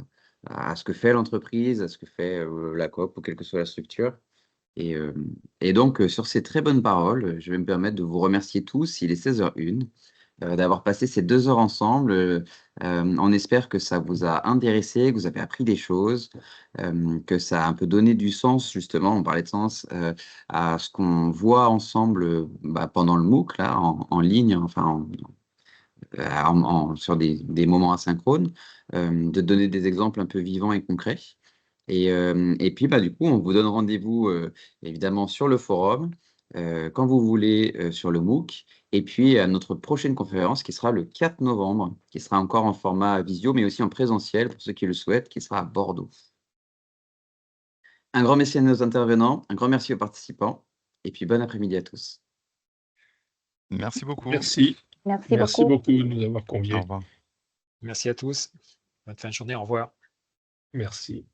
ce que fait l'entreprise, à ce que fait la coop ou quelle que soit la structure. Et donc, sur ces très bonnes paroles, je vais me permettre de vous remercier tous. Il est 16h01. d'avoir passé ces 2 heures ensemble. On espère que ça vous a intéressé, que vous avez appris des choses, que ça a un peu donné du sens, justement, on parlait de sens, à ce qu'on voit ensemble pendant le MOOC, là, en ligne, enfin, sur des moments asynchrones, de donner des exemples un peu vivants et concrets. Et puis, du coup, on vous donne rendez-vous évidemment sur le forum, quand vous voulez, sur le MOOC, et puis à notre prochaine conférence qui sera le 4 novembre, qui sera encore en format visio, mais aussi en présentiel pour ceux qui le souhaitent, qui sera à Bordeaux. Un grand merci à nos intervenants, un grand merci aux participants, et puis bon après-midi à tous.
Merci beaucoup.
Merci.
Merci beaucoup.
beaucoup de nous avoir conviés.
Au revoir.
Merci à tous. Bonne fin de journée. Au revoir.
Merci.